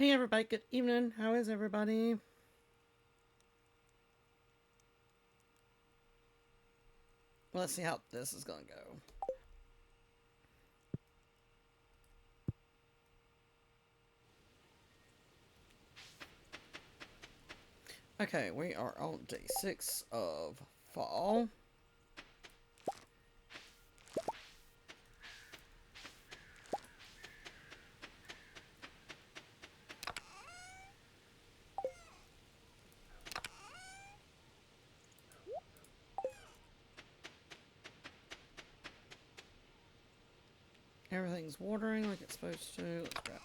Hey everybody, good evening. How is everybody? Well, let's see how this is gonna go. Okay, we are on day 6 of fall. Everything's watering like it's supposed to. Let's grab.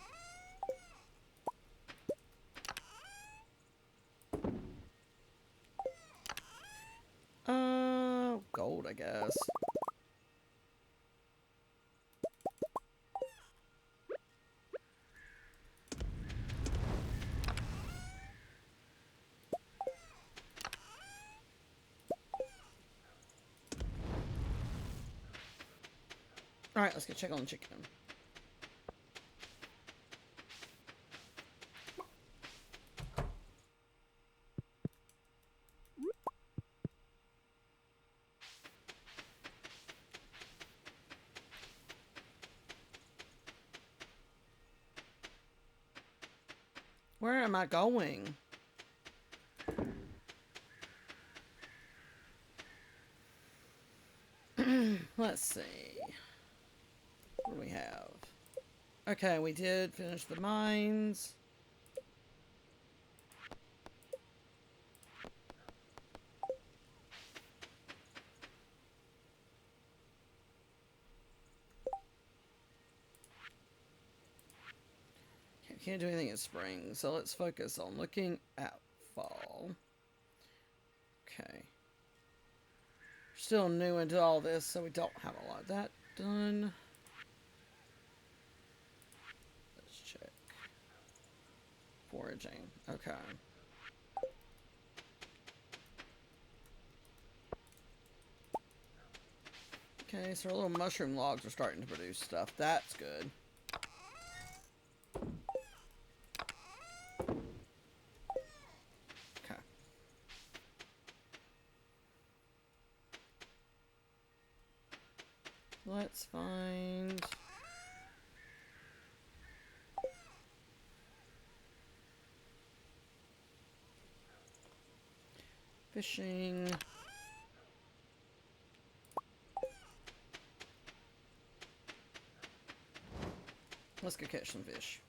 Gold, I guess. Alright, let's go check on the chicken. Where am I going? Let's see. What do we have? Okay, we did finish the mines. Can't do anything in spring, so let's focus on looking at fall. Okay. Still new into all this, so we don't have a lot of that done. Let's check. Foraging. Okay. Okay, so our little mushroom logs are starting to produce stuff. That's good. Okay. Let's find... fishing. Let's go catch some fish.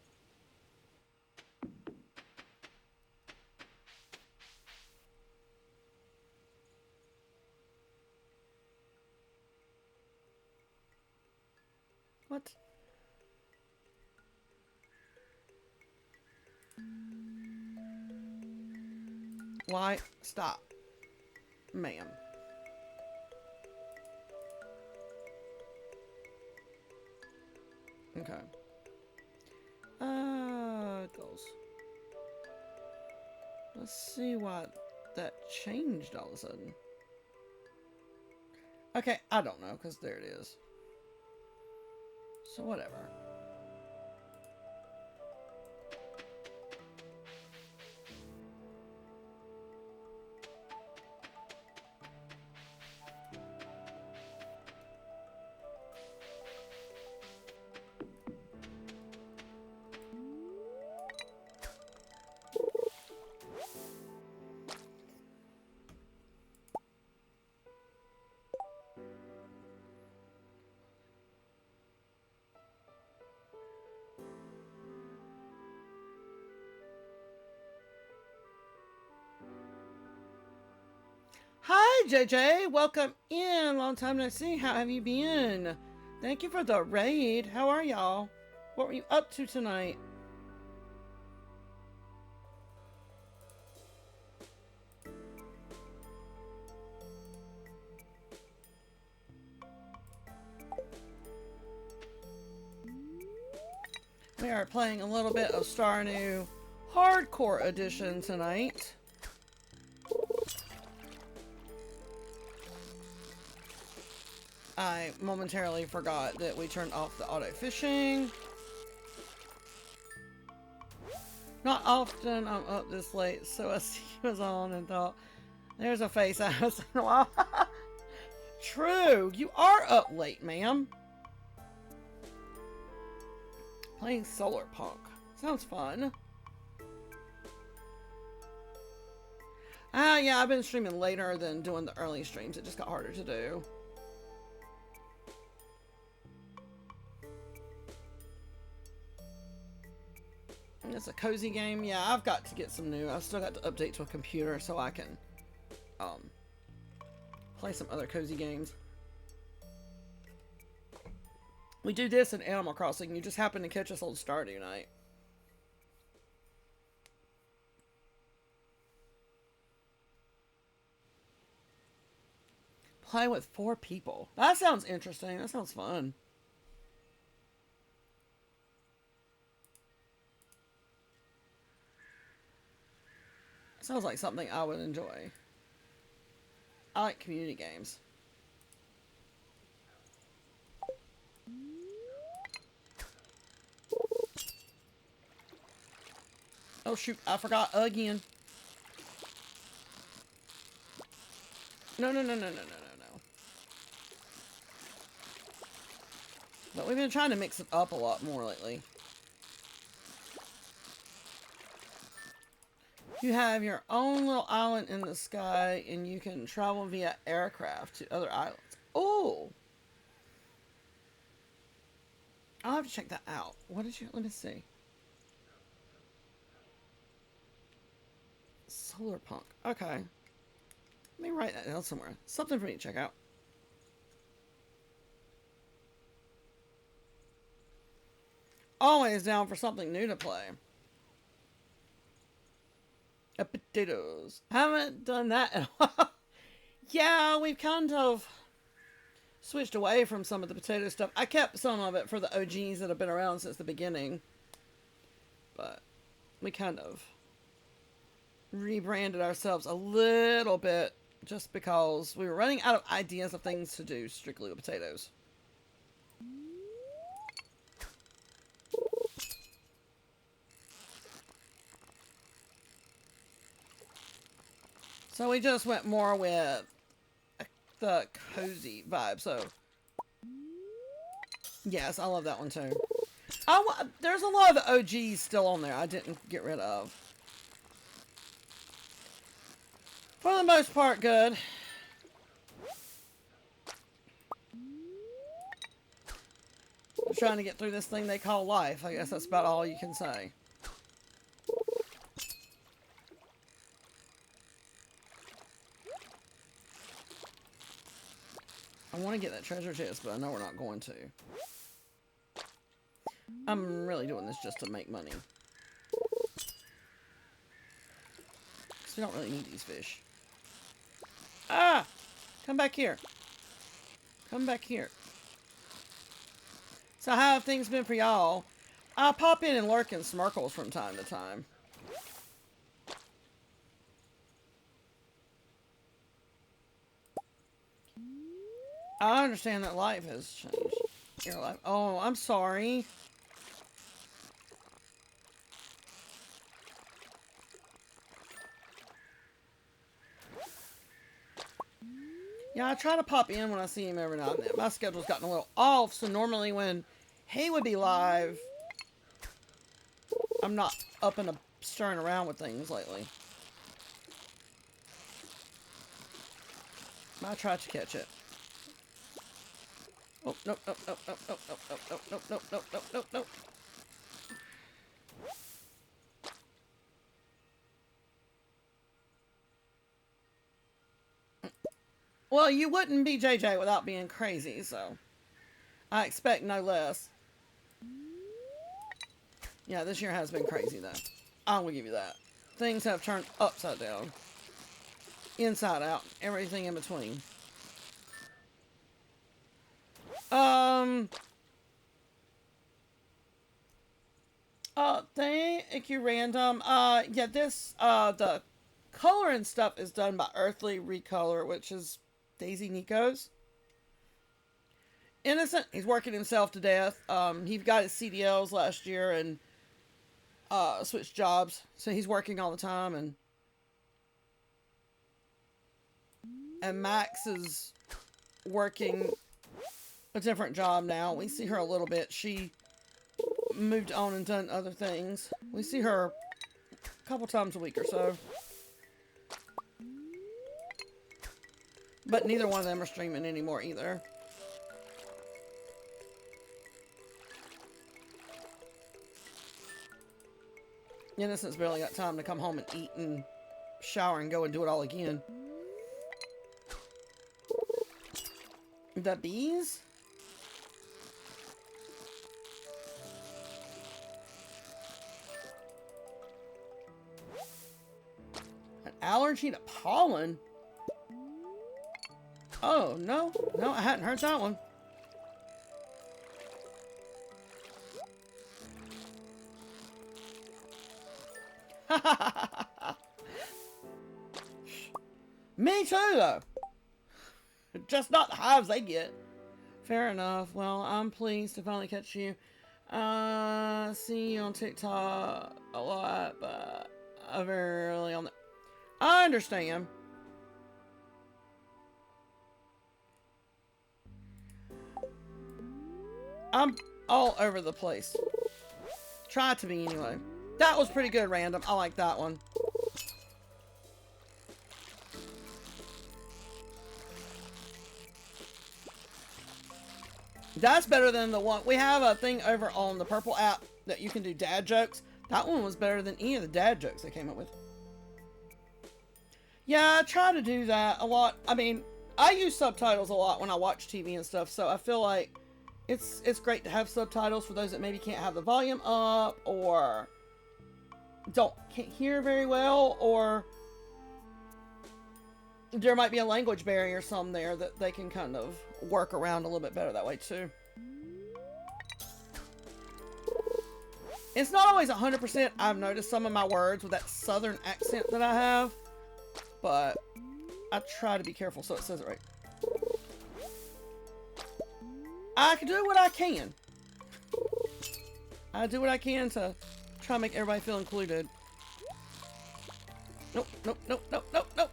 What? Why? Stop. Ma'am. Okay. Goals. Let's see why that changed all of a sudden. Okay, I don't know, because there it is. So whatever. Hi, JJ. Welcome in. Long time no see. How have you been? Thank you for the raid. How are y'all? What were you up to tonight? We are playing a little bit of Stardew Hardcore Edition tonight. I momentarily forgot that we turned off the auto fishing. Not often I'm up this late, so I see he was on and thought, there's a face I haven't seen in a while. True, you are up late, ma'am. Playing Solar Punk. Sounds fun. Yeah, I've been streaming later than doing the early streams. It just got harder to do. It's a cozy game. Yeah, I've got to get some new. I've still got to update to a computer so I can play some other cozy games. We do this in Animal Crossing. You just happen to catch us on Stardew Night. Play with 4 people. That sounds interesting. That sounds fun. Sounds like something I would enjoy. I like community games. Oh shoot, I forgot again. No. But we've been trying to mix it up a lot more lately. You have your own little island in the sky, and you can travel via aircraft to other islands. Oh! I'll have to check that out. What did you... Let me see. Solar Punk. Okay. Let me write that down somewhere. Something for me to check out. Always down for something new to play. Potatoes. Haven't done that in a while. Yeah, we've kind of switched away from some of the potato stuff. I kept some of it for the OGs that have been around since the beginning. But we kind of rebranded ourselves a little bit just because we were running out of ideas of things to do strictly with potatoes. So we just went more with the cozy vibe. So yes, I love that one too. There's a lot of the OGs still on there I didn't get rid of. For the most part, good. I'm trying to get through this thing they call life. I guess that's about all you can say. I want to get that treasure chest, but I know we're not going to. I'm really doing this just to make money. Because we don't really need these fish. Ah! Come back here. Come back here. So how have things been for y'all? I pop in and lurk in Smirkles from time to time. I understand that life has changed. Your life. Oh, I'm sorry. Yeah, I try to pop in when I see him every now and then. My schedule's gotten a little off, so normally when he would be live, I'm not up and stirring around with things lately. I tried to catch it. Oh, nope. Well, you wouldn't be JJ without being crazy, so I expect no less. Yeah, this year has been crazy, though. I will give you that. Things have turned upside down. Inside out. Everything in between. Thank you, Random. Yeah, this, the color and stuff is done by Earthly Recolor, which is Daisy Nico's. Innocent, he's working himself to death. He got his CDLs last year, and switched jobs, so he's working all the time, and Max is working a different job now. We see her a little bit. She moved on and done other things. We see her a couple times a week or so. But neither one of them are streaming anymore either. Innocent's barely got time to come home and eat and shower and go and do it all again. The bees? An allergy to pollen? Oh, no. No, I hadn't heard that one. Me too, though. Just not the hives they get. Fair enough. Well, I'm pleased to finally catch you. See you on TikTok a lot, but I'm very early on the... I understand. I'm all over the place. Try to be anyway. That was pretty good, random. I like that one. That's better than the one. We have a thing over on the Purple app that you can do dad jokes. That one was better than any of the dad jokes they came up with. Yeah, I try to do that a lot. I mean, I use subtitles a lot when I watch TV and stuff, so I feel like it's great to have subtitles for those that maybe can't have the volume up or can't hear very well, or there might be a language barrier some there that they can kind of work around a little bit better that way too. It's not always 100%. I've noticed some of my words with that southern accent that I have, but I try to be careful so it says it right. I can do what I can. I do what I can to try to make everybody feel included. Nope, nope, nope, nope, nope, nope.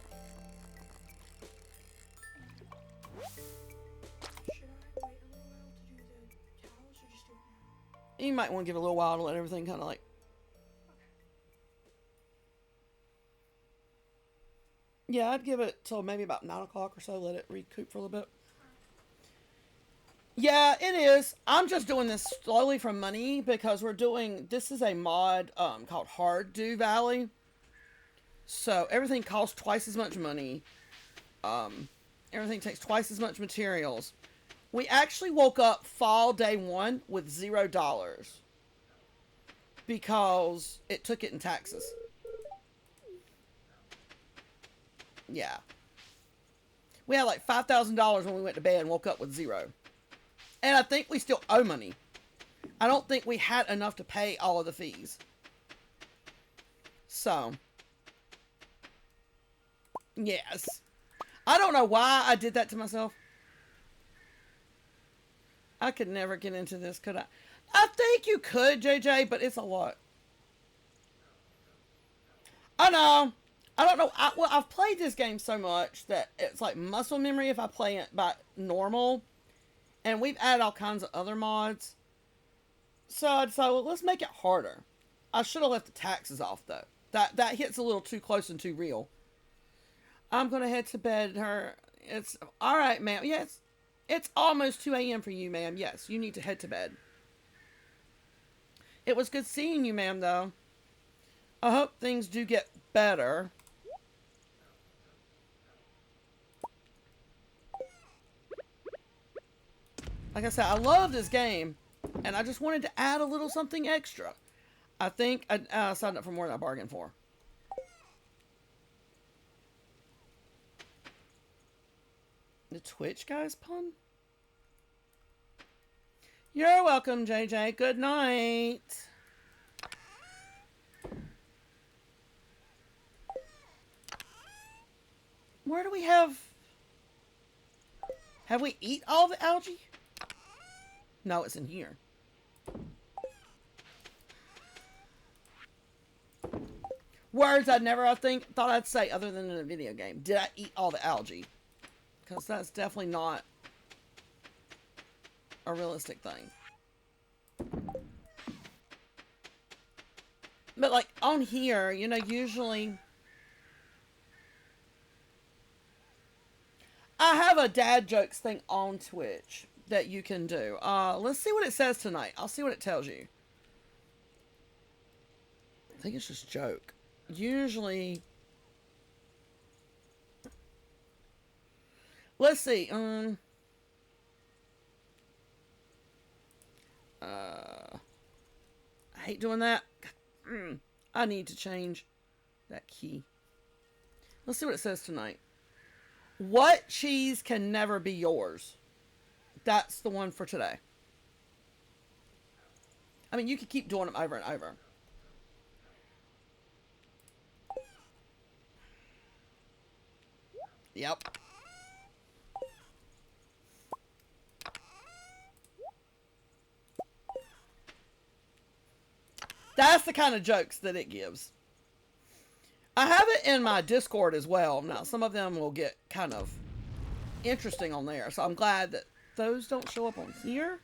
You might want to give it a little while to let everything kind of like... Yeah, I'd give it till maybe about 9 o'clock or so. Let it recoup for a little bit. Yeah, it is. I'm just doing this slowly from money because we're doing... This is a mod called Hardew Valley. So everything costs twice as much money. Everything takes twice as much materials. We actually woke up fall day one with $0 because it took it in taxes. Yeah. We had like $5,000 when we went to bed and woke up with $0. And I think we still owe money. I don't think we had enough to pay all of the fees. So. Yes. I don't know why I did that to myself. I could never get into this, could I? I think you could, JJ, but it's a lot. I know. I don't know. Well, I've played this game so much that it's like muscle memory if I play it by normal. And we've added all kinds of other mods. So I decided, well, let's make it harder. I should have left the taxes off, though. That hits a little too close and too real. I'm going to head to bed. It's all right, ma'am. Yes. It's almost 2 a.m. for you, ma'am. Yes, you need to head to bed. It was good seeing you, ma'am, though. I hope things do get better. Like I said, I love this game, and I just wanted to add a little something extra. I think I signed up for more than I bargained for. The Twitch guy's pun? You're welcome, JJ. Good night. Where do we have... Have we eat all the algae? No, it's in here. Words I never, I think, thought I'd say other than in a video game. Did I eat all the algae? Because that's definitely not a realistic thing. But like on here, you know, usually I have a dad jokes thing on Twitch that you can do. Let's see what it says tonight. I'll see what it tells you. I think it's just joke. Usually, let's see. I hate doing that. I need to change that key. Let's see what it says tonight. What cheese can never be yours? That's the one for today. I mean, you could keep doing them over and over. Yep. That's the kind of jokes that it gives. I have it in my Discord as well. Now, some of them will get kind of interesting on there. So I'm glad that those don't show up on here.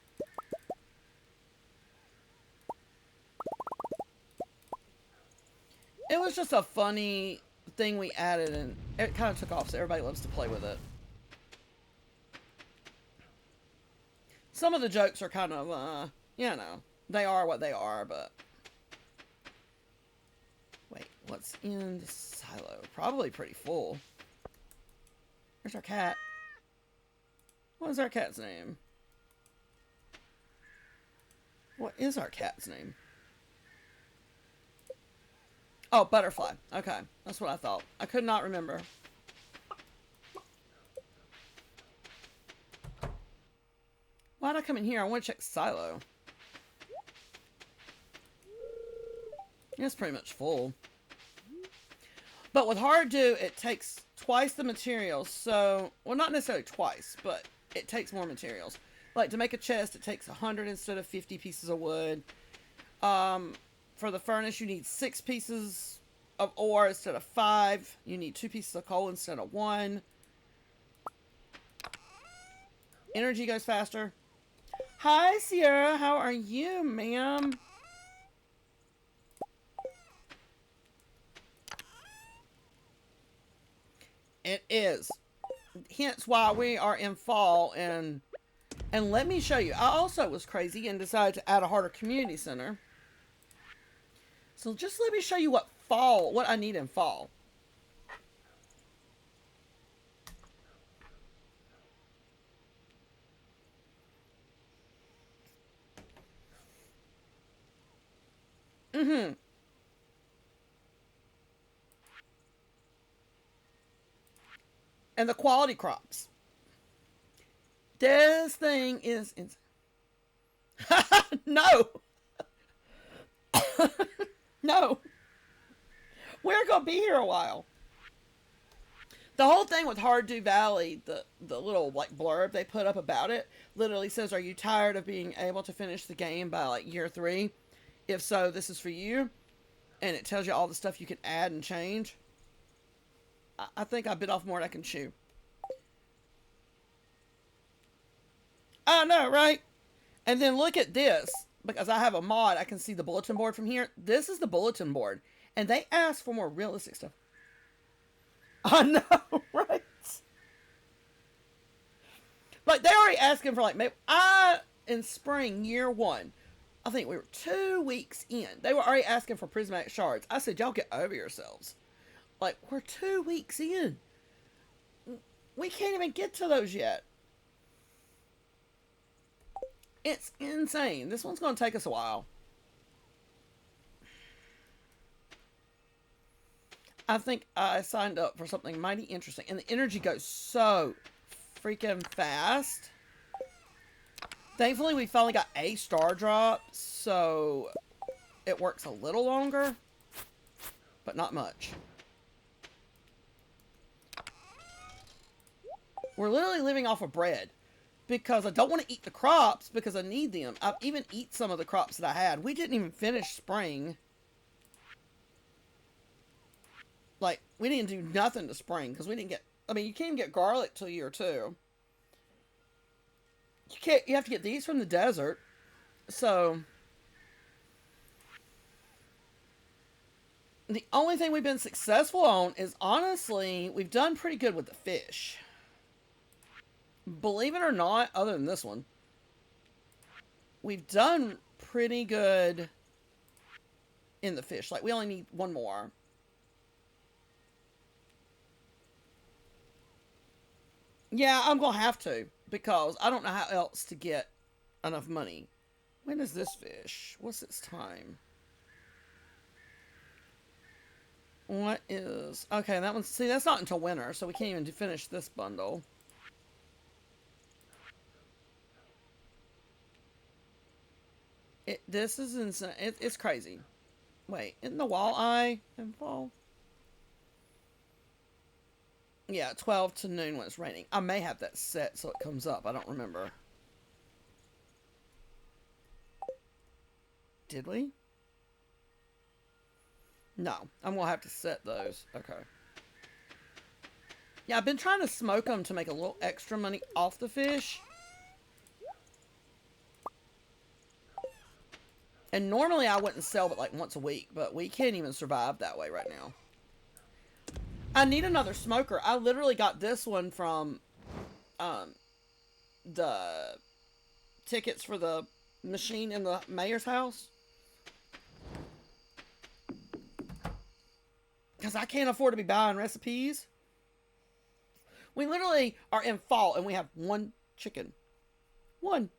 It was just a funny thing we added, and it kind of took off, so everybody loves to play with it. Some of the jokes are kind of, you know, they are what they are, but... Wait, what's in the silo? Probably pretty full. Where's our cat? What is our cat's name? What is our cat's name? Oh, Butterfly. Okay, that's what I thought. I could not remember. Why'd I come in here? I want to check silo. It's pretty much full. But with Hardew, it takes twice the materials. So, well, not necessarily twice, but it takes more materials. Like, to make a chest, it takes 100 instead of 50 pieces of wood. For the furnace, you need 6 pieces of ore instead of 5. You need 2 pieces of coal instead of 1. Energy goes faster. Hi, Sierra. How are you, ma'am? It is. Hence why we are in fall. And let me show you. I also was crazy and decided to add a harder community center. So just let me show you what I need in fall. And the quality crops. This thing is no. No. We're going to be here a while. The whole thing with Hardew Valley, the little like blurb they put up about it, literally says, are you tired of being able to finish the game by like year 3? If so, this is for you. And it tells you all the stuff you can add and change. I think I bit off more than I can chew. I know, right? And then look at this. Because I have a mod, I can see the bulletin board from here. This is the bulletin board. And they ask for more realistic stuff. I know, right? Like, they're already asking for, like, maybe... in spring, year 1, I think we were 2 weeks in. They were already asking for prismatic shards. I said, y'all get over yourselves. Like, we're 2 weeks in. We can't even get to those yet. It's insane. This one's going to take us a while. I think I signed up for something mighty interesting. And the energy goes so freaking fast. Thankfully, we finally got a star drop. So it works a little longer. But not much. We're literally living off of bread. Because I don't want to eat the crops because I need them. I've even eat some of the crops that I had. We didn't even finish spring. Like, we didn't do nothing to spring because we didn't get. I mean, you can't even get garlic till year 2. You can't. You have to get these from the desert. So the only thing we've been successful on is, honestly, we've done pretty good with the fish. Believe it or not, other than this one, we've done pretty good in the fish. Like, we only need one more. Yeah, I'm going to have to, because I don't know how else to get enough money. When is this fish? What's its time? What is... Okay, that one's... See, that's not until winter, so we can't even finish this bundle. This is insane. It's crazy. Wait, isn't the walleye in fall? Yeah, 12 to noon when it's raining. I may have that set so it comes up. I don't remember. Did we? No, I'm going to have to set those. Okay. Yeah, I've been trying to smoke them to make a little extra money off the fish. And normally I wouldn't sell but like once a week, but we can't even survive that way right now. I need another smoker. I literally got this one from the tickets for the machine in the mayor's house. Because I can't afford to be buying recipes. We literally are in fall and we have one chicken. One.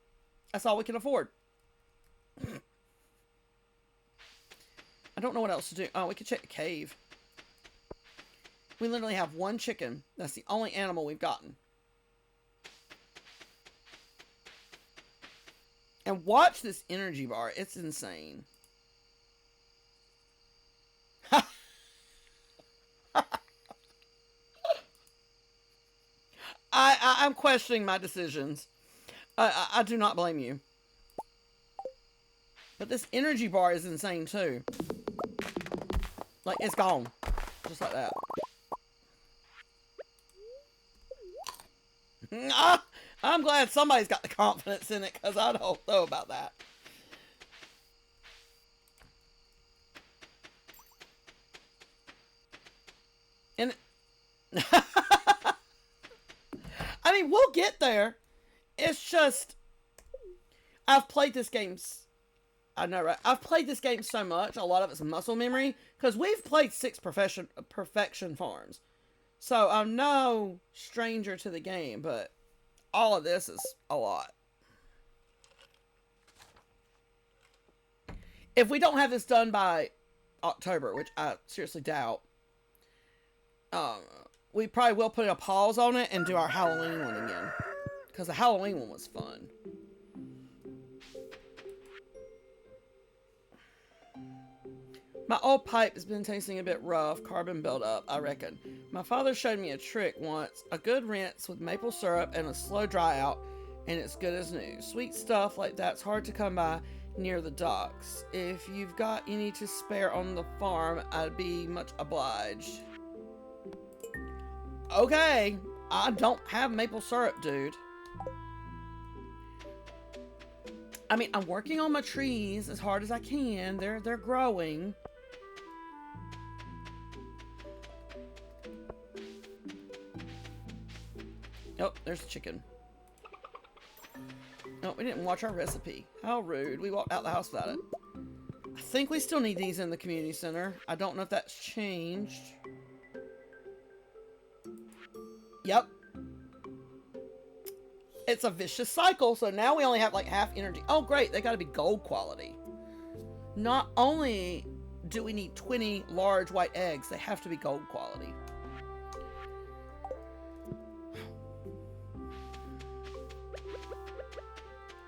That's all we can afford. I don't know what else to do. Oh, we could check the cave. We literally have one chicken. That's the only animal we've gotten. And watch this energy bar. It's insane. I'm questioning my decisions. I do not blame you. But this energy bar is insane too. Like, it's gone. Just like that. I'm glad somebody's got the confidence in it, because I don't know about that. And I mean, we'll get there. It's just, I've played this game. I know, right? I've played this game so much. A lot of it's muscle memory, because we've played 6 perfection farms. So I'm no stranger to the game, but all of this is a lot. If we don't have this done by October, which I seriously doubt, we probably will put a pause on it and do our Halloween one again. Because the Halloween one was fun. My old pipe has been tasting a bit rough, carbon buildup, I reckon. My father showed me a trick once, a good rinse with maple syrup and a slow dry out, and it's good as new. Sweet stuff like that's hard to come by near the docks. If you've got any to spare on the farm, I'd be much obliged. Okay, I don't have maple syrup, dude. I mean, I'm working on my trees as hard as I can. They're growing. Oh, there's the chicken. Oh, we didn't watch our recipe. How rude. We walked out the house without it. I think we still need these in the community center. I don't know if that's changed. Yep. It's a vicious cycle, so now we only have like half energy. Oh, great. They got to be gold quality. Not only do we need 20 large white eggs, they have to be gold quality.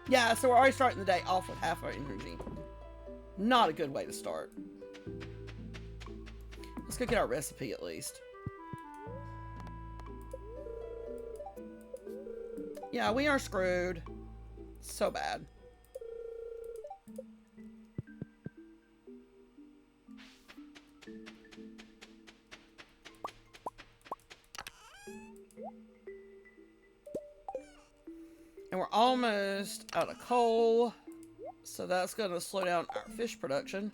Yeah, so we're already starting the day off with half our energy. Not a good way to start. Let's go get our recipe at least. Yeah, we are screwed. So bad. we're almost out of coal. So that's going to slow down our fish production.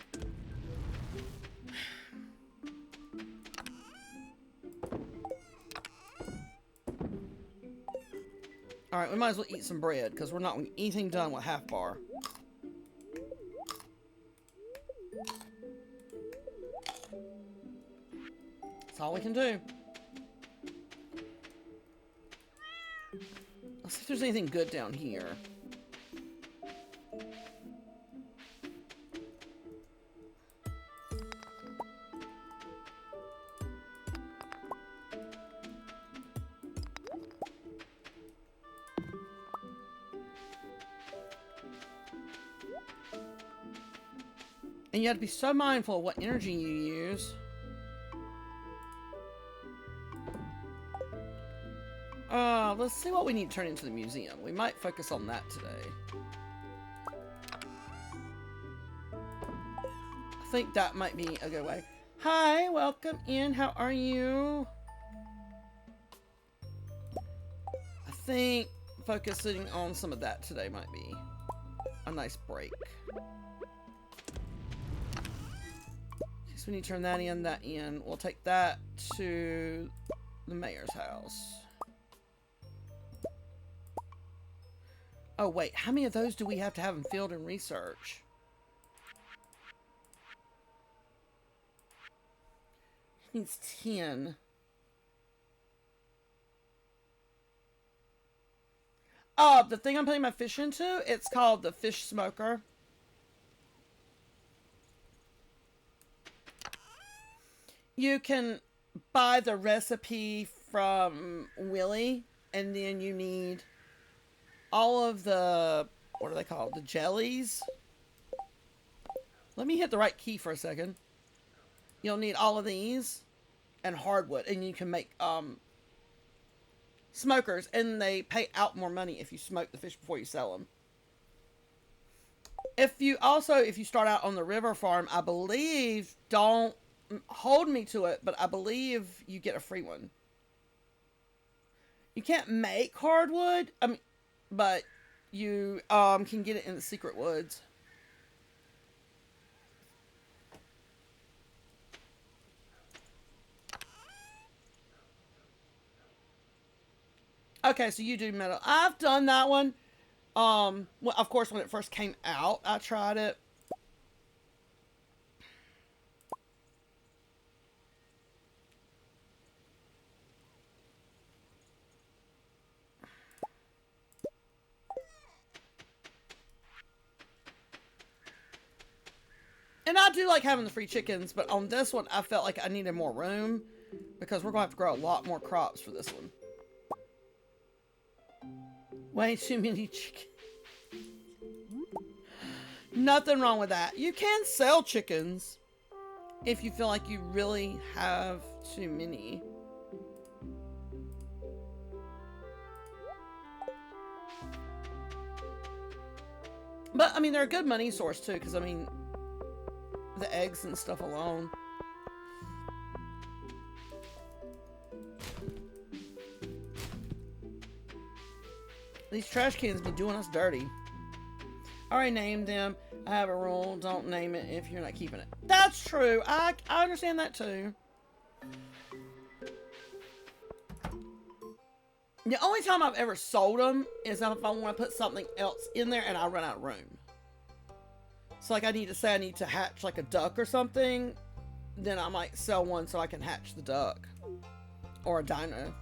Alright, we might as well eat some bread because we're not getting anything done with half bar. That's all we can do. Let's see if there's anything good down here. And you have to be so mindful of what energy you use. Let's see what we need to turn into the museum. We might focus on that today. I think that might be a good way. Hi, welcome in. How are you? I think focusing on some of that today might be a nice break. So we need to turn that in, that in. We'll take that to the mayor's house. Oh, wait. How many of those do we have to have in field and research? It needs 10. Oh, the thing I'm putting my fish into, it's called the fish smoker. You can buy the recipe from Willie, and then you need all of the, what are they called? The jellies. Let me hit the right key for a second. You'll need all of these and hardwood, and you can make smokers, and they pay out more money if you smoke the fish before you sell them. If you start out on the river farm, I believe, don't hold me to it, but I believe you get a free one. You can't make hardwood, but you can get it in the secret woods. Okay, so you do metal. I've done that one. Well, of course, when it first came out, I tried it. And I do like having the free chickens, but on this one, I felt like I needed more room because we're going to have to grow a lot more crops for this one. Way too many chickens. Nothing wrong with that. You can sell chickens if you feel like you really have too many. But, I mean, they're a good money source, too, because, I mean, the eggs and stuff alone. These trash cans be doing us dirty. I already named them. I have a rule. Don't name it if you're not keeping it. That's true. I understand that too. The only time I've ever sold them is if I want to put something else in there and I run out of room. So like I need to hatch like a duck or something. Then I might sell one so I can hatch the duck. Or a dino.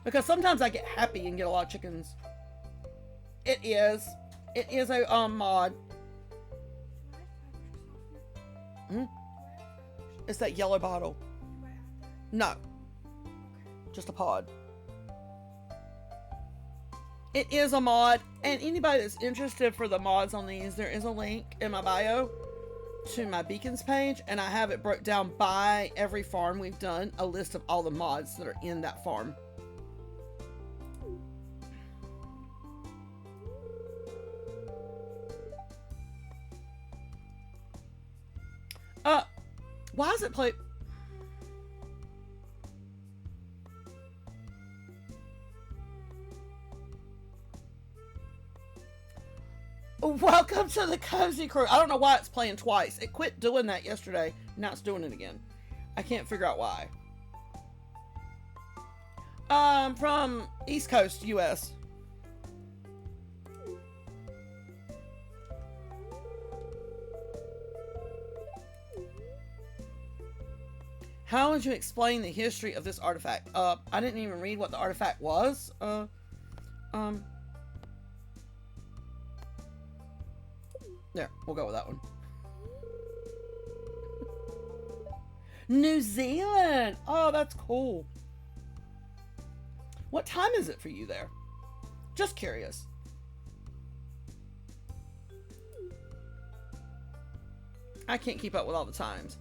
Because sometimes I get happy and get a lot of chickens. It is a mod. It's that yellow bottle. No. Just a pod. It is a mod, and anybody that's interested for the mods on these, there is a link in my bio to my beacons page, and I have it broke down by every farm we've done, a list of all the mods that are in that farm. Why is it play? Welcome to the Cozy Crew. I don't know why it's playing twice. It quit doing that yesterday. Now it's doing it again. I can't figure out why. From East Coast, US. How would you explain the history of this artifact? I didn't even read what the artifact was. There, we'll go with that one. New Zealand! Oh, that's cool. What time is it for you there? Just curious. I can't keep up with all the times.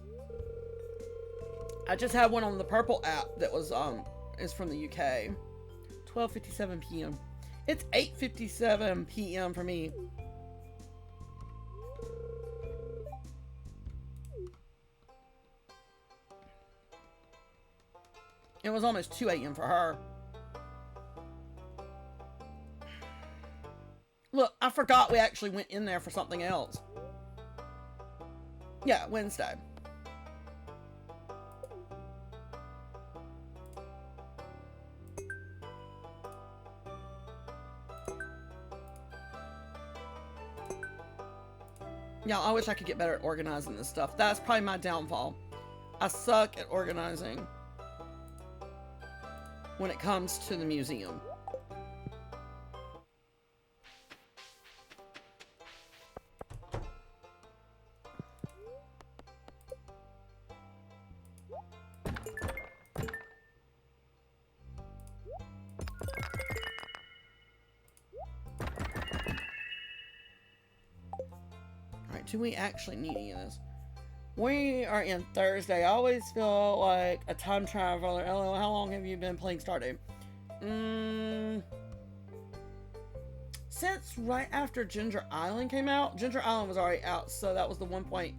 I just had one on the Purple app that was is from the UK. 12:57 p.m. It's 8:57 p.m. for me. It was almost 2 a.m. for her. Look, I forgot we actually went in there for something else. Yeah, Wednesday. Yeah, I wish I could get better at organizing this stuff. That's probably my downfall. I suck at organizing when it comes to the museum. Alright, do we actually need any of this? We are in Thursday. I always feel like a time traveler. LOL, how long have you been playing Stardew? Since right after Ginger Island came out. Ginger Island was already out, so that was the 1.5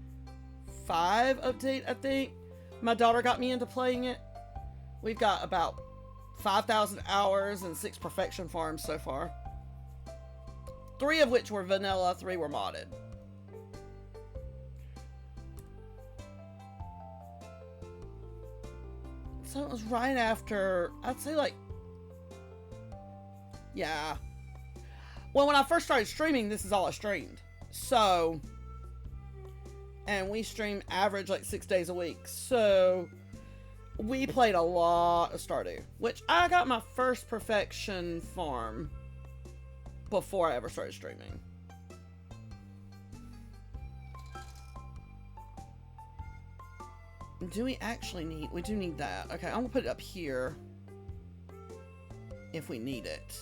update, I think. My daughter got me into playing it. We've got about 5,000 hours and 6 perfection farms so far. 3 of which were vanilla, 3 were modded. So it was right after, I'd say like, yeah. Well, when I first started streaming, this is all I streamed. So, and we stream average like 6 days a week. So, we played a lot of Stardew, which I got my first perfection farm before I ever started streaming. Do we actually need... We do need that. Okay, I'm going to put it up here. If we need it.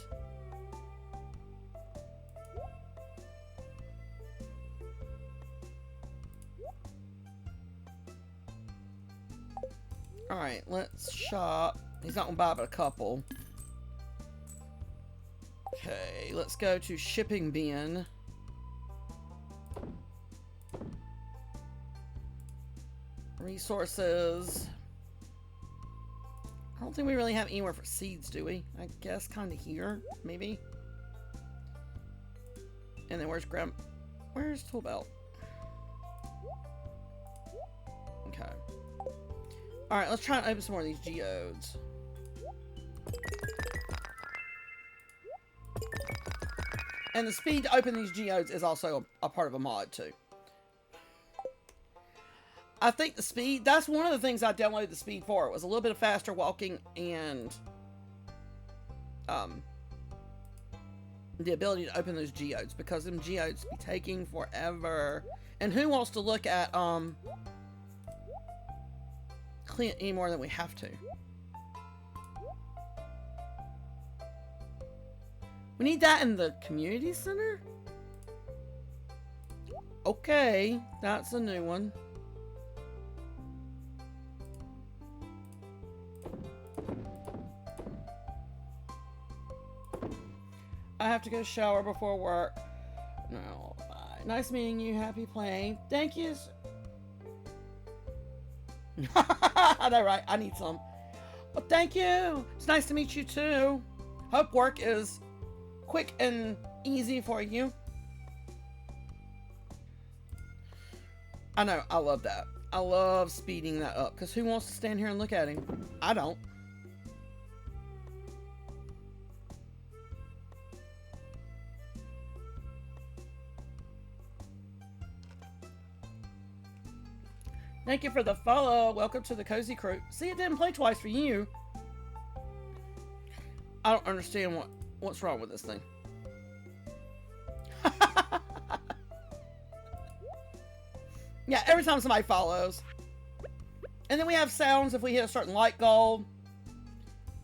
Alright, let's shop. He's not going to buy but a couple. Okay, let's go to shipping bin. Resources. I don't think we really have anywhere for seeds, do we? I guess kind of here, maybe. And then where's Tool Belt? Okay. Alright, let's try and open some more of these geodes. And the speed to open these geodes is also a part of a mod, too. I think the speed, that's one of the things I downloaded the speed for. It was a little bit of faster walking and the ability to open those geodes, because them geodes be taking forever. And who wants to look at Clint any more than we have to? We need that in the community center? Okay, that's a new one. I have to go shower before work. No, bye. Nice meeting you. Happy playing. Thank you. I know, right? I need some. Well, thank you. It's nice to meet you too. Hope work is quick and easy for you. I know, I love that. I love speeding that up because who wants to stand here and look at him? I don't. Thank you for the follow. Welcome to the Cozy Crew. See, it didn't play twice for you. I don't understand what's wrong with this thing. Yeah, every time somebody follows. And then we have sounds if we hit a certain light goal.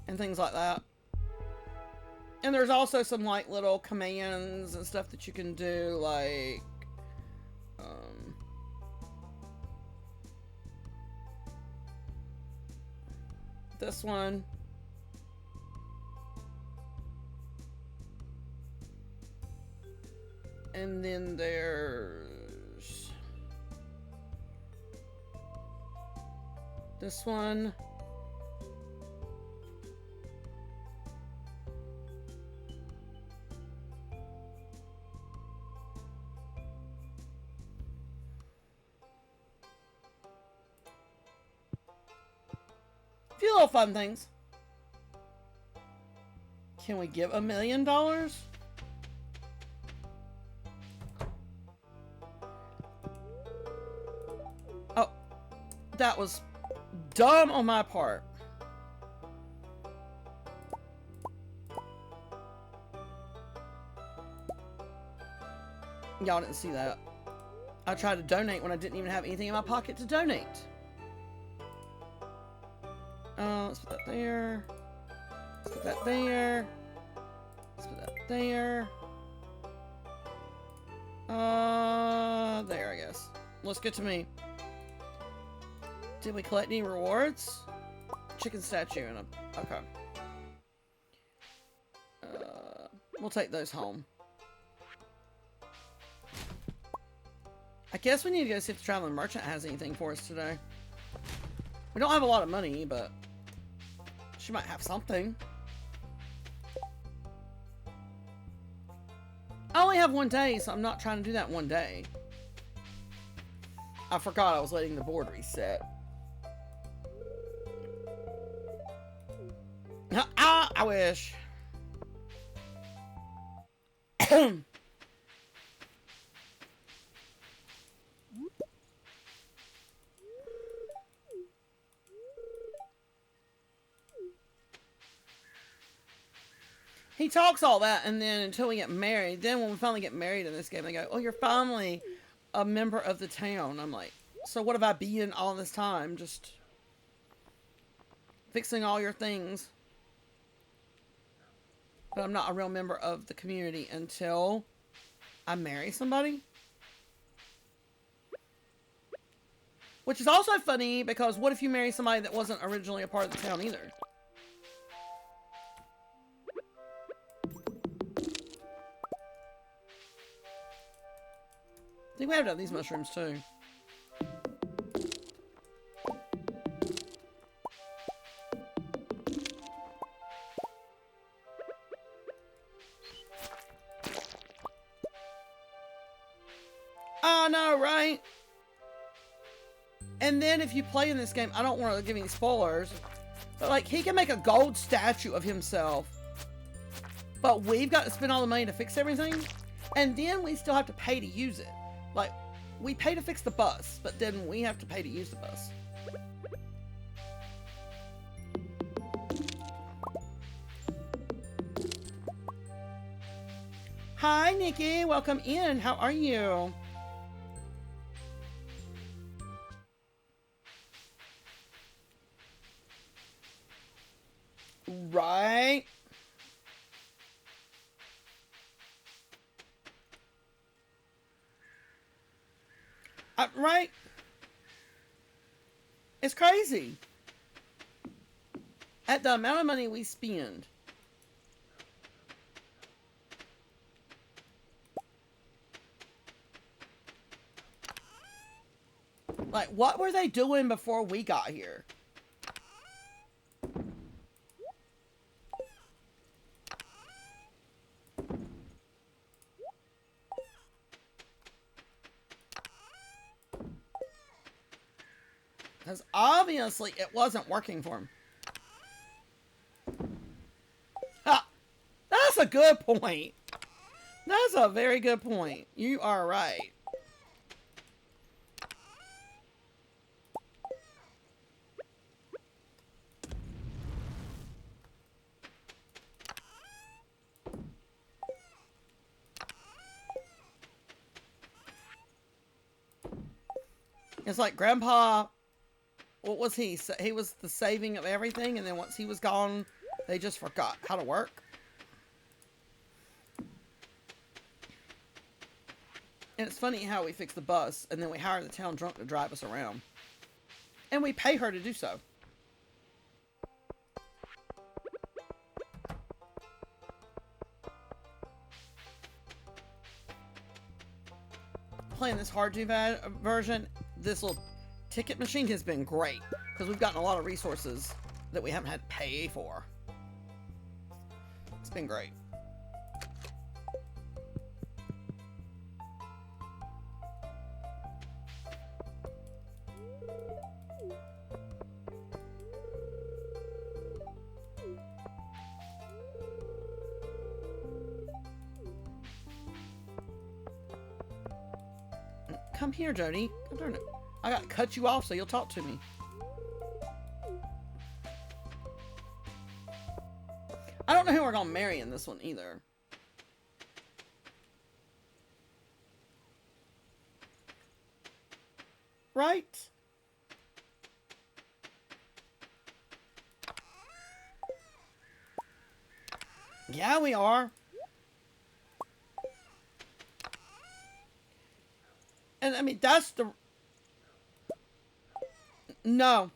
And things like that. And there's also some like little commands and stuff that you can do, like this one. And then there's this one. A few little fun things. Can we give $1 million? Oh, that was dumb on my part. Y'all didn't see that. I tried to donate when I didn't even have anything in my pocket to donate. Let's put that there. Let's put that there. Let's put that there. There, I guess. Let's get to me. Did we collect any rewards? Chicken statue and a... Okay. We'll take those home. I guess we need to go see if the traveling merchant has anything for us today. We don't have a lot of money, but she might have something. I only have one day, so I'm not trying to do that one day. I forgot I was letting the board reset. I wish. He talks all that, and then until we get married, then when we finally get married in this game, they go, oh, you're finally a member of the town. I'm like, so what have I been all this time? Just fixing all your things. But I'm not a real member of the community until I marry somebody. Which is also funny, because what if you marry somebody that wasn't originally a part of the town either? I think we have done these mushrooms too. I know, right? And then if you play in this game, I don't want to give any spoilers, but like he can make a gold statue of himself, but we've got to spend all the money to fix everything, and then we still have to pay to use it. Like, we pay to fix the bus, but then we have to pay to use the bus. Hi, Nikki. Welcome in. How are you? Right? Right? It's crazy. At the amount of money we spend. Like, what were they doing before we got here? Because obviously it wasn't working for him. Ha! That's a good point. That's a very good point. You are right. It's like Grandpa, what was he? He was the saving of everything, and then once he was gone, they just forgot how to work. And it's funny how we fix the bus, and then we hire the town drunk to drive us around. And we pay her to do so. Playing this Hardew Valley version, this little ticket machine has been great because we've gotten a lot of resources that we haven't had to pay for. It's been great. Come here, Jody. Come turn it. I got to cut you off so you'll talk to me. I don't know who we're going to marry in this one either. Right? Yeah, we are. And I mean, that's the... No.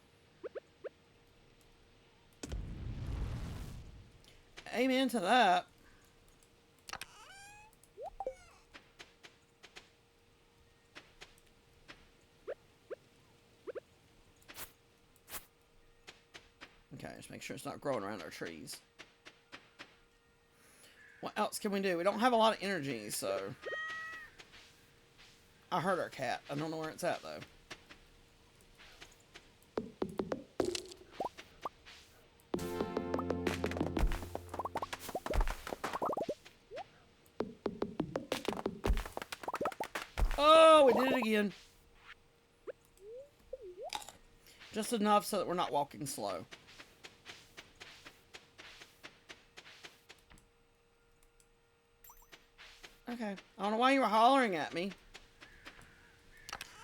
Amen to that. Okay, just make sure it's not growing around our trees. What else can we do? We don't have a lot of energy, so... I heard our cat. I don't know where it's at, though. Oh, we did it again. Just enough so that we're not walking slow. Okay. I don't know why you were hollering at me.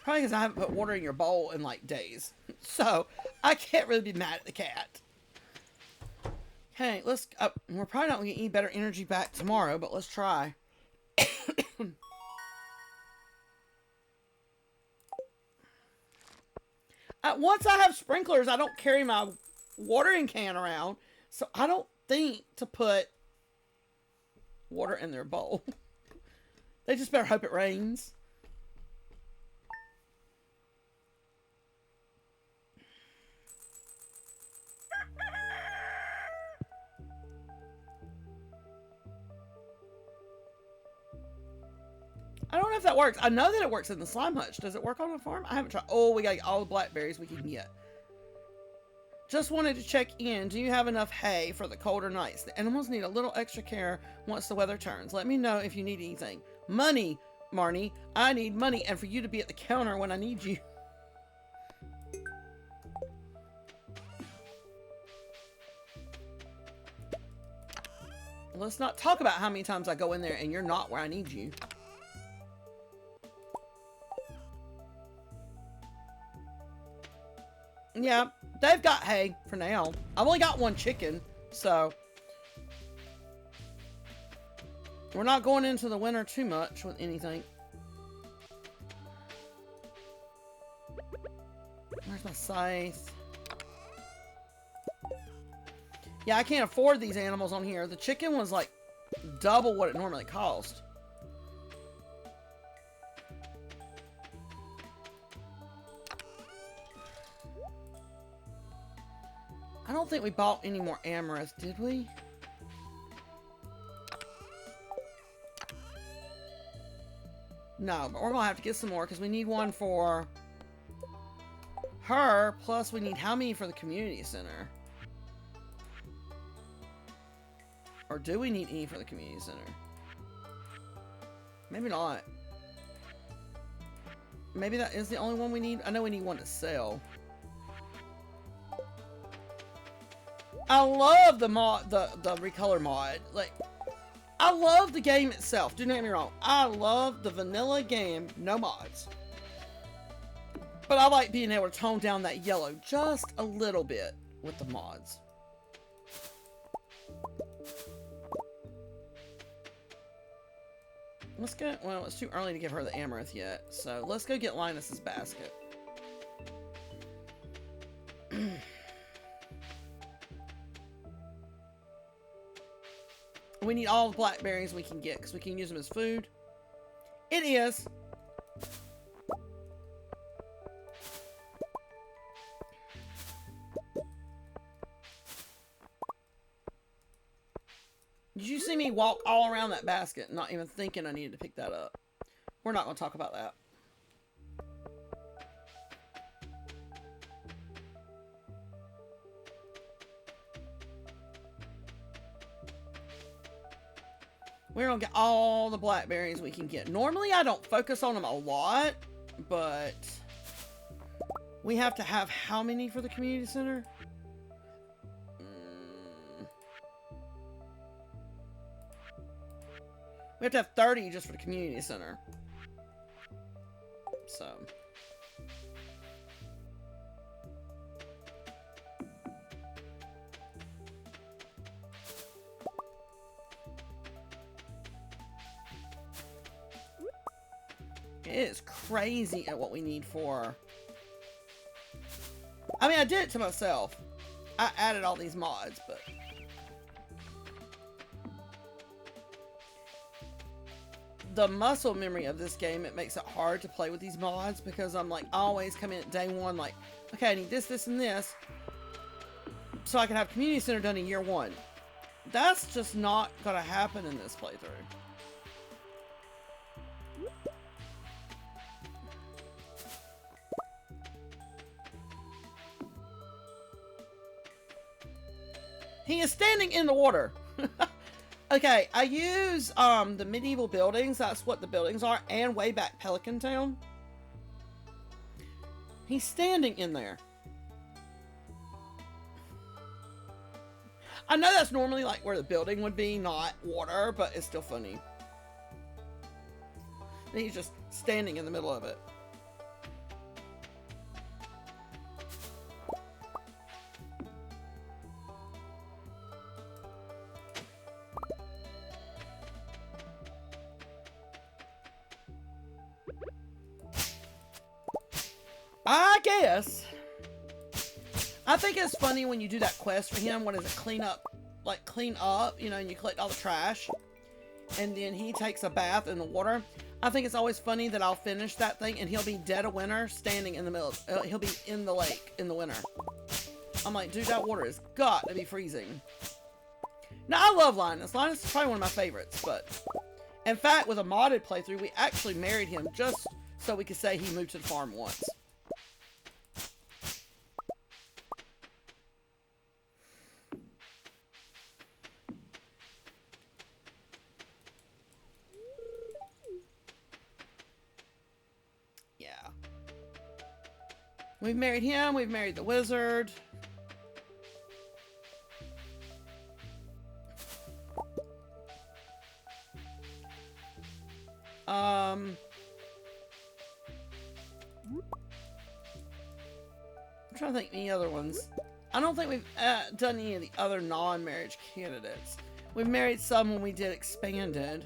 Probably because I haven't put water in your bowl in like days. So, I can't really be mad at the cat. Okay, let's... we're probably not going to get any better energy back tomorrow, but let's try. Once I have sprinklers, I don't carry my watering can around. So, I don't think to put water in their bowl. They just better hope it rains. I don't know if that works. I know that it works in the slime hutch. Does it work on the farm? I haven't tried. Oh, we gotta get all the blackberries we can get. Just wanted to check in. Do you have enough hay for the colder nights? The animals need a little extra care once the weather turns. Let me know if you need anything. Money, Marnie. I need money and for you to be at the counter when I need you. Let's not talk about how many times I go in there and you're not where I need you. Yeah, they've got hay for now. I've only got one chicken, so we're not going into the winter too much with anything. Where's my scythe? Yeah, I can't afford these animals on here. The chicken was like double what it normally cost. I don't think we bought any more amaranth, did we? No, but we're gonna have to get some more because we need one for her, plus we need how many for the community center? Or do we need any for the community center? Maybe not. Maybe that is the only one we need. I know we need one to sell. I love the mod, the recolor mod. Like, I love the game itself. Do not get me wrong. I love the vanilla game, no mods. But I like being able to tone down that yellow just a little bit with the mods. Let's go. Well, it's too early to give her the amaranth yet. So let's go get Linus's basket. We need all the blackberries we can get because we can use them as food. It is. Did you see me walk all around that basket, not even thinking I needed to pick that up? We're not going to talk about that. We're going to get all the blackberries we can get. Normally, I don't focus on them a lot, but we have to have how many for the community center? We have to have 30 just for the community center. So. It is crazy at what we need for. I mean, I did it to myself. I added all these mods, but. The muscle memory of this game, it makes it hard to play with these mods because I'm like, I always come in at day one like, okay, I need this, this, and this so I can have community center done in year one. That's just not gonna happen in this playthrough. He is standing in the water. Okay, I use the medieval buildings. That's what the buildings are. And way back Pelican Town. He's standing in there. I know that's normally like where the building would be, not water, but it's still funny. And he's just standing in the middle of it. I guess. I think it's funny when you do that quest for him. What is it? Clean up. Like, clean up, you know, and you collect all the trash. And then he takes a bath in the water. I think it's always funny that I'll finish that thing and he'll be dead of winter standing in the middle. He'll be in the lake in the winter. I'm like, dude, that water has got to be freezing. Now, I love Linus. Linus is probably one of my favorites. But, in fact, with a modded playthrough, we actually married him just so we could say he moved to the farm once. We've married him. We've married the wizard. I'm trying to think any other ones. I don't think we've done any of the other non-marriage candidates. We've married some when we did expanded.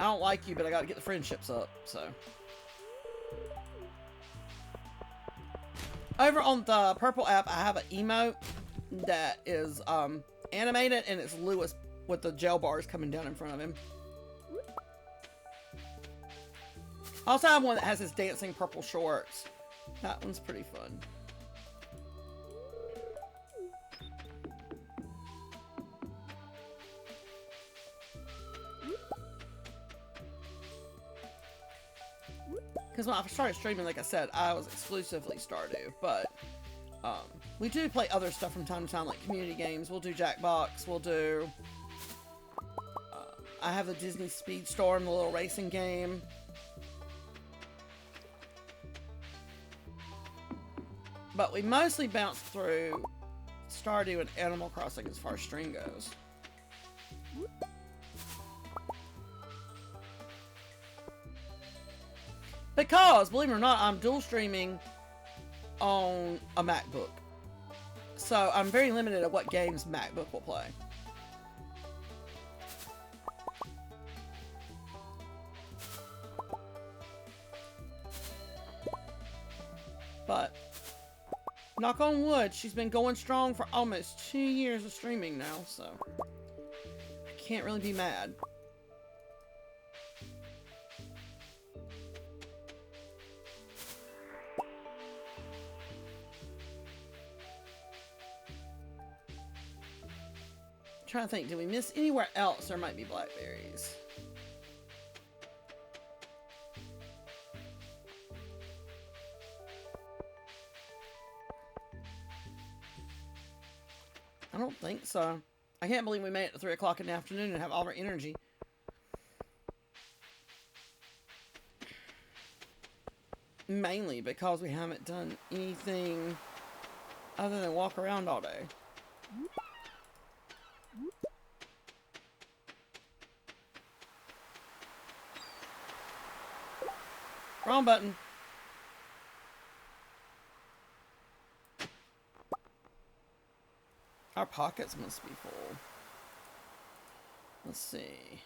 I don't like you, but I gotta get the friendships up, so. Over on the Purple app, I have an emote that is animated, and it's Lewis with the jail bars coming down in front of him. I also have one that has his dancing purple shorts. That one's pretty fun. Because when I started streaming, like I said, I was exclusively Stardew, but we do play other stuff from time to time, like community games. We'll do Jackbox, we'll do... I have the Disney Speedstorm, the little racing game. But we mostly bounce through Stardew and Animal Crossing as far as stream goes. Because, believe it or not, I'm dual streaming on a MacBook. So I'm very limited at what games MacBook will play. But, knock on wood, she's been going strong for almost 2 years of streaming now, so I can't really be mad. Trying to think, did we miss anywhere else? There might be blackberries. I don't think so. I can't believe we made it to 3 o'clock in the afternoon and have all of our energy. Mainly because we haven't done anything other than walk around all day. Wrong button. Our pockets must be full. Let's see.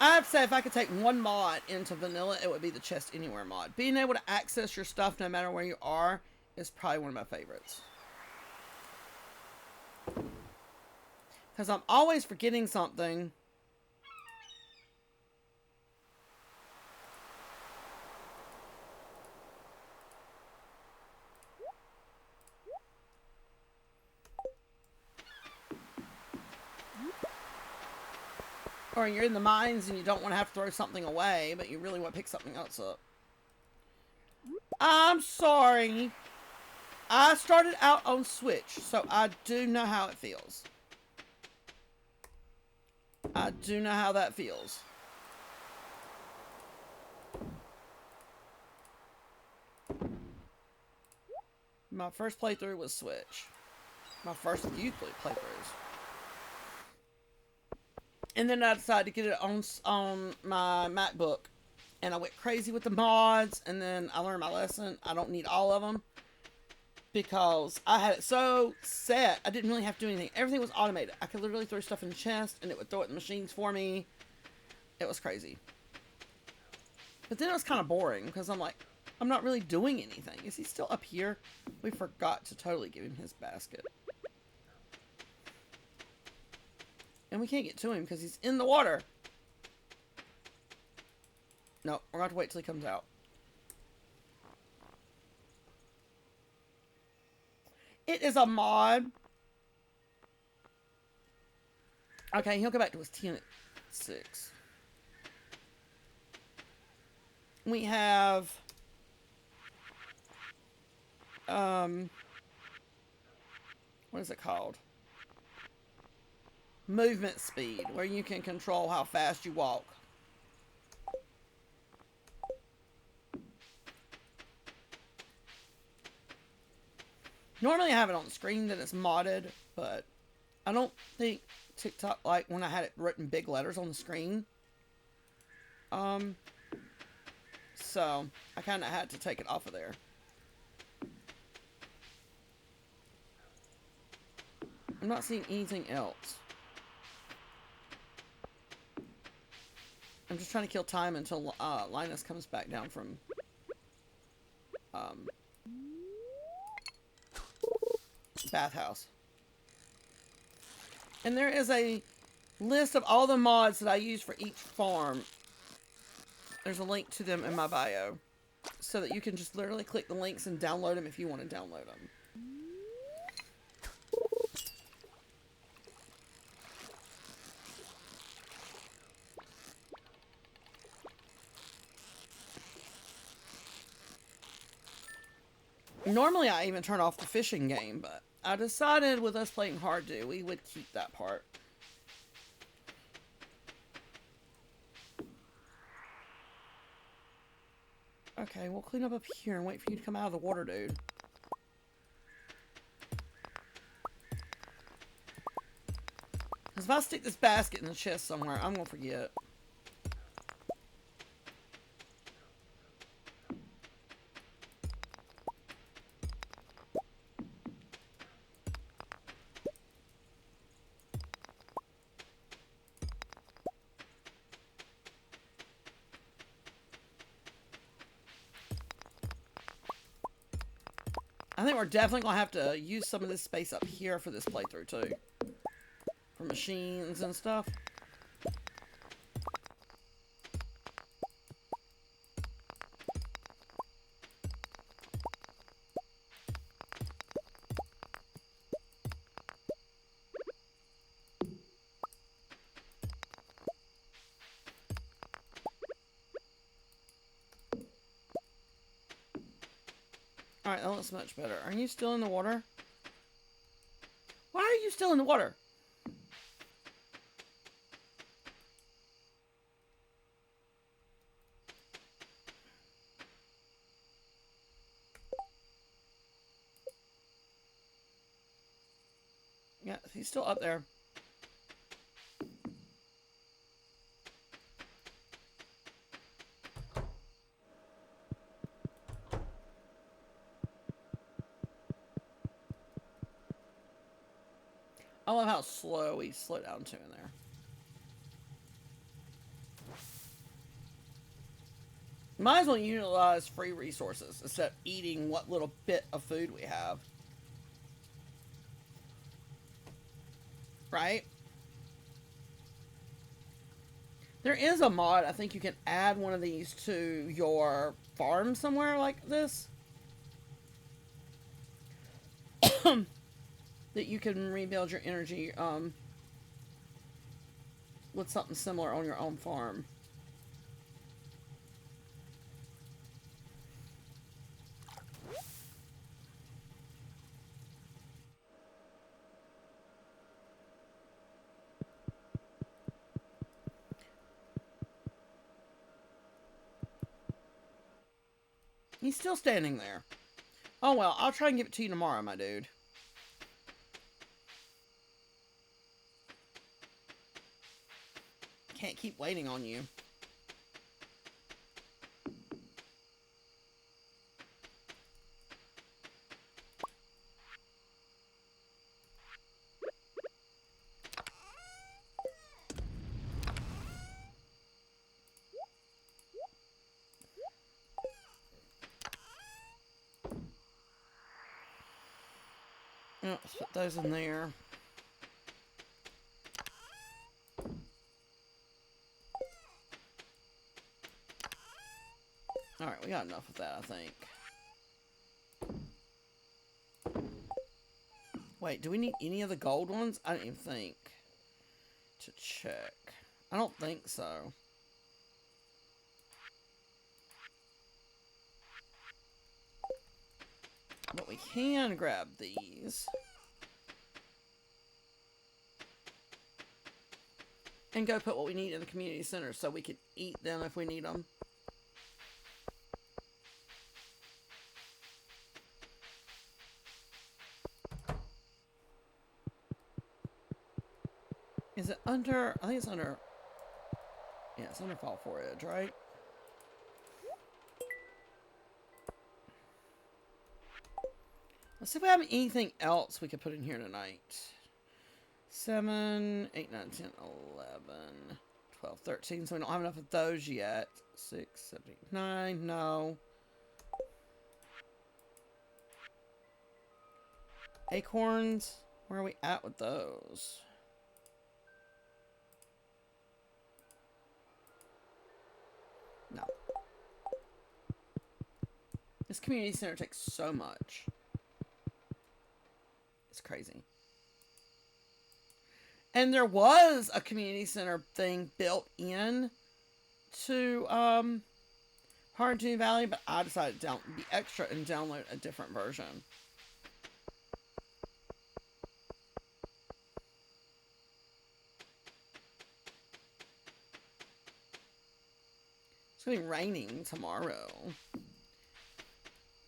I'd say if I could take one mod into vanilla, it would be the Chest Anywhere mod. Being able to access your stuff no matter where you are is probably one of my favorites. Because I'm always forgetting something. Or you're in the mines and you don't want to have to throw something away, but you really want to pick something else up. I'm sorry. I started out on Switch, so I do know how it feels. I do know how that feels. My first playthrough was Switch. My first few playthroughs. And then I decided to get it on my MacBook. And I went crazy with the mods. And then I learned my lesson. I don't need all of them. Because I had it so set. I didn't really have to do anything. Everything was automated. I could literally throw stuff in the chest. And it would throw it in the machines for me. It was crazy. But then it was kind of boring. Because I'm like, I'm not really doing anything. Is he still up here? We forgot to totally give him his basket. And we can't get to him because he's in the water. No, we're going to have to wait till he comes out. It is a mod. Okay, he'll go back to his 10 at 6. We have... what is it called? Movement speed, where you can control how fast you walk. Normally I have it on the screen that it's modded, but I don't think TikTok like when I had it written big letters on the screen. So I kind of had to take it off of there. I'm not seeing anything else. I'm just trying to kill time until Linus comes back down from bathhouse. And there is a list of all the mods that I use for each farm. There's a link to them in my bio, so that you can just literally click the links and download them if you want to download them. Normally I even turn off the fishing game, but I decided with us playing Hardew, we would keep that part. Okay, we'll clean up here and wait for you to come out of the water, dude. Because if I stick this basket in the chest somewhere, I'm going to forget. I think we're definitely going to have to use some of this space up here for this playthrough, too. For machines and stuff. Alright, that looks much better. Are you still in the water? Why are you still in the water? Yeah, he's still up there. I love how slow we slow down to in there. Might as well utilize free resources instead of eating what little bit of food we have. Right? There is a mod, I think you can add one of these to your farm somewhere like this. That you can rebuild your energy with something similar on your own farm. He's still standing there. Oh well, I'll try and give it to you tomorrow, my dude. Can't keep waiting on you. Oh, let's put those in there. Alright, we got enough of that, I think. Wait, do we need any of the gold ones? I didn't even think to check. I don't think so. But we can grab these. And go put what we need in the community center so we can eat them if we need them. Is it under... I think it's under... Yeah, it's under fall forage, right? Let's see if we have anything else we could put in here tonight. 7, 8, 9, 10, 11, 12, 13, so we don't have enough of those yet. 6, 7, 8, 9, no. Acorns, where are we at with those? No. This community center takes so much. It's crazy. And there was a community center thing built in to Hardew Valley, but I decided to be extra and download a different version. It's going to be raining tomorrow.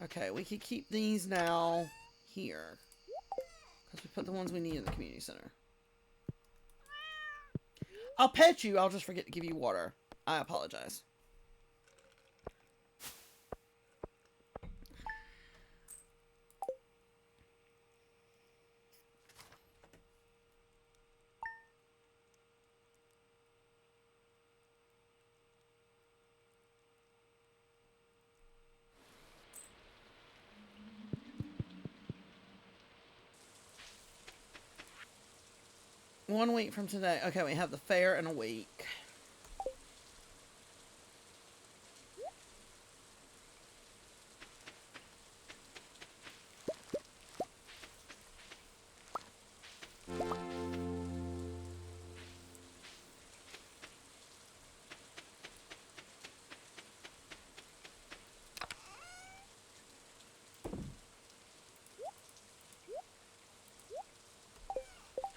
Okay, we could keep these now here. Because we put the ones we need in the community center. I'll pet you, I'll just forget to give you water. I apologize. One week from today. Okay, we have the fair in a week.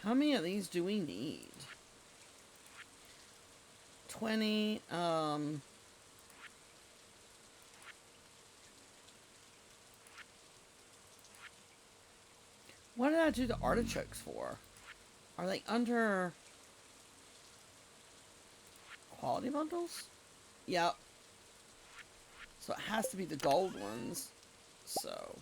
How many of these do we need? 20, what did I do the artichokes for? Are they under quality bundles? Yep. So it has to be the gold ones. So.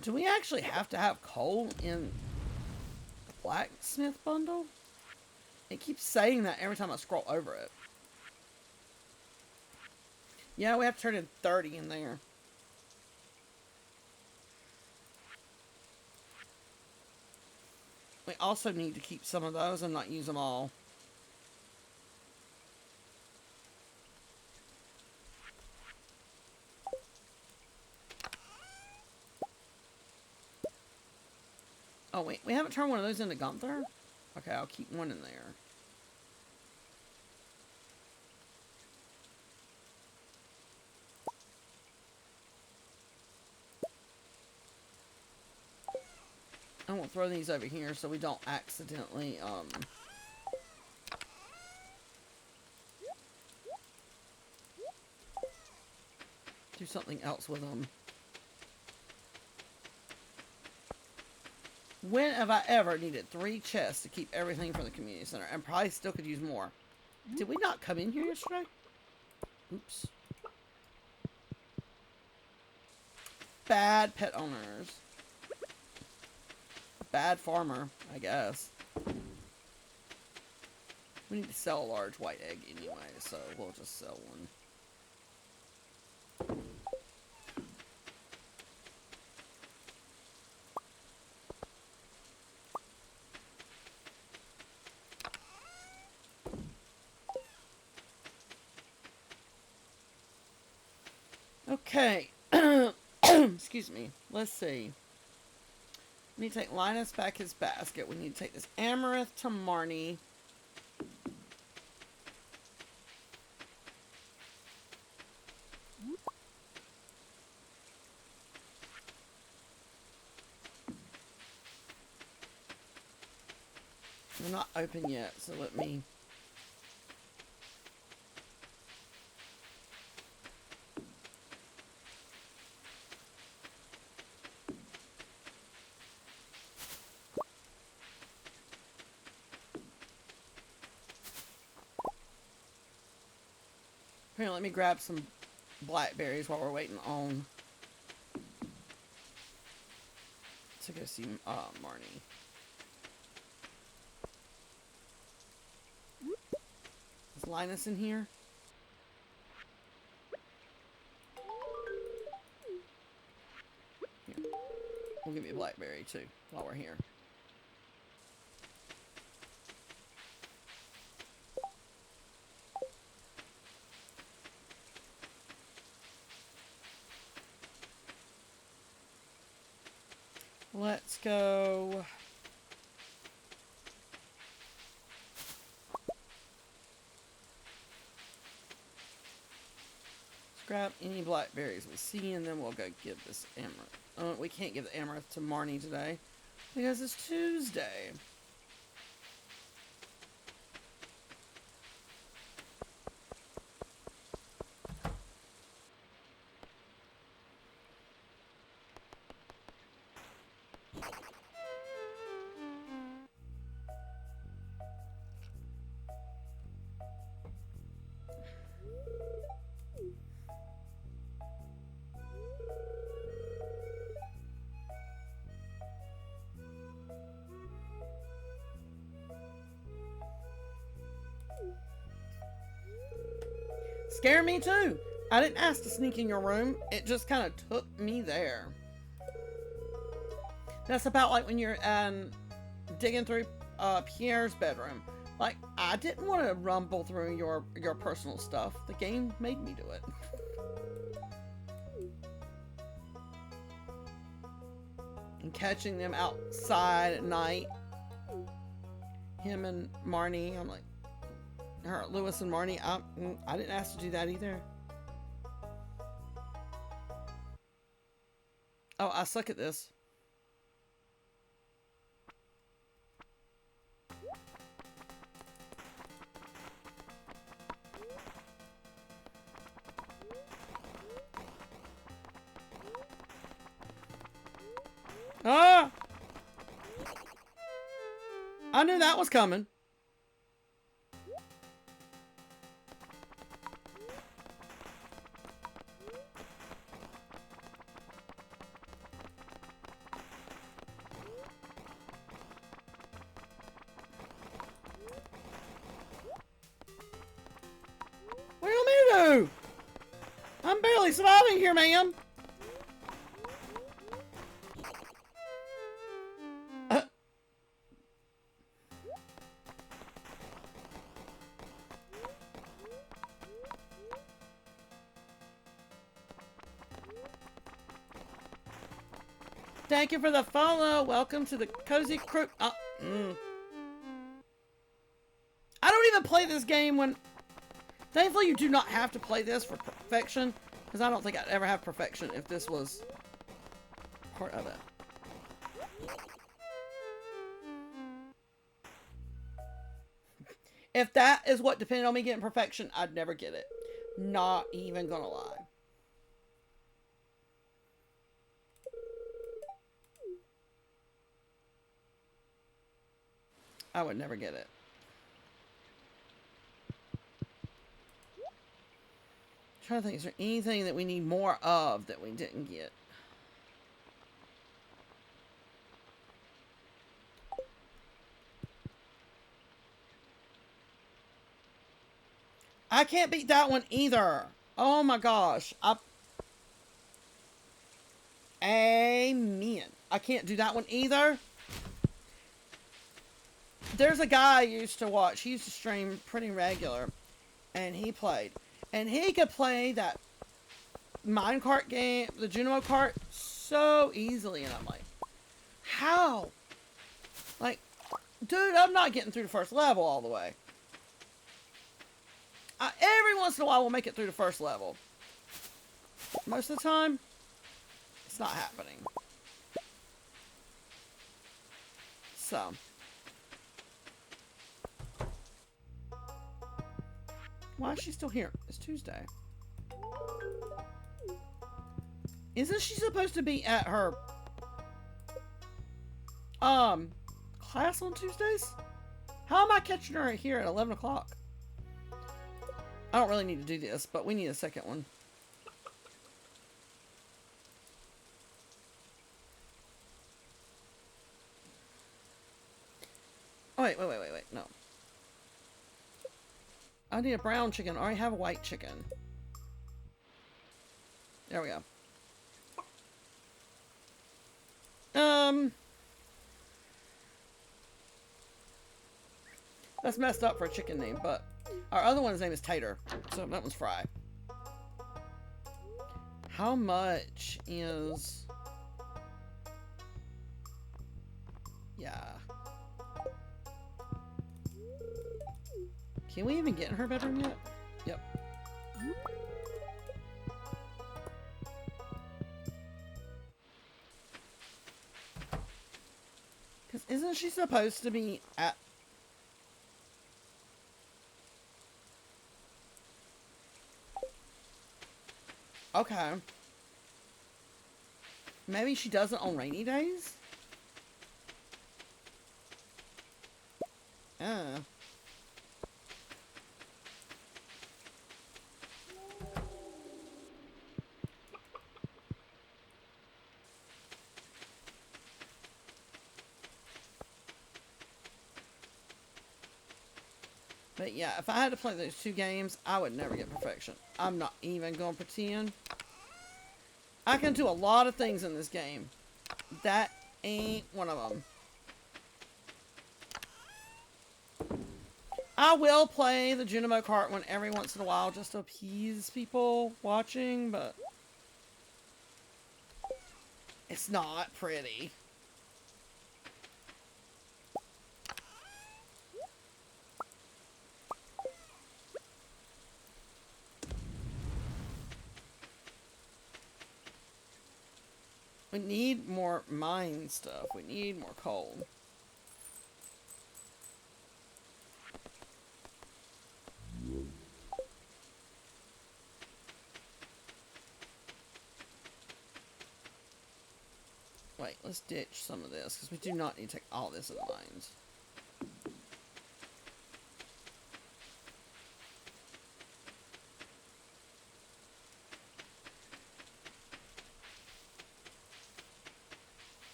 Do we actually have to have coal in the blacksmith bundle? It keeps saying that every time I scroll over it. Yeah, we have to turn in 30 in there. We also need to keep some of those and not use them all. Oh, wait. We haven't turned one of those into Gunther? Okay, I'll keep one in there. I won't throw these over here so we don't accidentally, do something else with them. When have I ever needed 3 chests to keep everything from the community center? And probably still could use more. Did we not come in here yesterday? Oops. Bad pet owners. Bad farmer, I guess. We need to sell a large white egg anyway, so we'll just sell one. Okay. Excuse me. Let's see. We need to take Linus back his basket. We need to take this amaranth to Marnie. They're not open yet, so let me... Here, let me grab some blackberries while we're waiting on to go see Marnie. Is Linus in here? Here. We'll give you a blackberry too while we're here. Let's go. Let's grab any blackberries we see, and then we'll go give this amaranth. We can't give the amaranth to Marnie today because it's Tuesday. Scare me too. I didn't ask to sneak in your room. It just kind of took me there. That's about like when you're digging through Pierre's bedroom. Like, I didn't want to rumble through your personal stuff. The game made me do it. And catching them outside at night. Him and Marnie. I'm like, Lewis and Marnie, I didn't ask to do that either. Oh, I suck at this. Ah! I knew that was coming. I'm barely surviving here, ma'am. Thank you for the follow. Welcome to the cozy crew. I don't even play this game when... Thankfully, you do not have to play this for perfection, because I don't think I'd ever have perfection if this was part of it. If that is what depended on me getting perfection, I'd never get it. Not even gonna lie. I would never get it. I'm trying to think, is there anything that we need more of that we didn't get? I can't beat that one either. Oh my gosh. Amen. I can't do that one either. There's a guy I used to watch. He used to stream pretty regular. And he played. And he could play that minecart game, the Junimo Kart, so easily. And I'm like, how? Like, dude, I'm not getting through the first level all the way. Every once in a while, we'll make it through the first level. Most of the time, it's not happening. So. Why is she still here? It's Tuesday. Isn't she supposed to be at her class on Tuesdays? How am I catching her here at 11 o'clock? I don't really need to do this, but we need a second one. Oh, wait, no. I need a brown chicken. I already have a white chicken. There we go. That's messed up for a chicken name, but our other one's name is Tater, so that one's Fry. How much is... Yeah. Can we even get in her bedroom yet? Yep. Because isn't she supposed to be at... Okay. Maybe she does it on rainy days? But yeah, if I had to play those two games, I would never get perfection. I'm not even going to pretend. I can do a lot of things in this game. That ain't one of them. I will play the Junimo Kart one every once in a while just to appease people watching, but it's not pretty. We need more mine stuff. We need more coal. Wait, let's ditch some of this, because we do not need to take all this in the mines.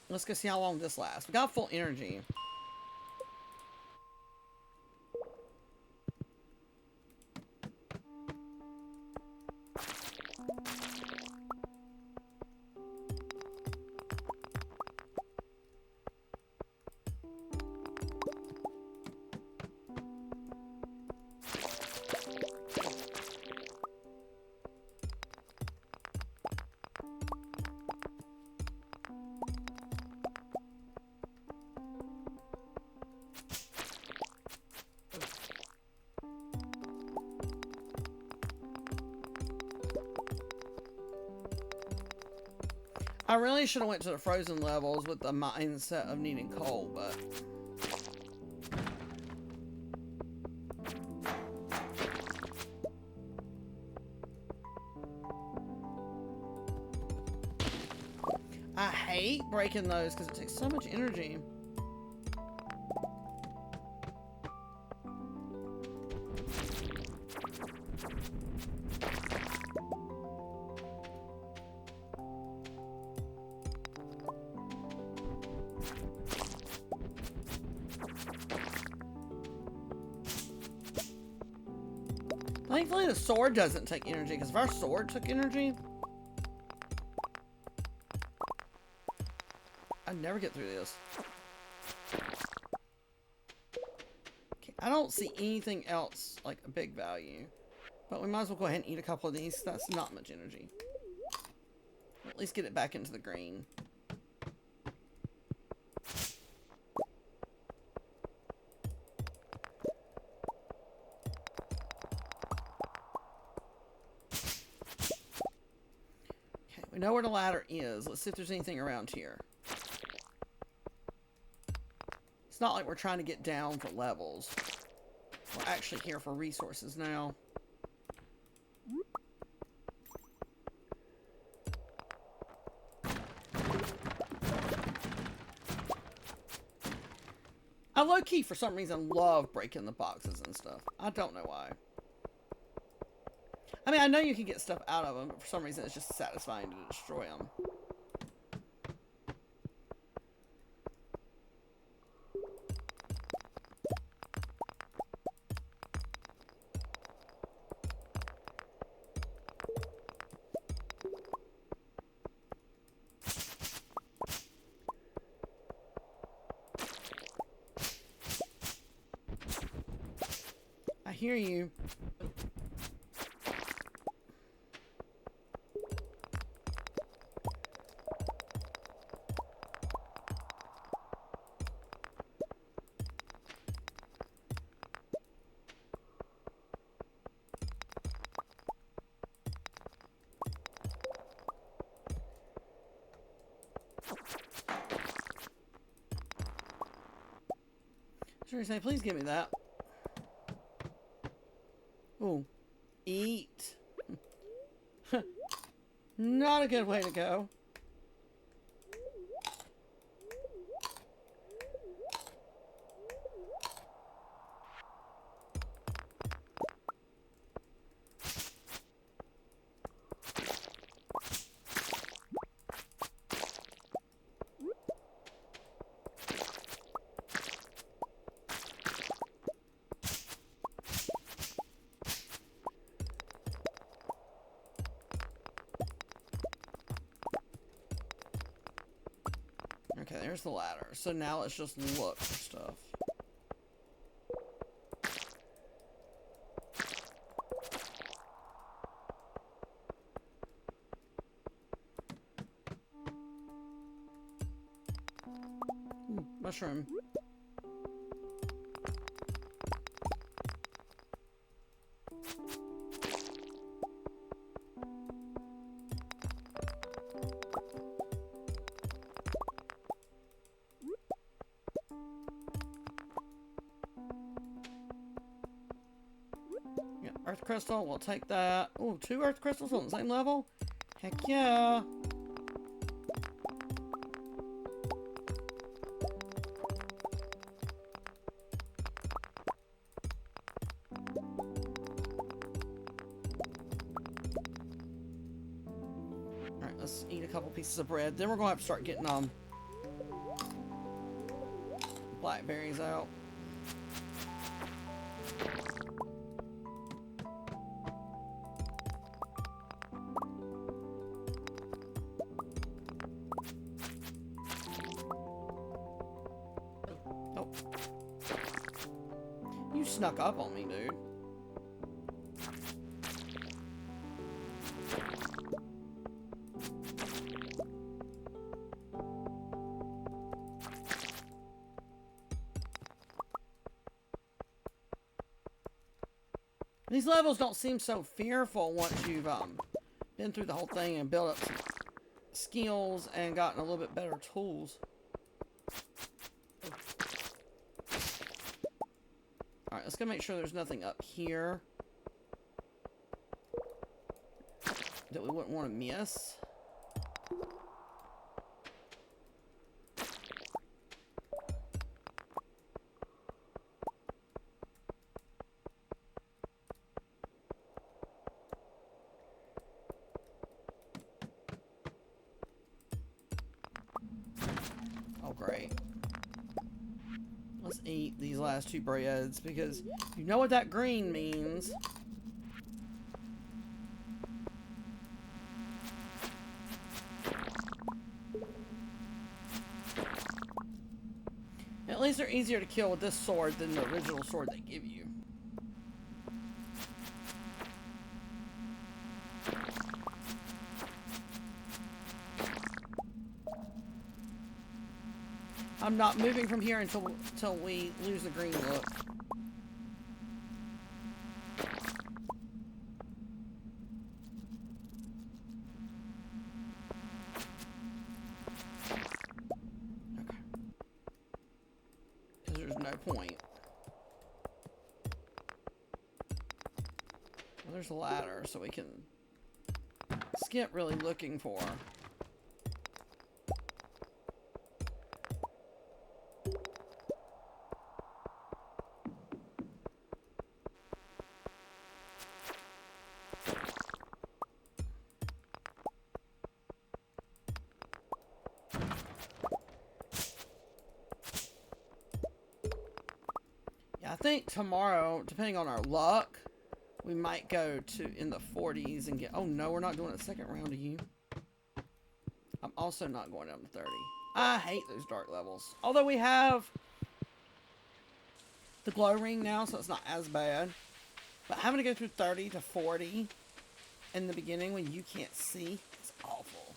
Let's go see how long this lasts. We got full energy. I really should have went to the frozen levels with the mindset of needing coal, but... I hate breaking those because it takes so much energy. Thankfully the sword doesn't take energy, because if our sword took energy, I'd never get through this. Okay, I don't see anything else like a big value, but we might as well go ahead and eat a couple of these. That's not much energy. At least get it back into the green. We know where the ladder is. Let's see if there's anything around here. It's not like we're trying to get down for levels. We're actually here for resources now. I low-key, for some reason, love breaking the boxes and stuff. I don't know why. I mean, I know you can get stuff out of them, but for some reason it's just satisfying to destroy them. I hear you. Sure, say, please give me that. Ooh. Eat. Not a good way to go. Okay, there's the ladder. So now let's just look for stuff. Ooh, mushroom. Earth crystal, we'll take that. Ooh, 2 earth crystals on the same level? Heck yeah. Alright, let's eat a couple pieces of bread. Then we're gonna have to start getting blackberries out. You snuck up on me, dude. These levels don't seem so fearful once you've been through the whole thing and built up some skills and gotten a little bit better tools. Alright, let's go make sure there's nothing up here that we wouldn't want to miss. Oh, great. Let's eat these last 2 breads, because you know what that green means. At least they're easier to kill with this sword than the original sword they give you. I'm not moving from here until we lose the green look. Okay. Because there's no point. Well, there's a ladder, so we can skip really looking for her. think tomorrow, depending on our luck, we might go to in the 40s and get... Oh, no, we're not doing a second round of you. I'm also not going down to 30. I hate those dark levels. Although we have the glow ring now, so it's not as bad. But having to go through 30 to 40 in the beginning when you can't see is awful.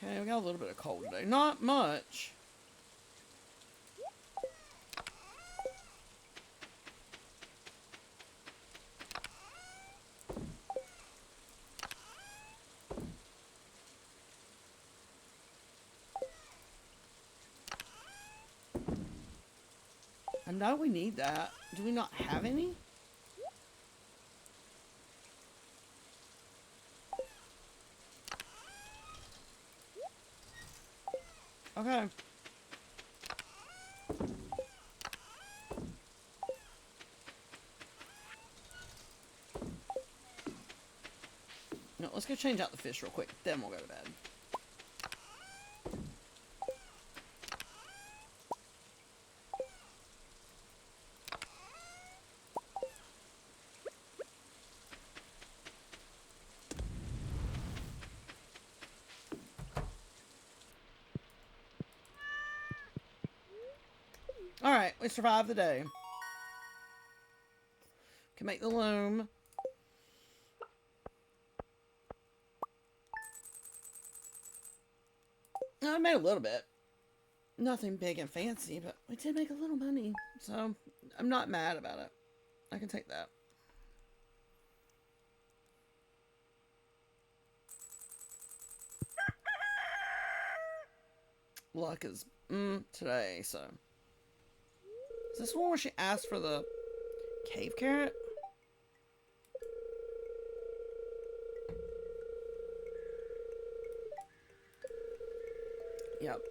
Okay, we got a little bit of cold today. Not much. I know we need that. Do we not have any? Okay. No, let's go change out the fish real quick. Then we'll go to bed. Alright, we survived the day. Can make the loom. I made a little bit. Nothing big and fancy, but we did make a little money. So, I'm not mad about it. I can take that. Luck is today, so. Is this one where she asked for the cave carrot? Yep.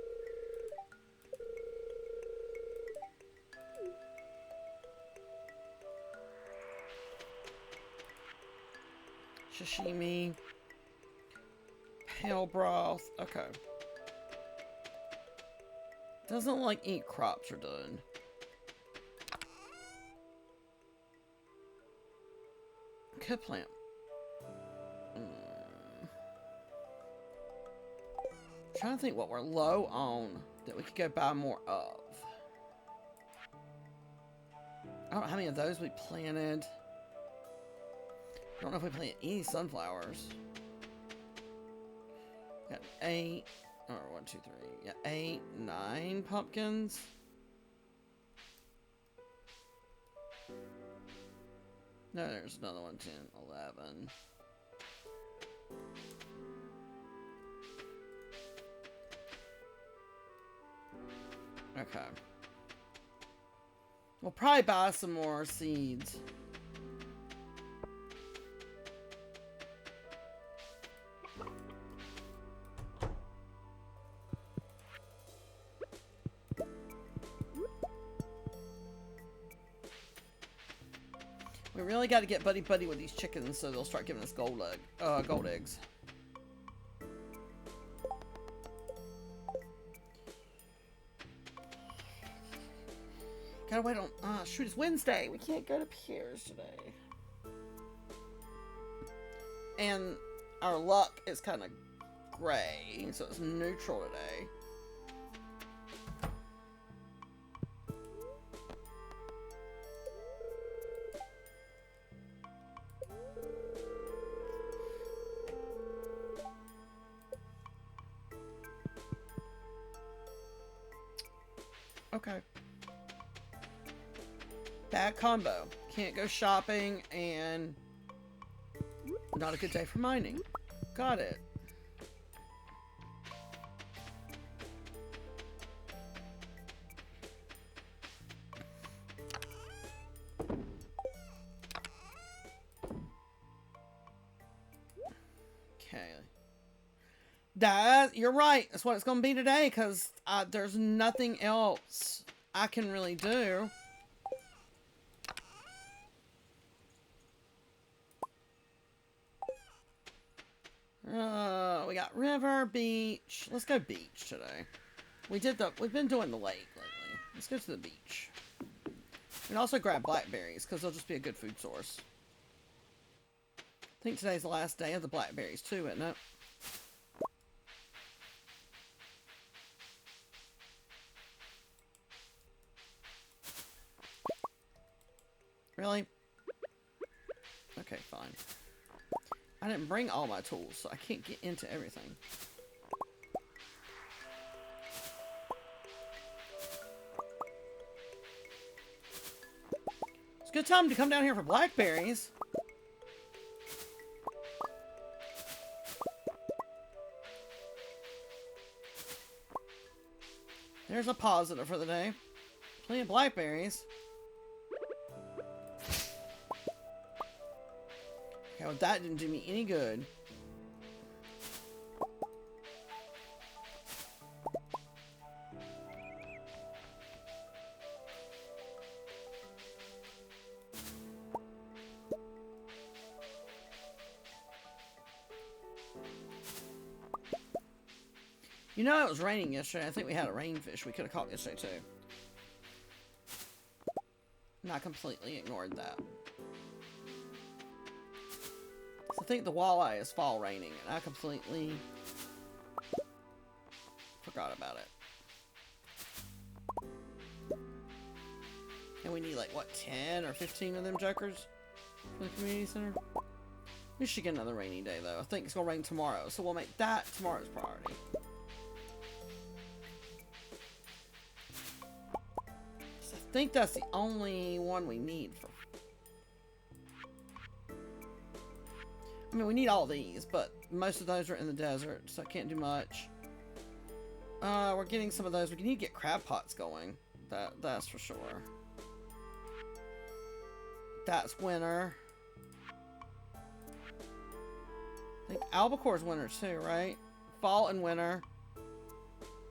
Sashimi. Pale broth. Okay. Doesn't like eat crops are done. Could plant. Trying to think what we're low on that we could go buy more of. I don't know how many of those we planted. I don't know if we planted any sunflowers. Got 8, or 1, 2, 3. Yeah, 8, 9 pumpkins. No, there's another one, 10, 11. Okay. We'll probably buy some more seeds. We really got to get buddy-buddy with these chickens so they'll start giving us gold eggs. Gotta wait on... shoot, it's Wednesday. We can't go to Pierre's today. And our luck is kind of gray, so it's neutral today. Okay. Bad combo. Can't go shopping and not a good day for mining. Got it. Okay. You're right. That's what it's going to be today because there's nothing else I can really do. We got river, beach. Let's go beach today. We've been doing the lake lately. Let's go to the beach. And also grab blackberries, because they'll just be a good food source. I think today's the last day of the blackberries too, isn't it? Really? Okay, fine. I didn't bring all my tools, so I can't get into everything. It's a good time to come down here for blackberries. There's a positive for the day. Plenty of blackberries. Okay, well, that didn't do me any good. You know it was raining yesterday. I think we had a rainfish we could have caught yesterday too. And I completely ignored that. So I think the walleye is fall raining, and I completely forgot about it. And we need like, what, 10 or 15 of them jokers for the community center? We should get another rainy day though. I think it's gonna rain tomorrow, so we'll make that tomorrow's priority. I think that's the only one we need for... I mean, we need all these, but most of those are in the desert, so I can't do much. We're getting some of those. We need to get crab pots going. That's for sure. That's winter. I think albacore's winter too, right? Fall and winter.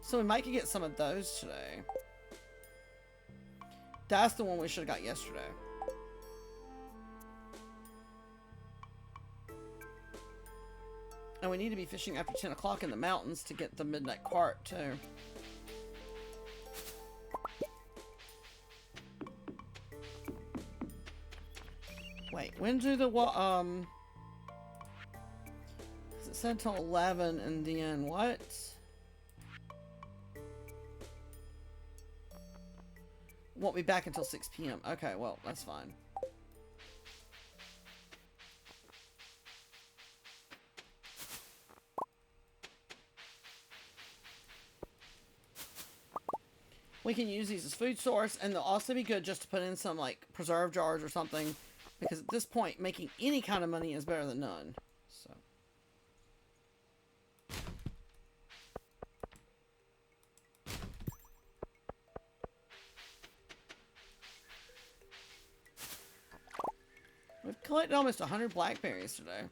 So we might could get some of those today. That's the one we should have got yesterday. And we need to be fishing after 10 o'clock in the mountains to get the midnight carp too. Wait, when do the it said until 11 and then what? Won't be back until 6 p.m. Okay, well, that's fine. We can use these as food source, and they'll also be good just to put in some, like, preserve jars or something. Because at this point, making any kind of money is better than none. So. We've collected almost 100 blackberries today.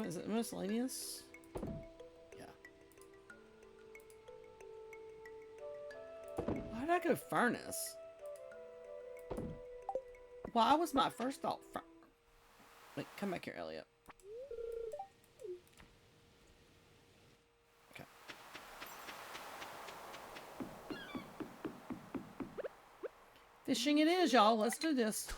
Is it miscellaneous? Yeah. Why did I go furnace? Why was my first thought Wait, come back here, Elliot. Okay. Fishing it is, y'all. Let's do this.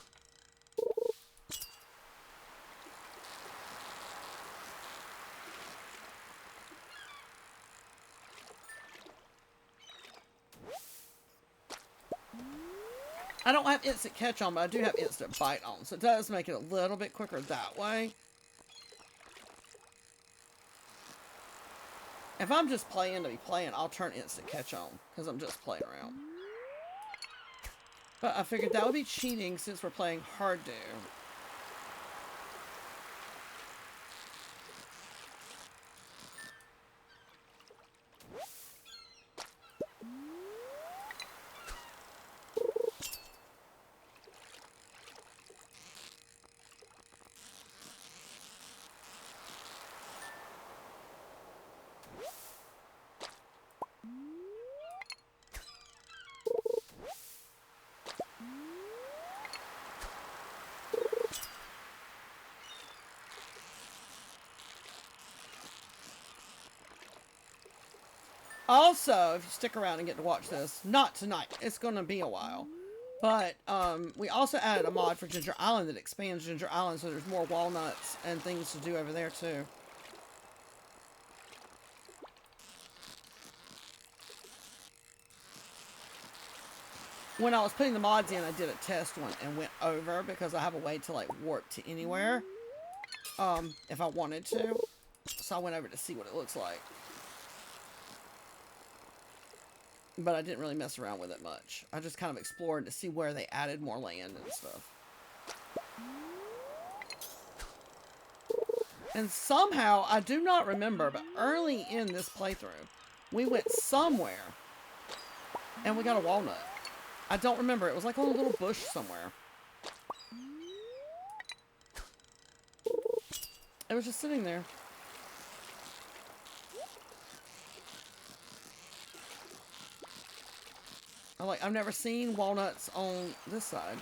I don't have instant catch on, but I do have instant bite on, so it does make it a little bit quicker that way. If I'm just playing to be playing, I'll turn instant catch on, because I'm just playing around. But I figured that would be cheating since we're playing Hardew. Also, if you stick around and get to watch this, not tonight, it's going to be a while. But we also added a mod for Ginger Island that expands Ginger Island, so there's more walnuts and things to do over there too. When I was putting the mods in, I did a test one and went over because I have a way to like warp to anywhere if I wanted to. So I went over to see what it looks like. But I didn't really mess around with it much. I just kind of explored to see where they added more land and stuff. And somehow, I do not remember, but early in this playthrough, we went somewhere and we got a walnut. I don't remember. It was like on a little bush somewhere. It was just sitting there. I've never seen walnuts on this side.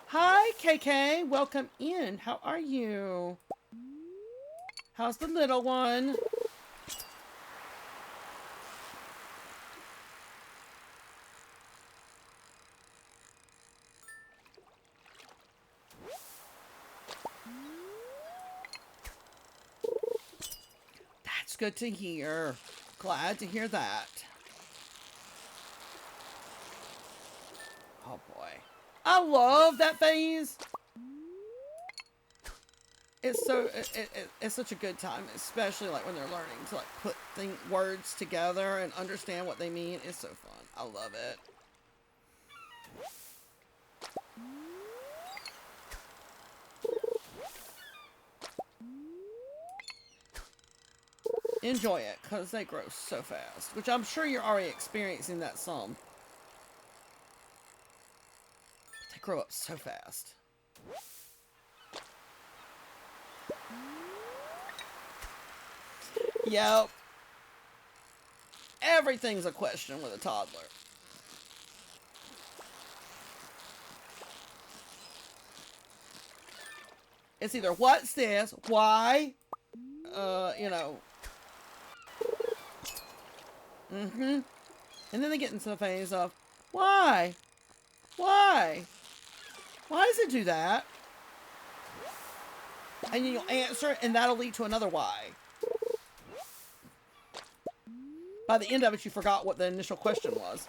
Hi, KK. Welcome in. How are you? How's the little one? That's good to hear. Glad to hear that. Oh boy. I love that phase. It's so it's such a good time, especially like when they're learning to like put words together and understand what they mean. It's so fun. I love it. Enjoy it because they grow so fast, which I'm sure you're already experiencing that some. They grow up so fast. Yep. Everything's a question with a toddler. It's either what's this, why, you know. And then they get into the phase of why? Why? Why does it do that? And you'll answer it, and that'll lead to another why. By the end of it, you forgot what the initial question was.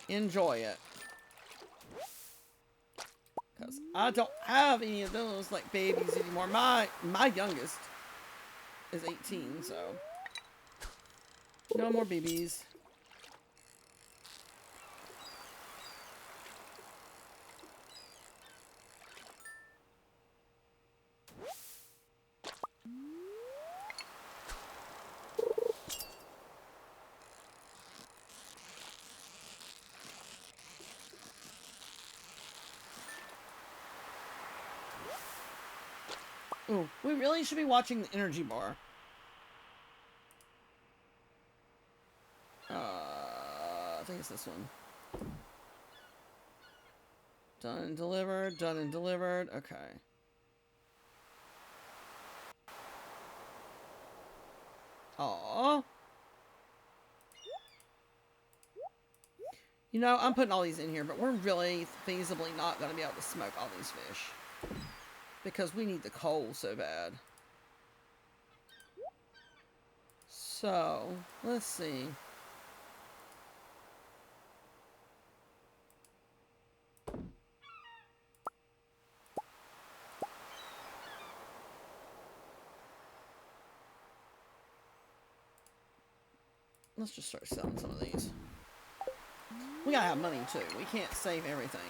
Enjoy it. Because I don't have any of those, like, babies anymore. My youngest is 18, so no more babies. Ooh, we really should be watching the energy bar. I think it's this one. Done and delivered, done and delivered. Okay. Aww. You know, I'm putting all these in here, but we're really feasibly not going to be able to smoke all these fish. Because we need the coal so bad. So, let's see. Let's just start selling some of these. We gotta have money too. We can't save everything.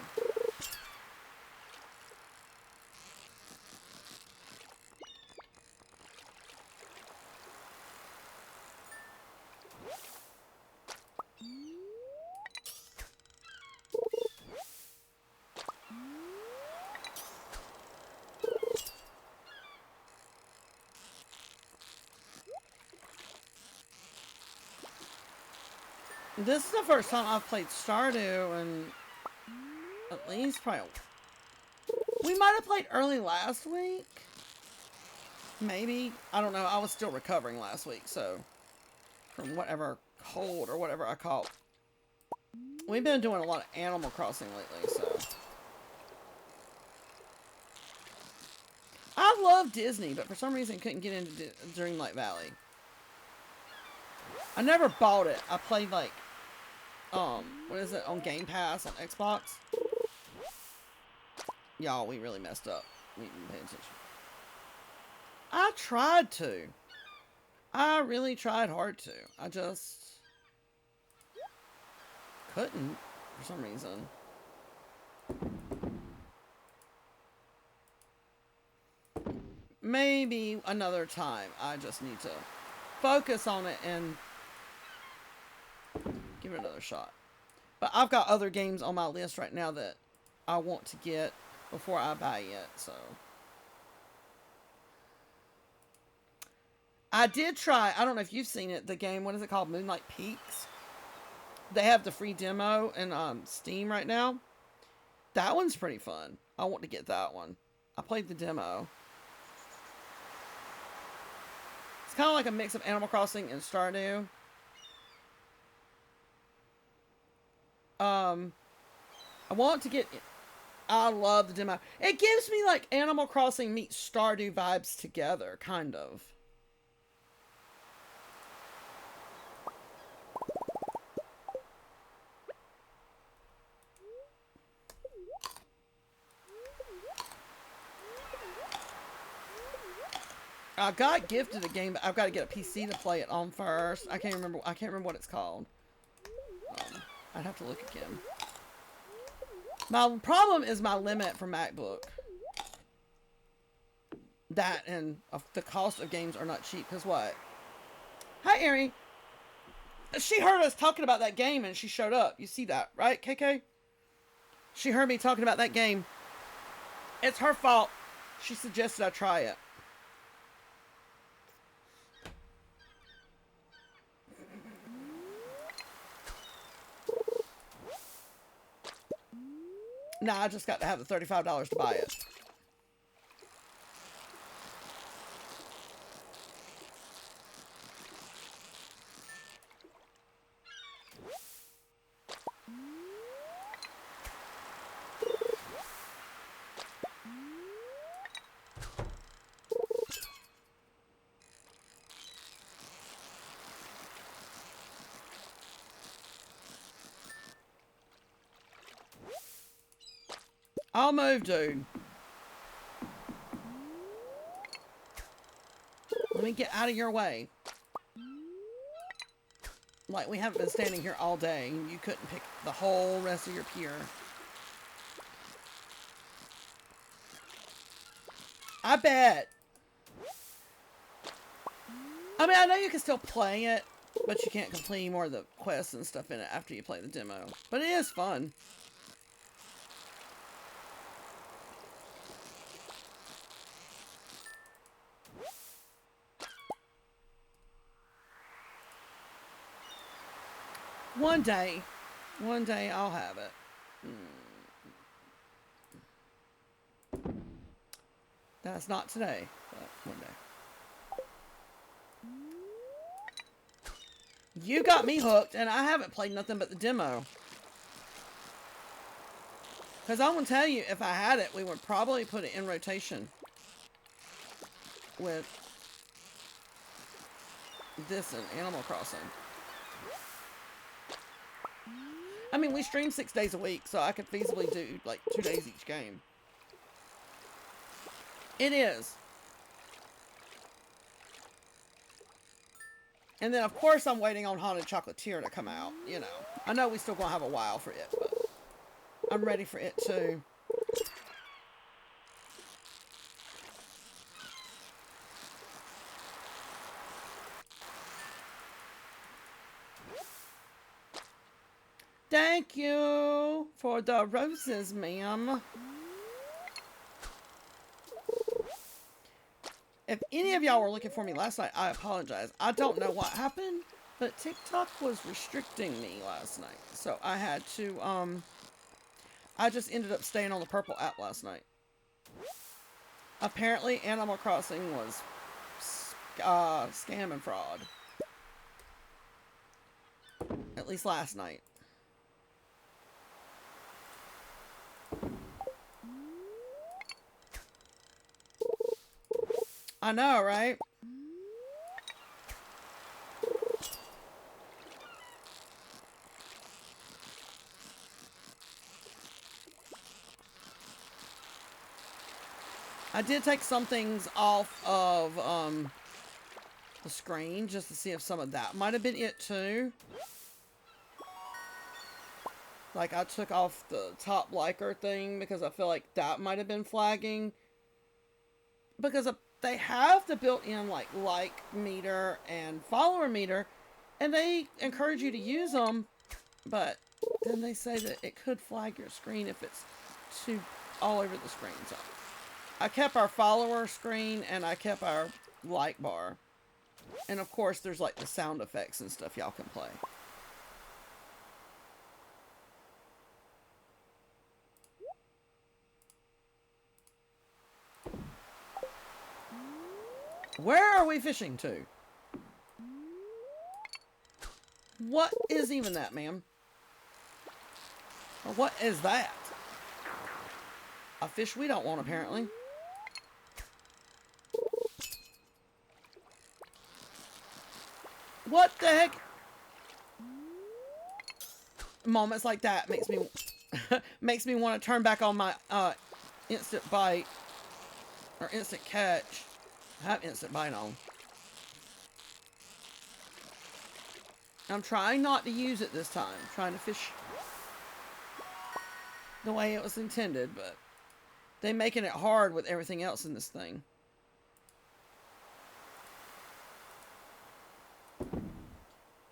This is the first time I've played Stardew and at least probably... We might have played early last week. Maybe. I don't know. I was still recovering last week, so... From whatever cold or whatever I caught. We've been doing a lot of Animal Crossing lately, so... I love Disney, but for some reason couldn't get into Dreamlight Valley. I never bought it. I played like... what is it? On Game Pass on Xbox? Y'all, we really messed up. We didn't pay attention. I tried to. I really tried hard to. I just... couldn't, for some reason. Maybe another time. I just need to focus on it and give it another shot. But I've got other games on my list right now that I want to get before I buy it, so... I did try, I don't know if you've seen it, the game, what is it called? Moonlight Peaks? They have the free demo in Steam right now. That one's pretty fun. I want to get that one. I played the demo. It's kind of like a mix of Animal Crossing and Stardew. I want to get... I love the demo. It gives me like Animal Crossing meets Stardew vibes together, kind of. I got gifted a game, but I've got to get a PC to play it on first. I can't remember what it's called. I'd have to look again. My problem is my limit for MacBook. That and the cost of games are not cheap. Because what? Hi, Erie. She heard us talking about that game and she showed up. You see that, right, KK? She heard me talking about that game. It's her fault. She suggested I try it. Nah, I just got to have the $35 to buy it. I'll move, dude. Let me get out of your way. Like, we haven't been standing here all day, and you couldn't pick the whole rest of your pier. I bet. I mean, I know you can still play it, but you can't complete any more of the quests and stuff in it after you play the demo. But it is fun. One day I'll have it. That's not today, but one day. You got me hooked, and I haven't played nothing but the demo. Because I'm going to tell you, if I had it, we would probably put it in rotation with this and Animal Crossing. I mean, we stream 6 days a week, so I could feasibly do, like, 2 days each game. It is. And then, of course, I'm waiting on Haunted Chocolatier to come out, you know. I know we still gonna have a while for it, but I'm ready for it, too. Thank you for the roses, ma'am. If any of y'all were looking for me last night, I apologize. I don't know what happened. But TikTok was restricting me last night. So I had to, I just ended up staying on the purple app last night. Apparently, Animal Crossing was scam and fraud. At least last night. I know, right? I did take some things off of the screen just to see if some of that might have been it too. Like I took off the top liker thing because I feel like that might have been flagging. Because they have the built-in like meter and follower meter, and they encourage you to use them, but then they say that it could flag your screen if it's too all over the screen. So I kept our follower screen and I kept our like bar. And of course there's like the sound effects and stuff y'all can play. Where are we fishing to? What is even that, ma'am? Or what is that? A fish we don't want, apparently. What the heck? Moments like that makes me makes me want to turn back on my instant bite or instant catch. I have instant bite on. I'm trying not to use it this time. I'm trying to fish the way it was intended, but they're making it hard with everything else in this thing.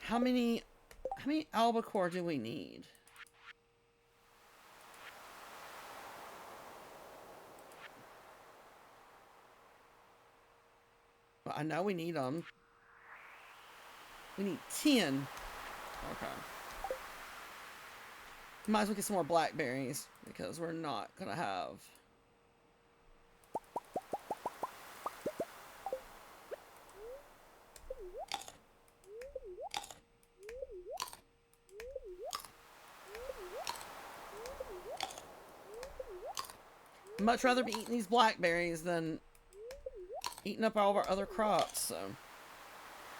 How many albacore do we need? Well, I know we need them. We need 10. Okay. Might as well get some more blackberries because we're not gonna have. Much rather be eating these blackberries than eating up all of our other crops, so.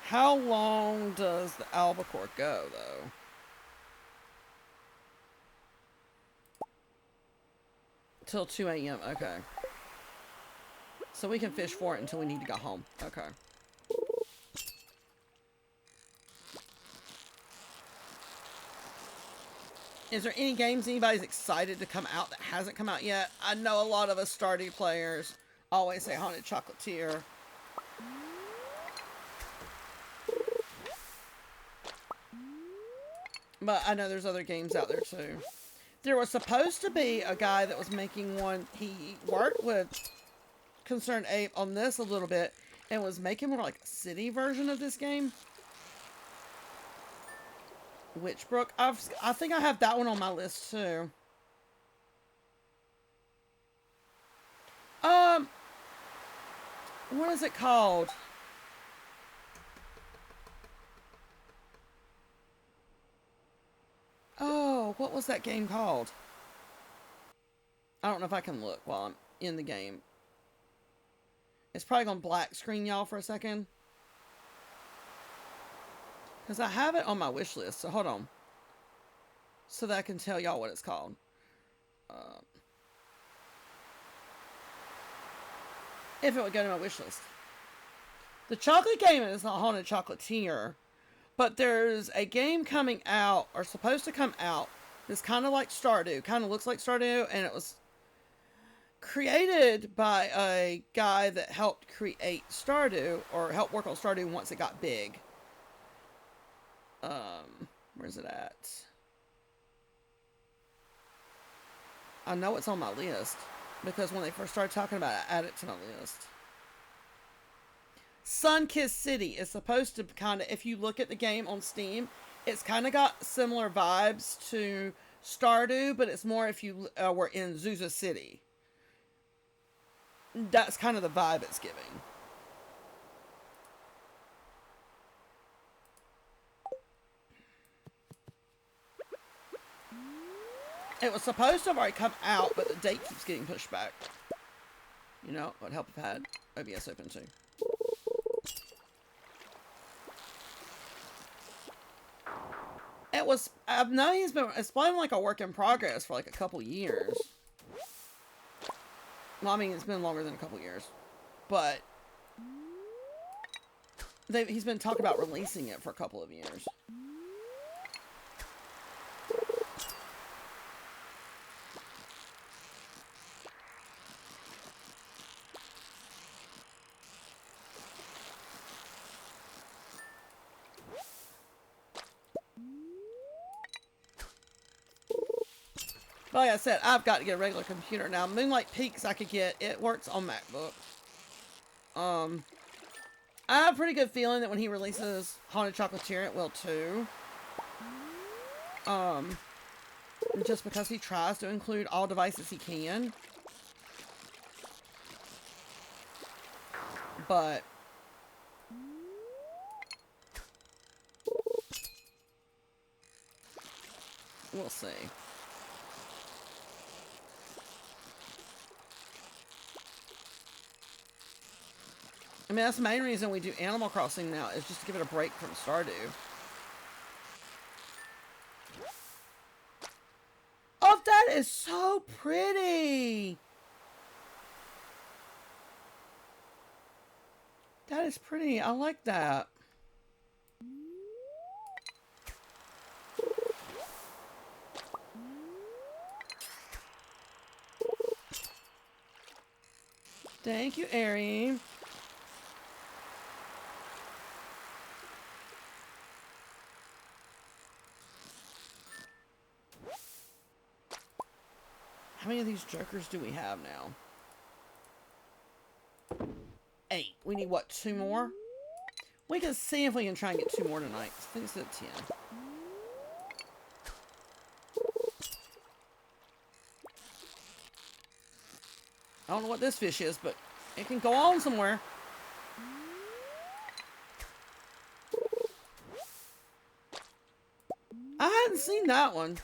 How long does the albacore go, though? Till 2 a.m. Okay. So we can fish for it until we need to go home. Okay. Is there any games anybody's excited to come out that hasn't come out yet? I know a lot of us Stardew players always say Haunted Chocolatier. But I know there's other games out there too. There was supposed to be a guy that was making one. He worked with Concerned Ape on this a little bit and was making more like a city version of this game. Witchbrook. I think I have that one on my list too. What is it called? Oh, what was that game called? I don't know if I can look while I'm in the game. It's probably gonna black screen y'all for a second. Because I have it on my wish list, so hold on. So that I can tell y'all what it's called. If it would go to my wish list. The chocolate game is not Haunted Chocolatier. But there's a game coming out, or supposed to come out, that's kind of like Stardew. Kind of looks like Stardew, and it was created by a guy that helped create Stardew, or helped work on Stardew once it got big. Where's it at? I know it's on my list, because when they first started talking about it, I added it to my list. Sun-Kissed City is supposed to kind of, if you look at the game on Steam, it's kind of got similar vibes to Stardew, but it's more if you were in Zuza City. That's kind of the vibe it's giving. It was supposed to have already come out, but the date keeps getting pushed back. You know, it would help if I had OBS open too. It was, I know it's been like a work in progress for like a couple years. Well, I mean, it's been longer than a couple years. But he's been talking about releasing it for a couple of years. Like I said, I've got to get a regular computer now. Moonlight Peaks I could get. It works on MacBook. I have a pretty good feeling that when he releases Haunted Chocolatier, it will too. Just because he tries to include all devices he can. But we'll see. I mean, that's the main reason we do Animal Crossing now, is just to give it a break from Stardew. Oh, that is so pretty! That is pretty. I like that. Thank you, Ari. How many of these jokers do we have now? 8. We need, what, 2 more? We can see if we can try and get 2 more tonight. I think it's at 10. I don't know what this fish is, but it can go on somewhere. I hadn't seen that one.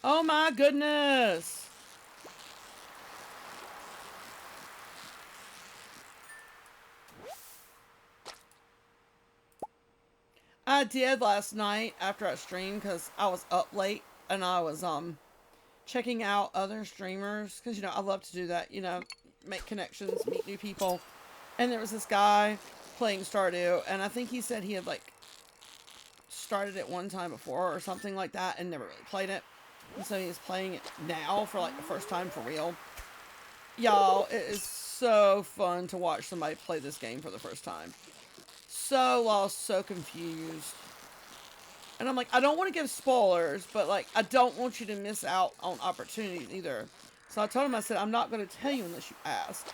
Oh my goodness! I did last night after I streamed because I was up late and I was checking out other streamers because, you know, I love to do that, you know, make connections, meet new people. And there was this guy playing Stardew, and I think he said he had like started it one time before or something like that and never really played it. And so he's playing it now for like the first time for real. Y'all, it is so fun to watch somebody play this game for the first time. So lost, so confused. And I'm like, I don't want to give spoilers, but like, I don't want you to miss out on opportunities either. So I told him, I said, I'm not going to tell you unless you ask.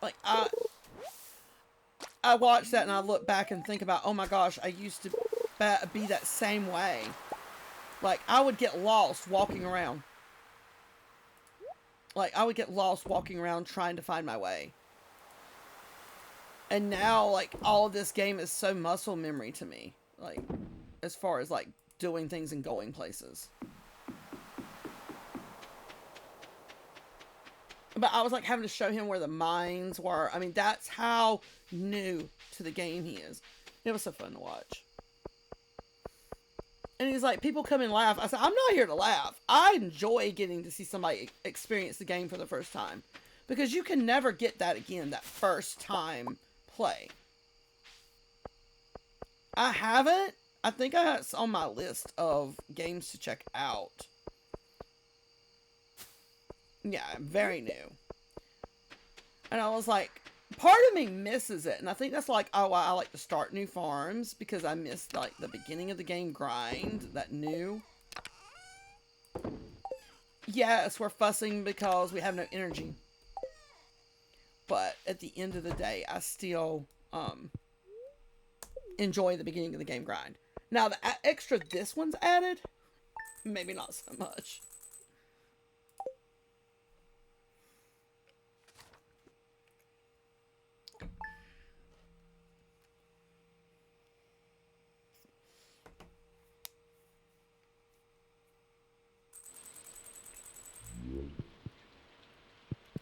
Like, I watch that and I look back and think about, oh my gosh, I used to be that same way. Like, I would get lost walking around. Like, I would get lost walking around trying to find my way. And now, like, all of this game is so muscle memory to me. Like, as far as, like, doing things and going places. But I was, like, having to show him where the mines were. I mean, that's how new to the game he is. It was so fun to watch. And he's like, people come and laugh. I said, I'm not here to laugh. I enjoy getting to see somebody experience the game for the first time. Because you can never get that again, that first time play. I haven't. I think it's on my list of games to check out. Yeah, very new. And I was like, part of me misses it. And I think that's like, oh, why I like to start new farms, because I missed like the beginning of the game grind, that new. Yes, we're fussing because we have no energy. But at the end of the day, I still enjoy the beginning of the game grind. Now, the extra this one's added, maybe not so much.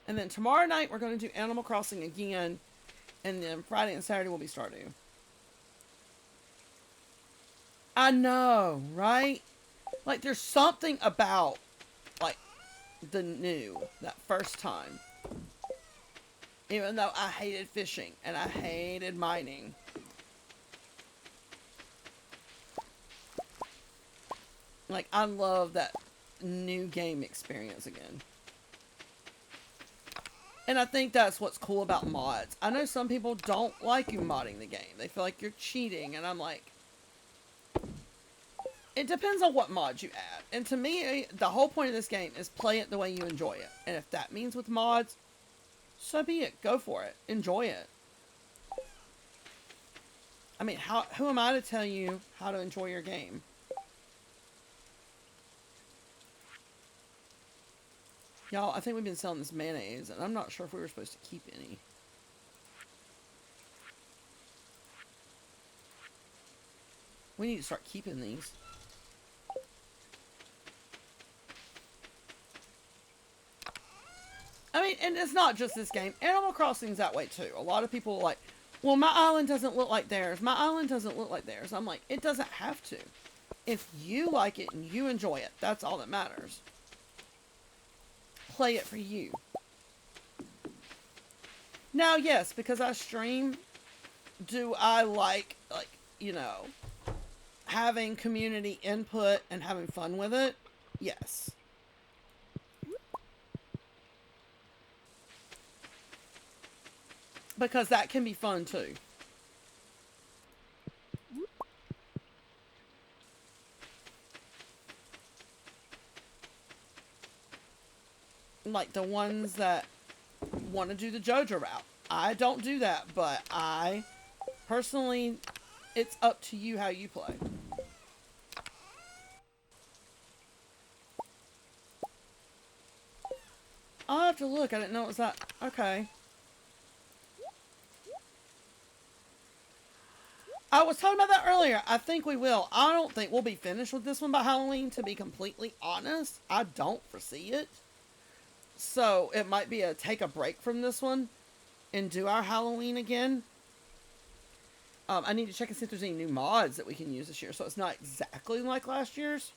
And then tomorrow night, we're going to do Animal Crossing again. And then Friday and Saturday will be Stardew. I know, right? Like, there's something about, like, the new, that first time. Even though I hated fishing and I hated mining. Like, I love that new game experience again. And I think that's what's cool about mods. I know some people don't like you modding the game. They feel like you're cheating. And I'm like, it depends on what mods you add. And to me, the whole point of this game is play it the way you enjoy it. And if that means with mods, so be it. Go for it. Enjoy it. I mean, who am I to tell you how to enjoy your game? Y'all, I think we've been selling this mayonnaise, and I'm not sure if we were supposed to keep any. We need to start keeping these. I mean, and it's not just this game. Animal Crossing's that way too. A lot of people are like, well, my island doesn't look like theirs. My island doesn't look like theirs. I'm like, it doesn't have to. If you like it and you enjoy it, that's all that matters. Play it for you. Now, yes, because I stream, do I like, you know, having community input and having fun with it? Yes. Because that can be fun too. Like the ones that want to do the JoJo route. I don't do that, but I personally, it's up to you how you play. I'll have to look. I didn't know it was that. Okay. I was talking about that earlier. I think we will. I don't think we'll be finished with this one by Halloween, to be completely honest. I don't foresee it. So it might be take a break from this one and do our Halloween again. I need to check and see if there's any new mods that we can use this year, so it's not exactly like last year's.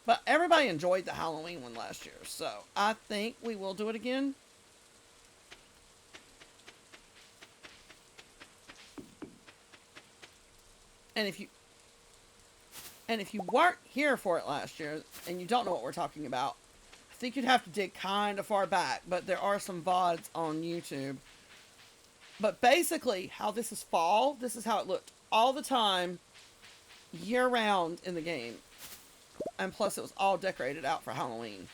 But everybody enjoyed the Halloween one last year, so I think we will do it again. And if you weren't here for it last year and you don't know what we're talking about, I think you'd have to dig kind of far back, but there are some VODs on YouTube. But basically, how this is fall, this is how it looked all the time, year round in the game. And plus, it was all decorated out for Halloween.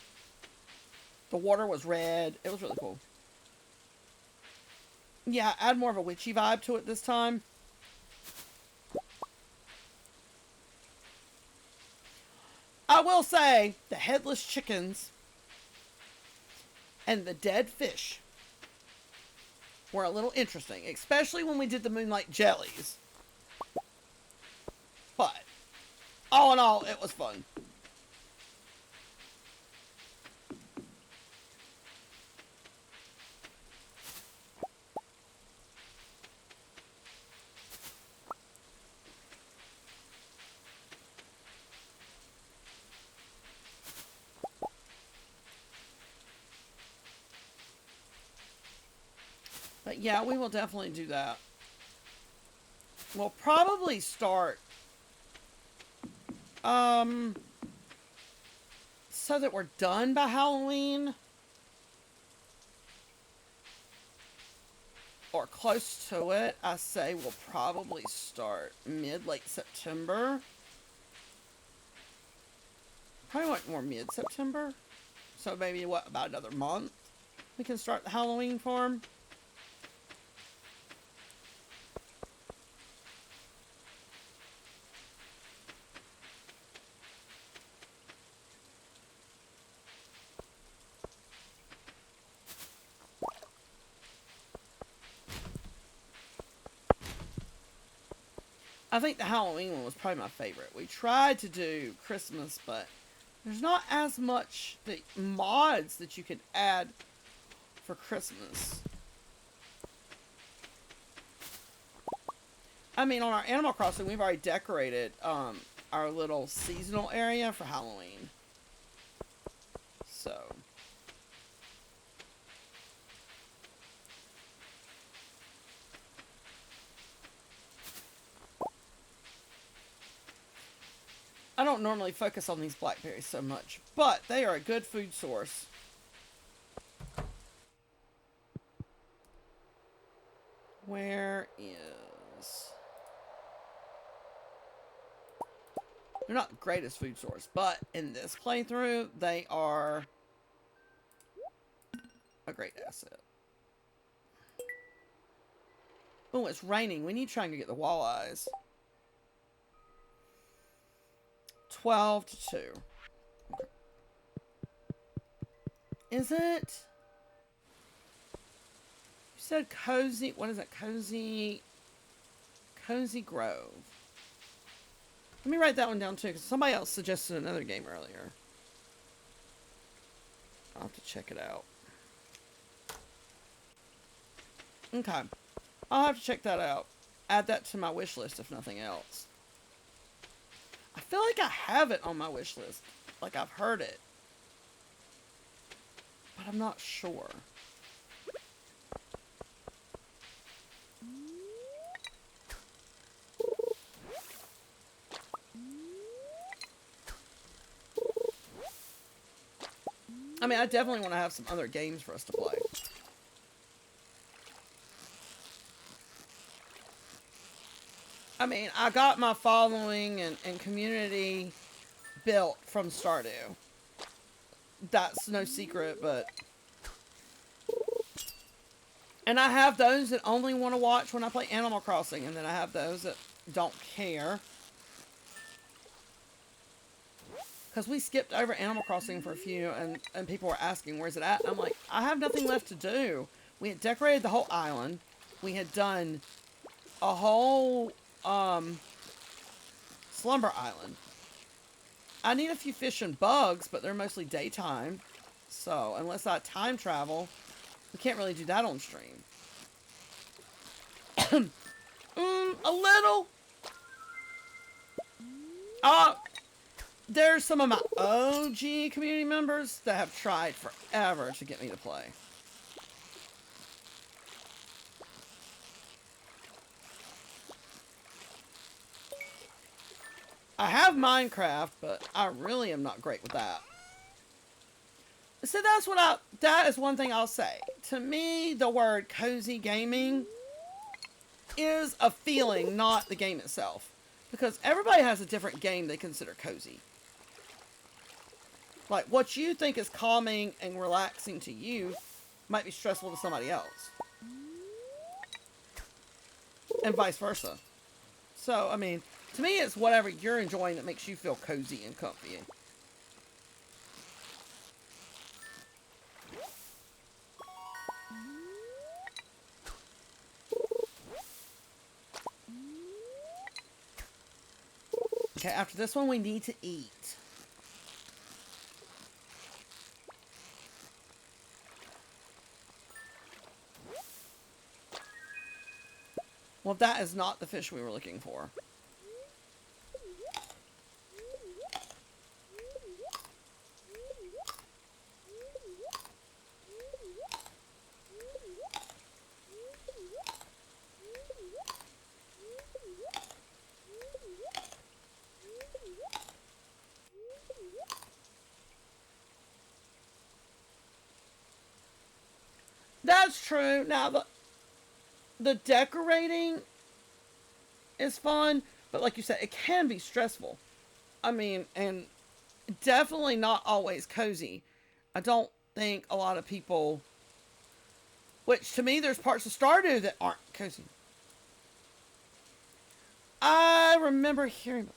The water was red. It was really cool. Yeah, add more of a witchy vibe to it this time. I will say, the headless chickens and the dead fish were a little interesting, especially when we did the moonlight jellies. But, all in all, it was fun. But yeah, we will definitely do that. We'll probably start some so that we're done by Halloween, or close to it, I say we'll probably start late September. Probably want more mid-September. So maybe, what, about another month? We can start the Halloween farm. I think the Halloween one was probably my favorite. We tried to do Christmas, but there's not as much the mods that you could add for Christmas. I mean, on our Animal Crossing, we've already decorated our little seasonal area for Halloween. So I don't normally focus on these blackberries so much, but they are a good food source. Where is... They're not the greatest food source, but in this playthrough, they are a great asset. Oh, it's raining. We need to try and get the walleyes. 12 to 2. Okay. Is it? You said cozy. What is it? Cozy Grove. Let me write that one down too, because somebody else suggested another game earlier. I'll have to check it out. Okay. I'll have to check that out. Add that to my wish list if nothing else. I feel like I have it on my wish list. Like I've heard it. But I'm not sure. I mean, I definitely want to have some other games for us to play. I mean, I got my following and community built from Stardew. That's no secret, but... And I have those that only want to watch when I play Animal Crossing, and then I have those that don't care. Because we skipped over Animal Crossing for a few, and people were asking, where's it at? And I'm like, I have nothing left to do. We had decorated the whole island. We had done a whole Slumber Island. I need a few fish and bugs, but they're mostly daytime. So, unless I time travel, we can't really do that on stream. A little. There's some of my OG community members that have tried forever to get me to play. I have Minecraft, but I really am not great with that. So that is one thing I'll say. To me, the word cozy gaming is a feeling, not the game itself. Because everybody has a different game they consider cozy. Like, what you think is calming and relaxing to you might be stressful to somebody else. And vice versa. So, I mean, to me, it's whatever you're enjoying that makes you feel cozy and comfy. Okay, after this one, we need to eat. Well, that is not the fish we were looking for. That's true. Now the decorating is fun, but like you said, it can be stressful. I mean, and definitely not always cozy. I don't think a lot of people, which to me, there's parts of Stardew that aren't cozy. I remember hearing.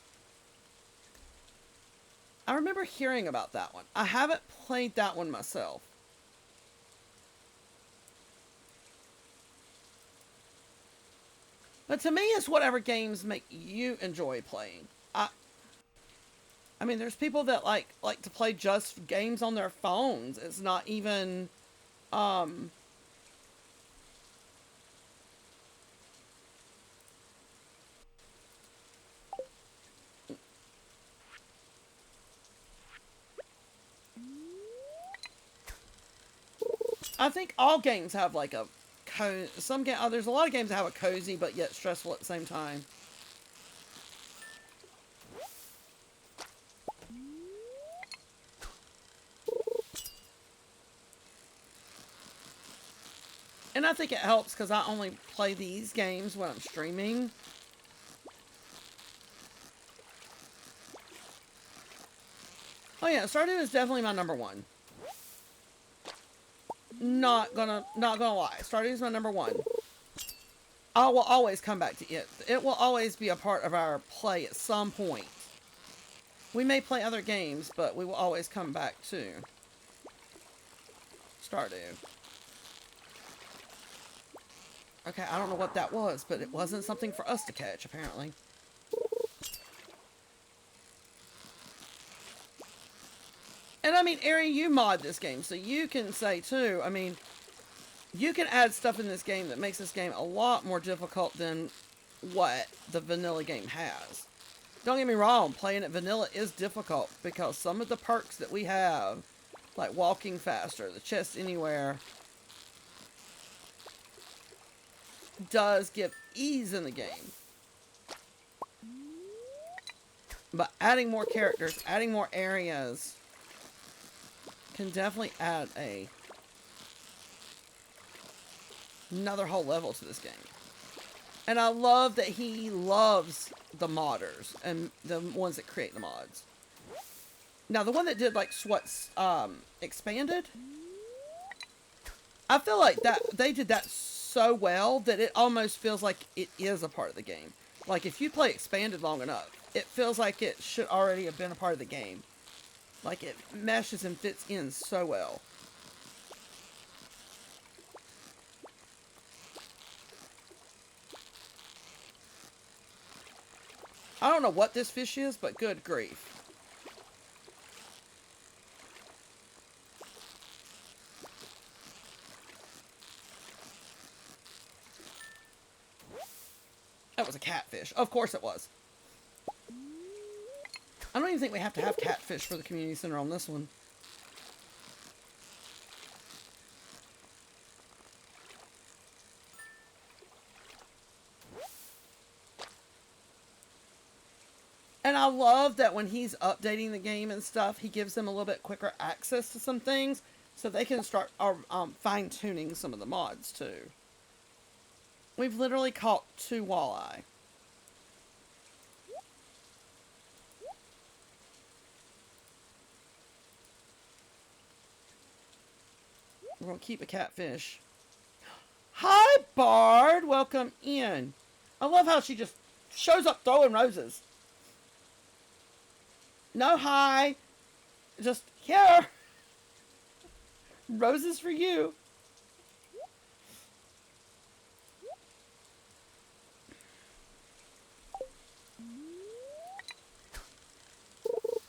I remember hearing about that one. I haven't played that one myself. But to me, it's whatever games make you enjoy playing. I mean, there's people that like to play just games on their phones. It's not even. Um, I think all games have like a some game. Oh, there's a lot of games that have a cozy but yet stressful at the same time. And I think it helps because I only play these games when I'm streaming. Oh yeah, Stardew is definitely my number one. Not gonna lie. Stardew is my number one. I will always come back to it. It will always be a part of our play at some point. We may play other games, but we will always come back to Stardew. Okay, I don't know what that was, but it wasn't something for us to catch, apparently. And I mean, Ari, you mod this game, so you can say too, I mean, you can add stuff in this game that makes this game a lot more difficult than what the vanilla game has. Don't get me wrong, playing it vanilla is difficult because some of the perks that we have, like walking faster, the chest anywhere, does give ease in the game. But adding more characters, adding more areas can definitely add another whole level to this game. And I love that he loves the modders and the ones that create the mods. Now, the one that did like what's expanded, I feel like that they did that so well that it almost feels like it is a part of the game. Like if you play expanded long enough, it feels like it should already have been a part of the game. Like it meshes and fits in so well. I don't know what this fish is, but good grief. That was a catfish. Of course it was. I don't even think we have to have catfish for the community center on this one. And I love that when he's updating the game and stuff, he gives them a little bit quicker access to some things so they can start fine-tuning some of the mods too. We've literally caught 2 walleye. We're going to keep a catfish. Hi, Bard! Welcome in. I love how she just shows up throwing roses. No hi. Just here. Roses for you.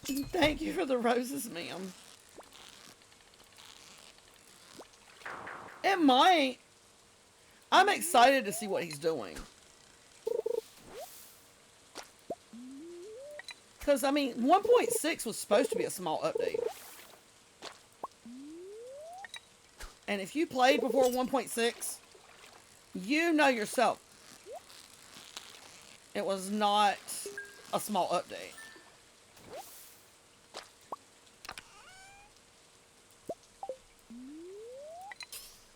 Thank you for the roses, ma'am. It might. I'm excited to see what he's doing. Because, I mean, 1.6 was supposed to be a small update. And if you played before 1.6, you know yourself. It was not a small update.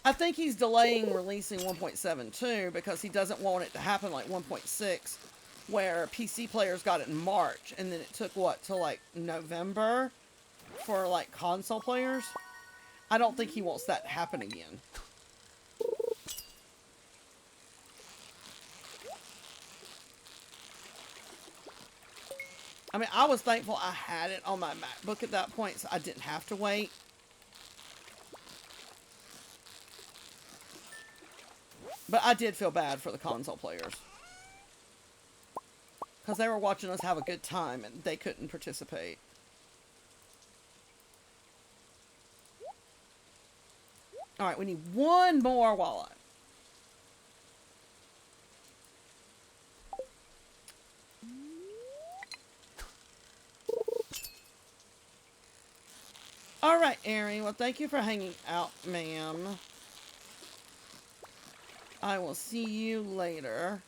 I think he's delaying releasing 1.72 because he doesn't want it to happen like 1.6, where PC players got it in March, and then it took, what, till like November for like console players? I don't think he wants that to happen again. I mean, I was thankful I had it on my MacBook at that point, so I didn't have to wait. But I did feel bad for the console players. Because they were watching us have a good time, and they couldn't participate. Alright, we need one more walleye. Alright, Erin. Well, thank you for hanging out, ma'am. I will see you later.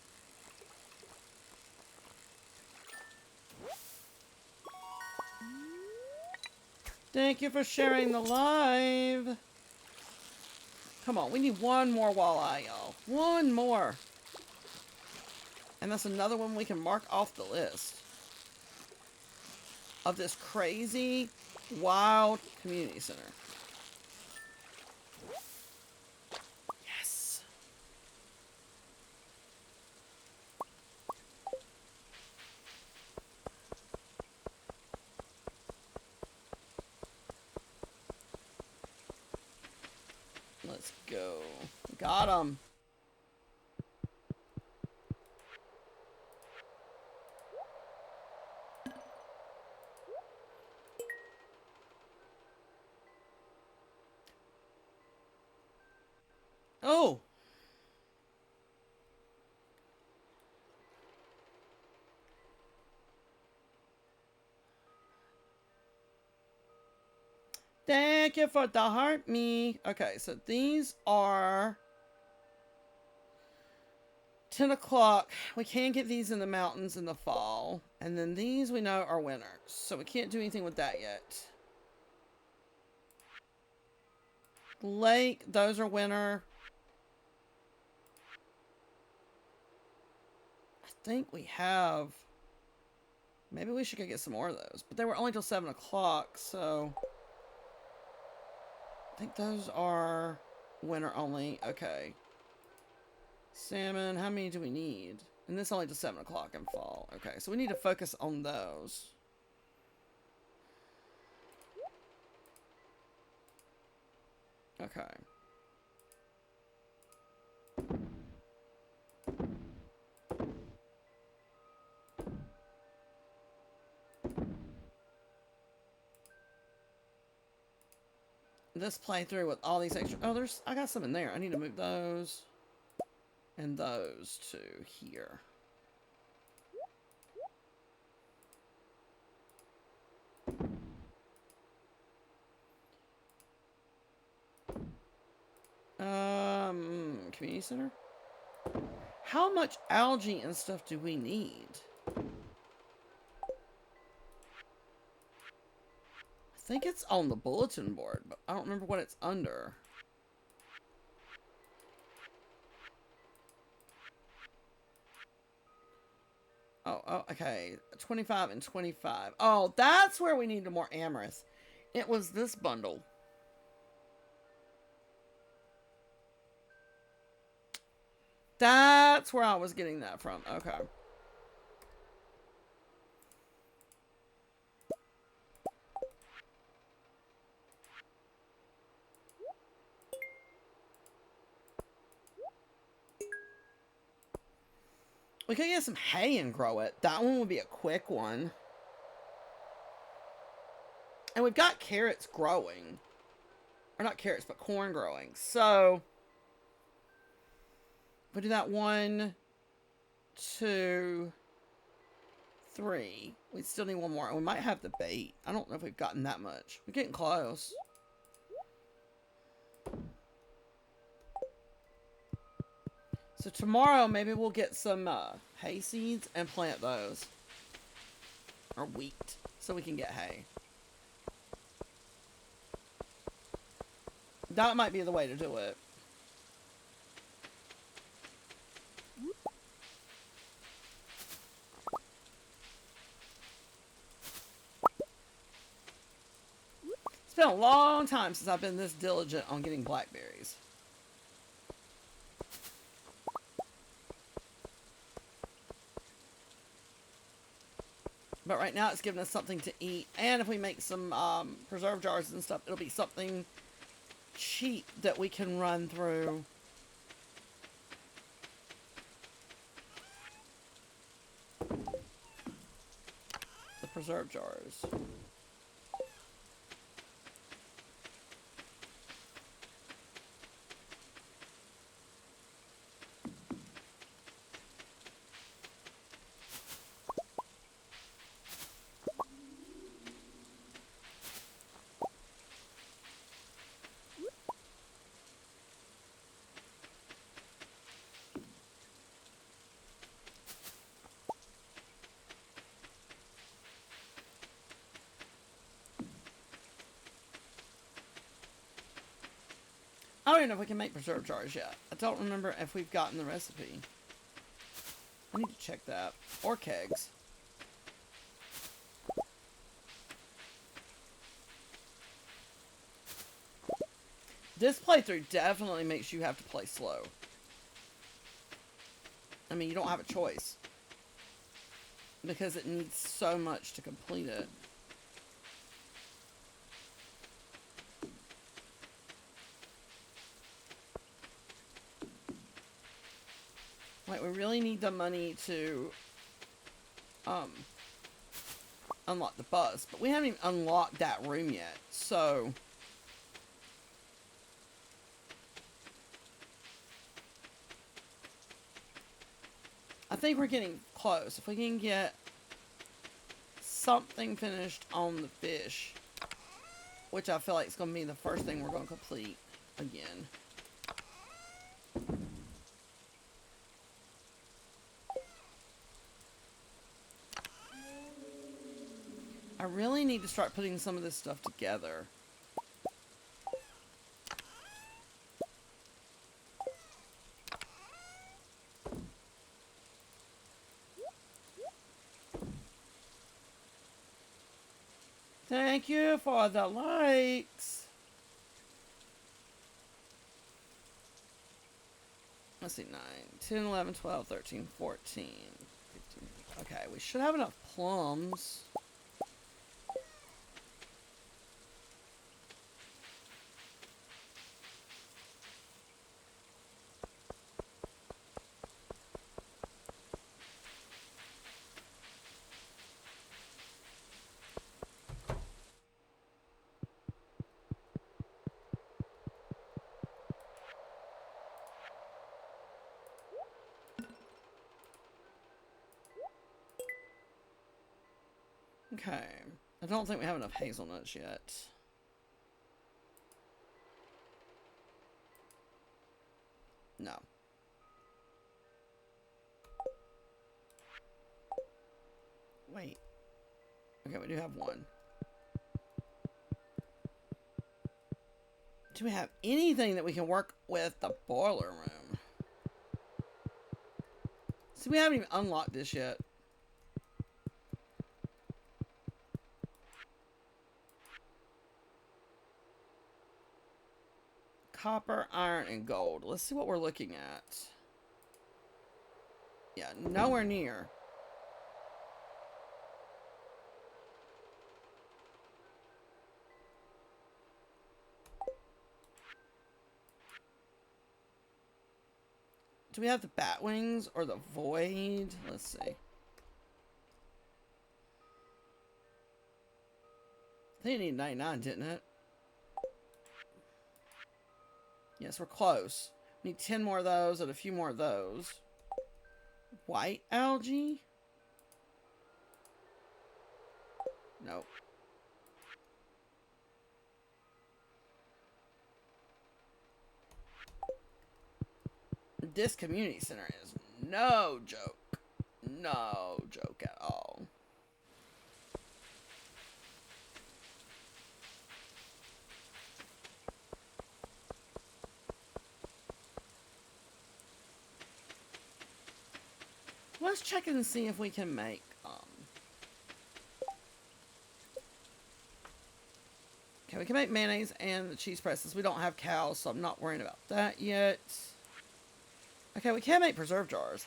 Thank you for sharing the live. Come on, we need one more walleye, y'all. One more. And that's another one we can mark off the list of this crazy, wild community center. Yes. Let's go. Got him. Oh. Thank you for the heart me. Okay, so these are 10 o'clock. We can get these in the mountains in the fall. And then these we know are winners. So we can't do anything with that yet. Lake, those are winter. I think we have... Maybe we should go get some more of those. But they were only till 7 o'clock, so... I think those are winter only. Okay. Salmon, how many do we need? And this only till 7 o'clock in fall. Okay, so we need to focus on those. Okay. This playthrough with all these extra... Oh, I got some in there. I need to move those. And those to here. Community center? How much algae and stuff do we need? I think it's on the bulletin board, but I don't remember what it's under. Oh, okay. 25 and 25. Oh, that's where we need more amaranth. It was this bundle. That's where I was getting that from. Okay. We could get some hay and grow it. That one would be a quick one. And we've got carrots growing. Or not carrots, but corn growing. So... we'll do that 1, 2, 3. We still need one more. And we might have the bait. I don't know if we've gotten that much. We're getting close. So tomorrow, maybe we'll get some hay seeds and plant those. Or wheat. So we can get hay. That might be the way to do it. been a long time since I've been this diligent on getting blackberries. But right now it's giving us something to eat. And if we make some preserve jars and stuff, it'll be something cheap that we can run through. The preserve jars. I don't even know if we can make preserve jars yet. I don't remember if we've gotten the recipe. I need to check that. Or kegs. This playthrough definitely makes you have to play slow. I mean, you don't have a choice. Because it needs so much to complete it. Like, we really need the money to unlock the bus. But we haven't even unlocked that room yet. So I think we're getting close. If we can get something finished on the fish, which I feel like is going to be the first thing we're going to complete again. I really need to start putting some of this stuff together. Thank you for the likes. Let's see, 9, 10, 11, 12, 13, 14, 15. Okay, we should have enough plums. Okay. I don't think we have enough hazelnuts yet. No. Wait. Okay, we do have one. Do we have anything that we can work with the boiler room? See, we haven't even unlocked this yet. Copper, iron, and gold. Let's see what we're looking at. Yeah, nowhere near. Do we have the bat wings or the void? Let's see. I think it needed 99, didn't it? Yes, we're close. We need 10 more of those and a few more of those. White algae? Nope. This community center is no joke. No joke at all. Let's check and see if we can make, Okay, we can make mayonnaise and the cheese presses. We don't have cows, so I'm not worrying about that yet. Okay, we can make preserve jars.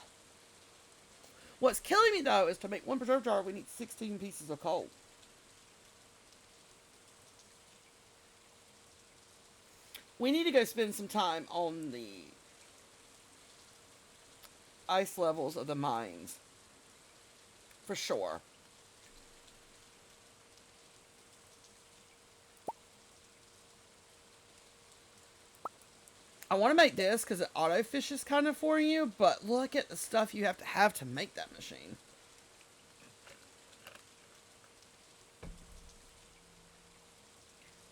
What's killing me, though, is to make one preserve jar, we need 16 pieces of coal. We need to go spend some time on the ice levels of the mines. For sure. I want to make this because it auto fishes kind of for you, but look at the stuff you have to make that machine.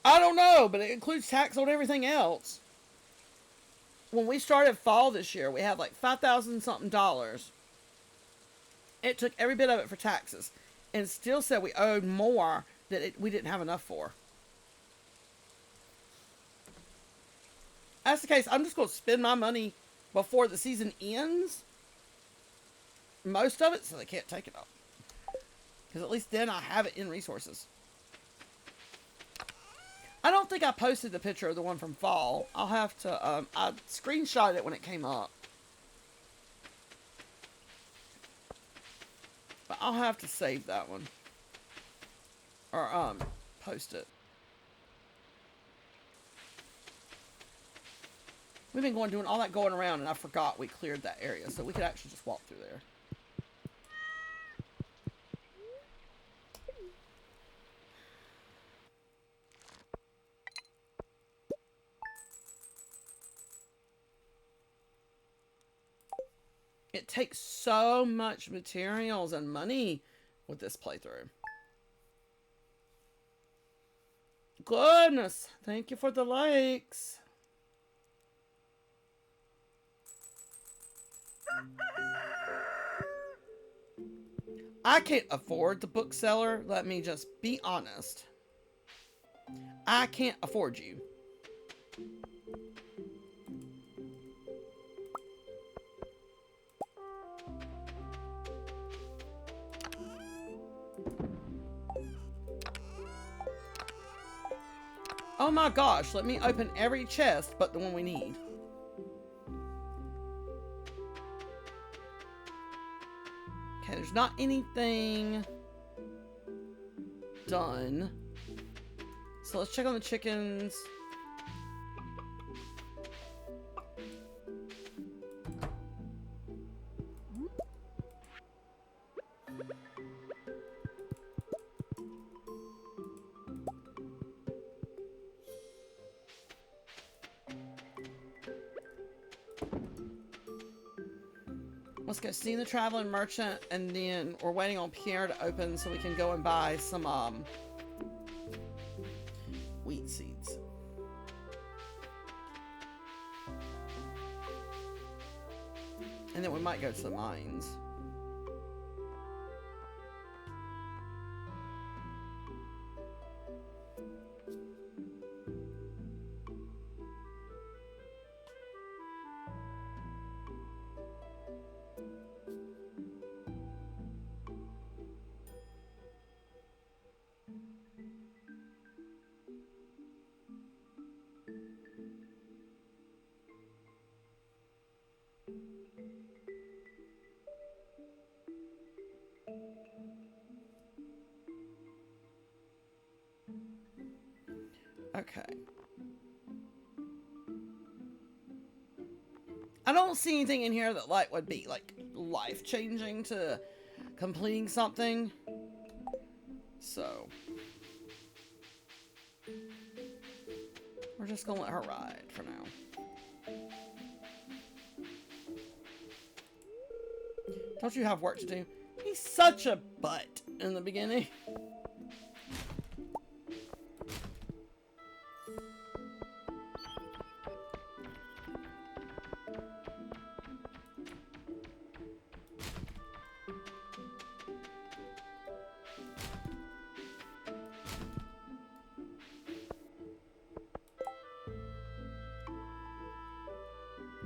I don't know, but it includes tax on everything else. When we started fall this year, we had like $5,000 something dollars. It took every bit of it for taxes, and still said we owed more that we didn't have enough for. That's the case. I'm just going to spend my money before the season ends. Most of it, so they can't take it up. Because at least then I have it in resources. I don't think I posted the picture of the one from fall. I'll have to, I screenshot it when it came up. But I'll have to save that one. Or, post it. We've been doing all that going around, and I forgot we cleared that area, so we could actually just walk through there. It takes so much materials and money with this playthrough. Goodness, thank you for the likes. I can't afford the bookseller. Let me just be honest. I can't afford you. Oh my gosh, let me open every chest but the one we need. Okay, there's not anything done. So let's check on the chickens. Let's go see the traveling merchant, and then we're waiting on Pierre to open so we can go and buy some wheat seeds. And then we might go to the mines. Okay. I don't see anything in here that would be like life-changing to completing something. So we're just gonna let her ride for now. Don't you have work to do? He's such a butt in the beginning.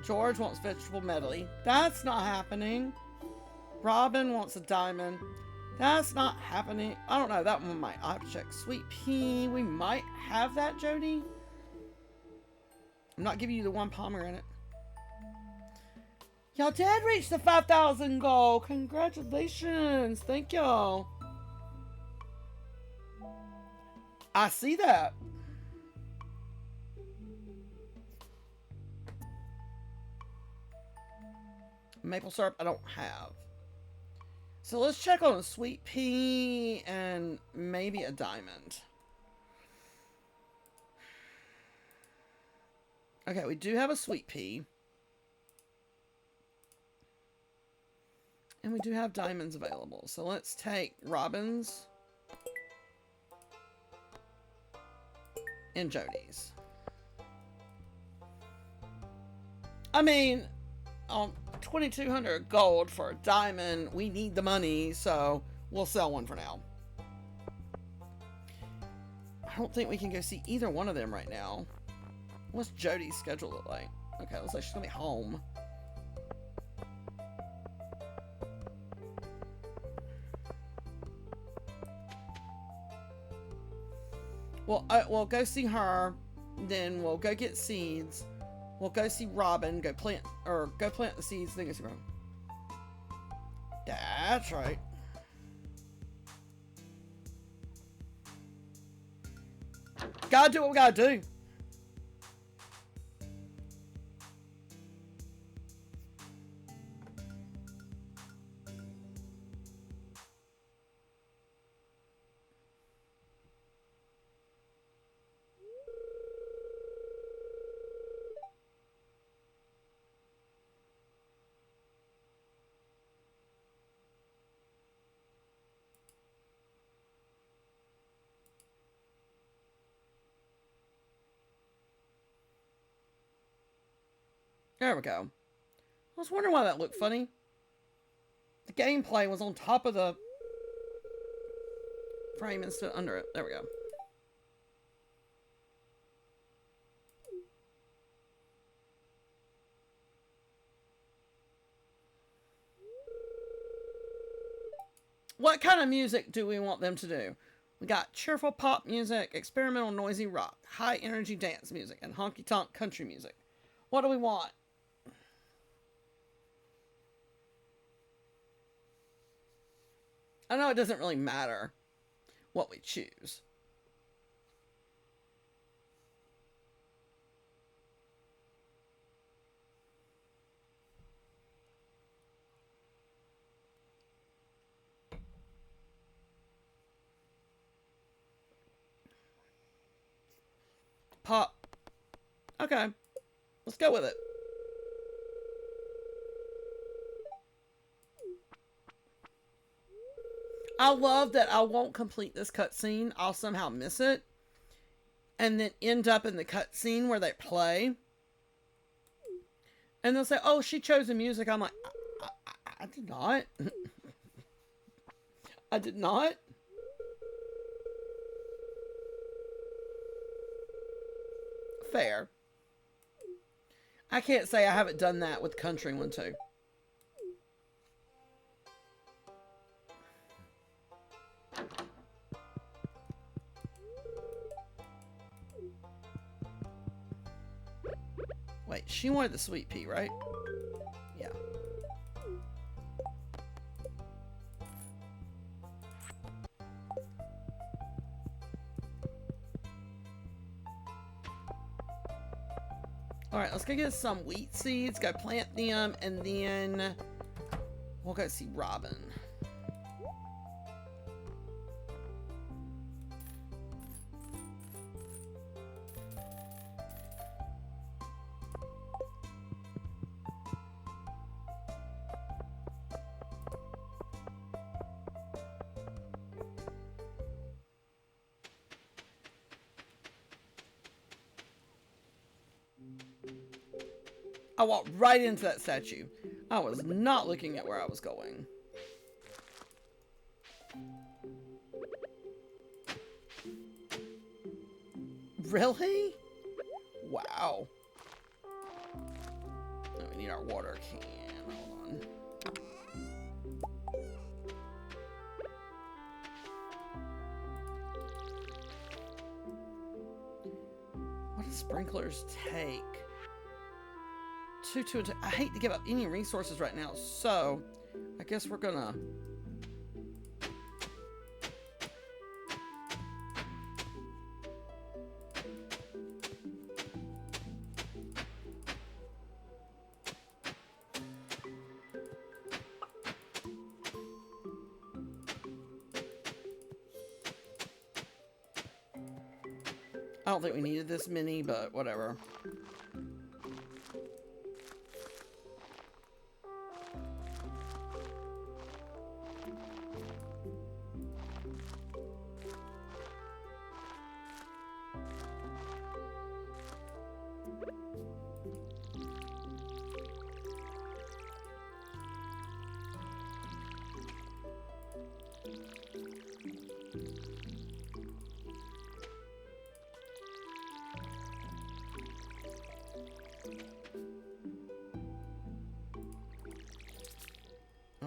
George wants vegetable medley. That's not happening. Robin wants a diamond. That's not happening. I don't know. That one might. I have to check. Sweet pea. We might have that, Jody. I'm not giving you the one pomegranate. Y'all did reach the 5,000 goal. Congratulations. Thank y'all. I see that. Maple syrup I don't have. So let's check on a sweet pea and maybe a diamond. Okay, we do have a sweet pea. And we do have diamonds available. So let's take robins and Jody's. I mean, 2,200 gold for a diamond. We need the money, so we'll sell one for now. I don't think we can go see either one of them right now. What's Jody's schedule look like? Okay, looks like she's gonna be home. Well, we'll go see her. Then we'll go get seeds. We'll go see Robin. Go plant the seeds. Then go see Robin. That's right. Gotta do what we gotta do. There we go. I was wondering why that looked funny. The gameplay was on top of the frame instead under it. There we go. What kind of music do we want them to do? We got cheerful pop music, experimental noisy rock, high energy dance music, and honky tonk country music. What do we want? I know it doesn't really matter what we choose. Pop. Okay. Let's go with it. I love that I won't complete this cutscene. I'll somehow miss it. And then end up in the cutscene where they play. And they'll say, oh, she chose the music. I'm like, I did not. I did not. Fair. I can't say I haven't done that with Country one too. Wait, she wanted the sweet pea, right? Yeah. Alright, let's go get some wheat seeds, go plant them, and then we'll go see Robin. I walked right into that statue. I was not looking at where I was going. Really? Wow. Now we need our water can. Hold on. sprinklers take? Two. I hate to give up any resources right now, so I guess we're gonna. I don't think we needed this many, but whatever.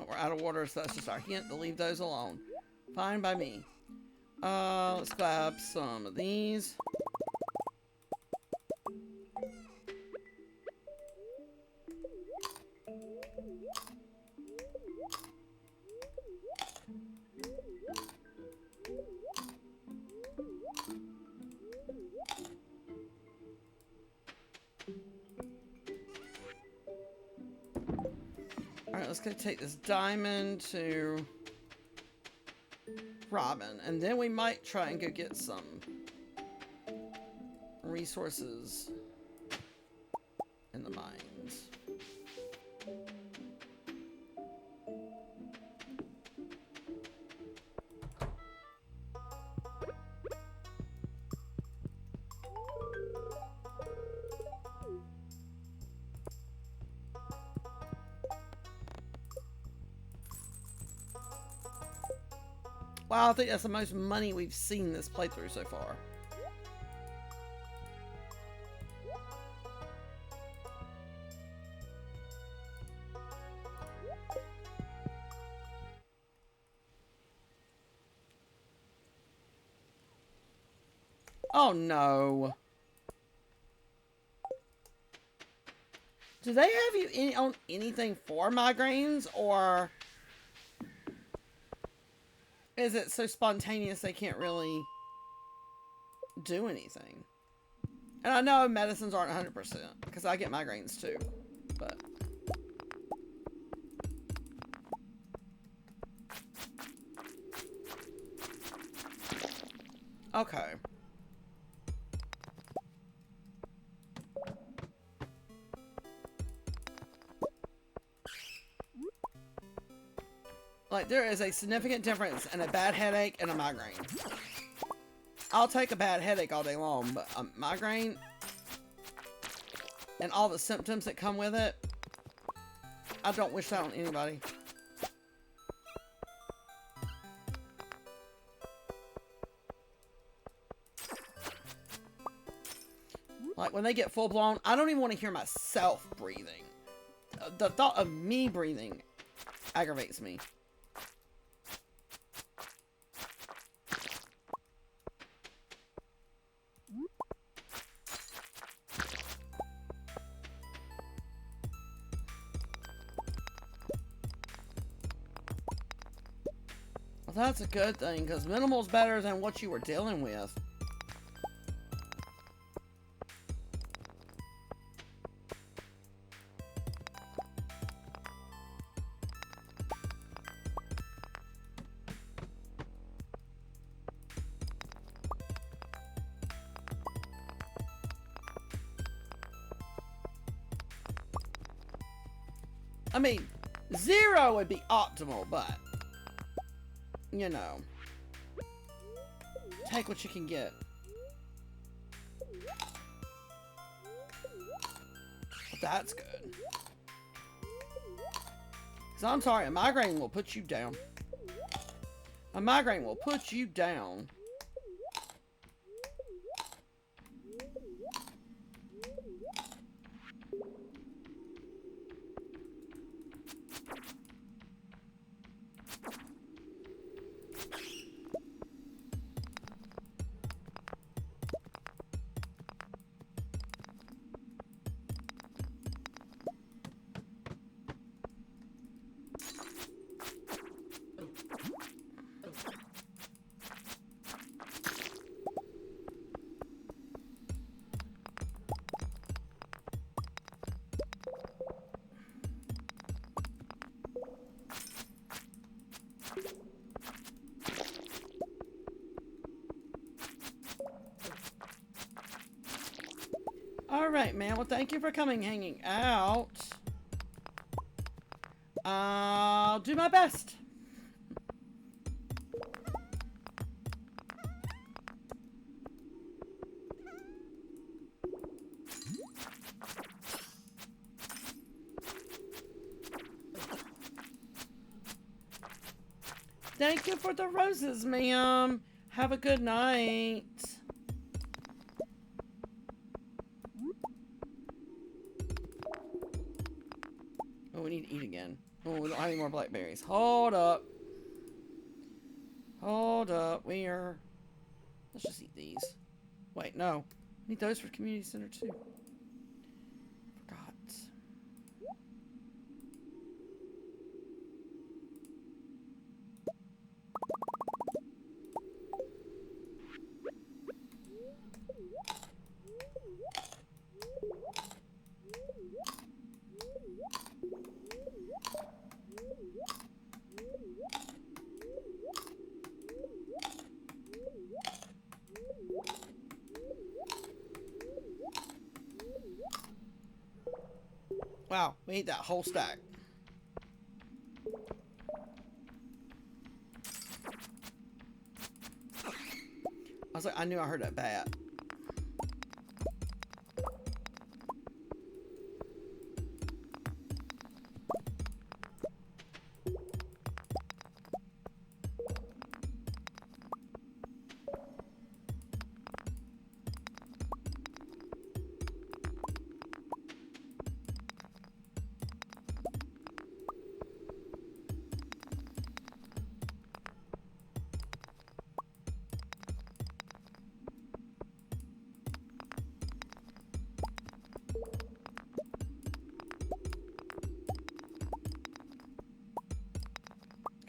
We're out of water, so that's just our hint to leave those alone. Fine by me. Let's grab some of these. Alright, let's go take this diamond to Robin, and then we might try and go get some resources in the mines. Wow, I think that's the most money we've seen this playthrough so far. Oh no. Do they have you on anything for migraines, or is it so spontaneous they can't really do anything? And I know medicines aren't 100%, because I get migraines too, but... Okay. Like, there is a significant difference in a bad headache and a migraine. I'll take a bad headache all day long, but a migraine and all the symptoms that come with it, I don't wish that on anybody. Like, when they get full-blown, I don't even want to hear myself breathing. The thought of me breathing aggravates me. Well, that's a good thing, because minimal's better than what you were dealing with. I mean, 0 would be optimal, but, you know, take what you can get. That's good. Because I'm sorry, a migraine will put you down. A migraine will put you down. Alright, man. Well, thank you for coming, hanging out. I'll do my best. Thank you for the roses, ma'am. Have a good night. Oh, we need to eat again. Oh, we don't have any more blackberries. Hold up. Hold up. Let's just eat these. Wait, no. Need those for community center too. Forgot. Wow, we ate that whole stack. I was like, I knew I heard that bat.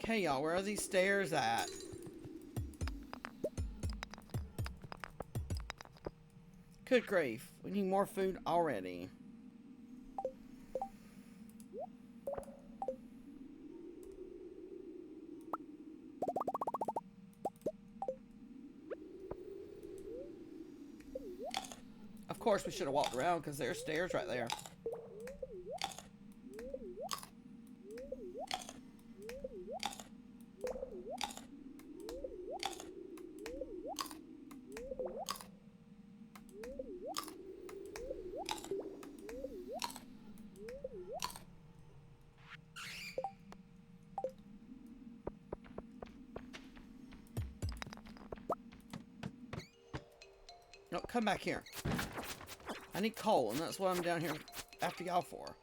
Okay, y'all, where are these stairs at? Good grief. We need more food already. Of course, we should have walked around because there's stairs right there. No, come back here. I need coal, and that's what I'm down here after y'all for.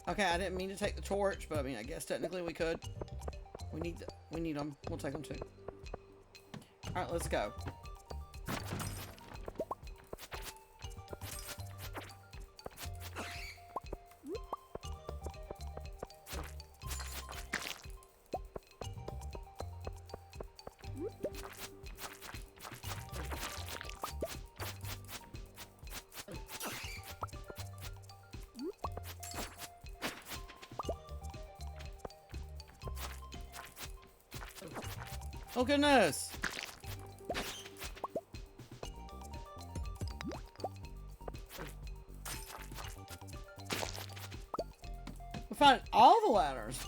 Okay, I didn't mean to take the torch, but I mean, I guess technically we could. We need them. We'll take them too. All right, let's go. Oh goodness! We found all the ladders.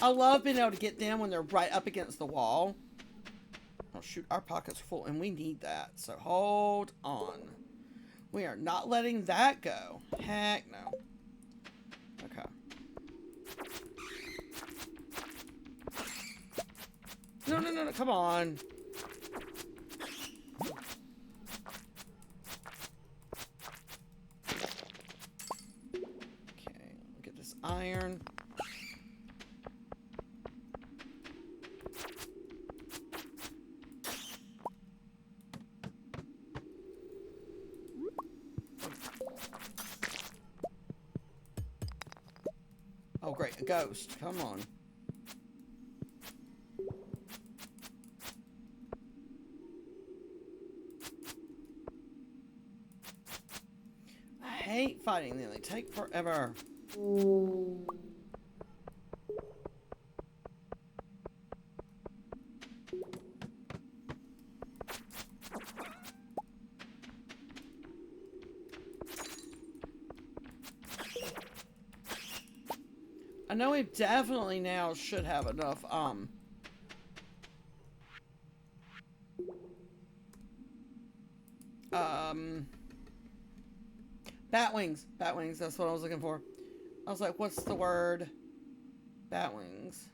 I love being able to get them when they're right up against the wall. Oh shoot, our pockets are full and we need that. So hold on. We are not letting that go. Heck no. Okay. No, no, no, no, come on. Okay, look at this iron. Oh, great, a ghost. Come on. I hate fighting them. They take forever. I know we definitely now should have enough, bat wings. Bat wings, that's what I was looking for. I was like, what's the word? Bat wings.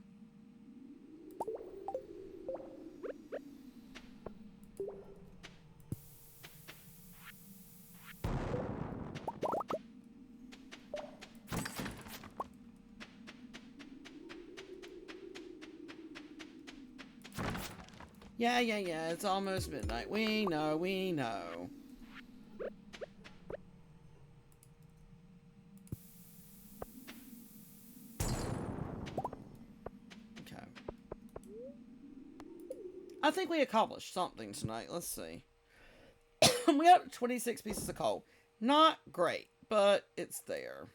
Yeah, it's almost midnight. We know, we know. Okay. I think we accomplished something tonight. Let's see. We got 26 pieces of coal. Not great, but it's there.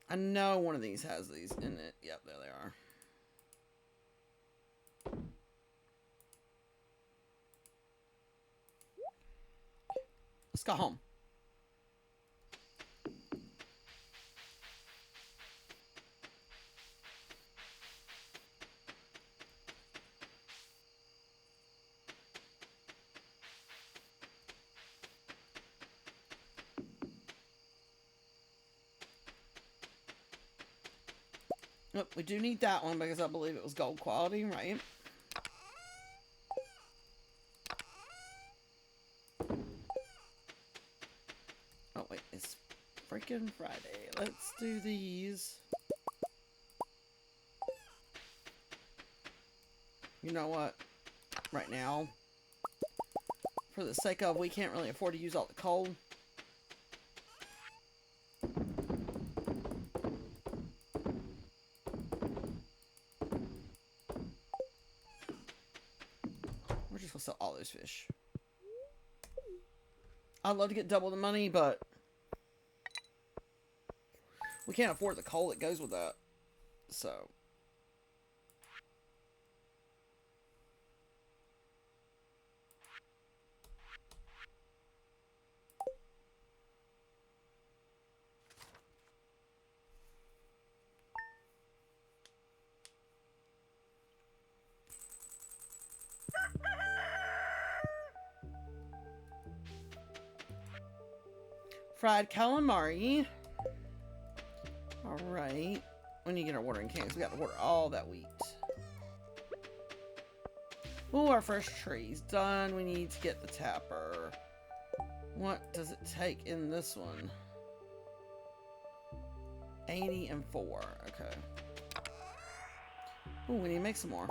I know one of these has these in it. Yep, there they are. Let's go home. Oh, we do need that one because I believe it was gold quality, right? Oh, wait, it's freaking Friday. Let's do these. You know what? Right now, for the sake of, we can't really afford to use all the coal. We're just gonna sell all those fish. I'd love to get double the money, but we can't afford the coal that goes with that. So. Fried calamari. Alright. We need to get our watering cans. We got to water all that wheat. Oh, our first tree's done. We need to get the tapper. What does it take in this one? 80 and 4. Okay. Oh, we need to make some more.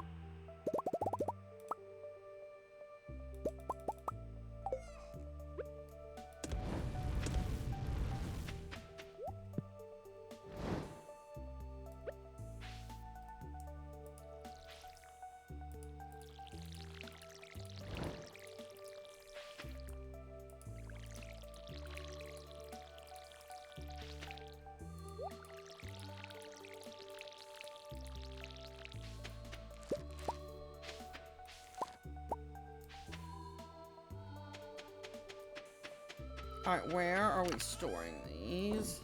Alright, where are we storing these?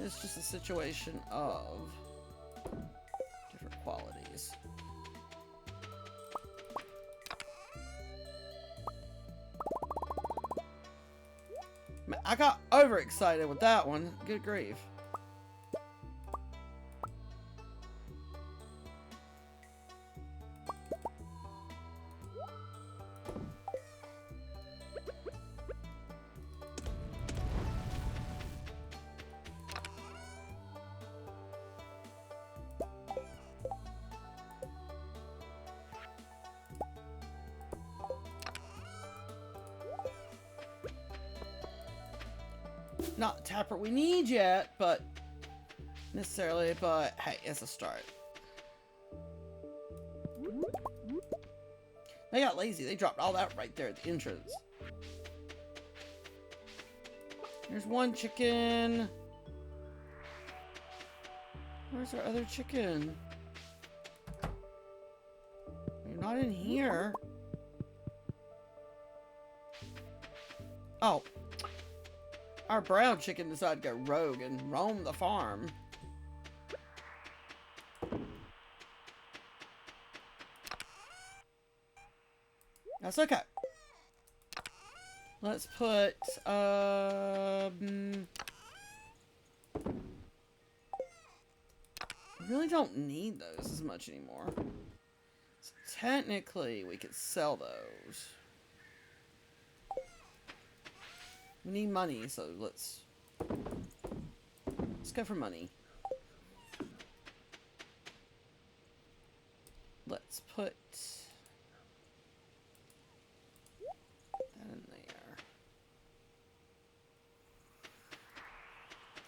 It's just a situation of different qualities. Man, I got overexcited with that one. Good grief. Not the tapper we need yet, but necessarily, but hey, it's a start. They got lazy. They dropped all that right there at the entrance. There's one chicken. Where's our other chicken? You're not in here. Oh. Our brown chicken decided to go rogue and roam the farm. That's okay. Let's put, I really don't need those as much anymore. So technically, we could sell those. We need money, so let's go for money. Let's put that in there.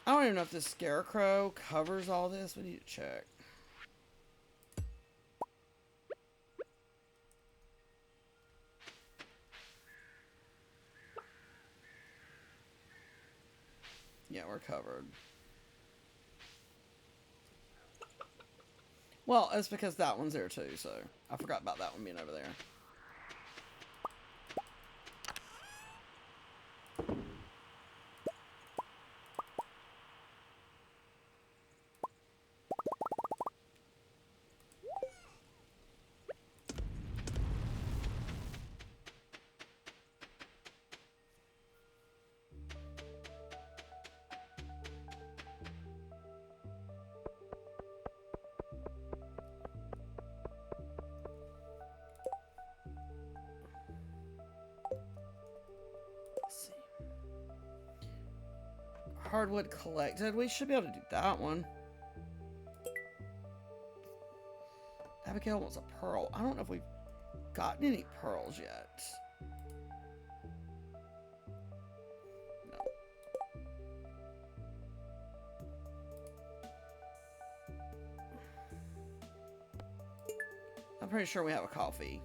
I don't even know if this scarecrow covers all this. We need to check. Yeah, we're covered. Well, it's because that one's there too, so I forgot about that one being over there. Hardwood collected. We should be able to do that one. Abigail wants a pearl. I don't know if we've gotten any pearls yet. No. I'm pretty sure we have a coffee.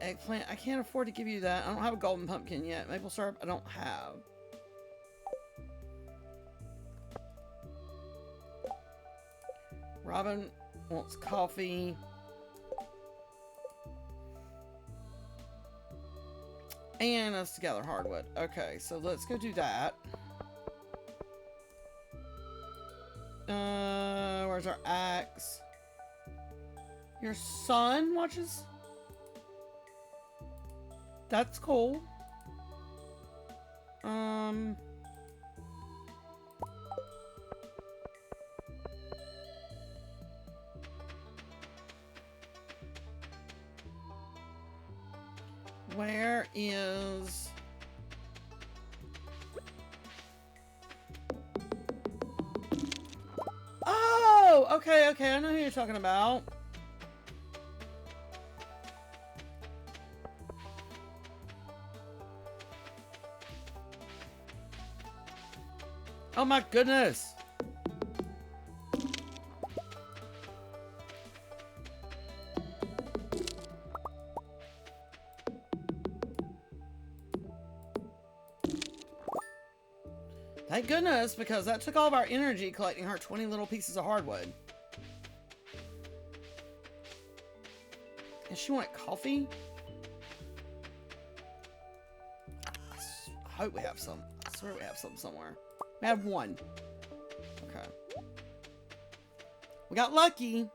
Eggplant, I can't afford to give you that. I don't have a golden pumpkin yet. Maple syrup, I don't have. Robin wants coffee. And us to gather hardwood. Okay, so let's go do that. Where's our axe? Your son watches? That's cool. Where is... Oh! Okay, okay, I know who you're talking about. Oh my goodness! Thank goodness, because that took all of our energy collecting her 20 little pieces of hardwood. Does she want coffee? I hope we have some. I swear we have some somewhere. We have one. Okay. We got lucky.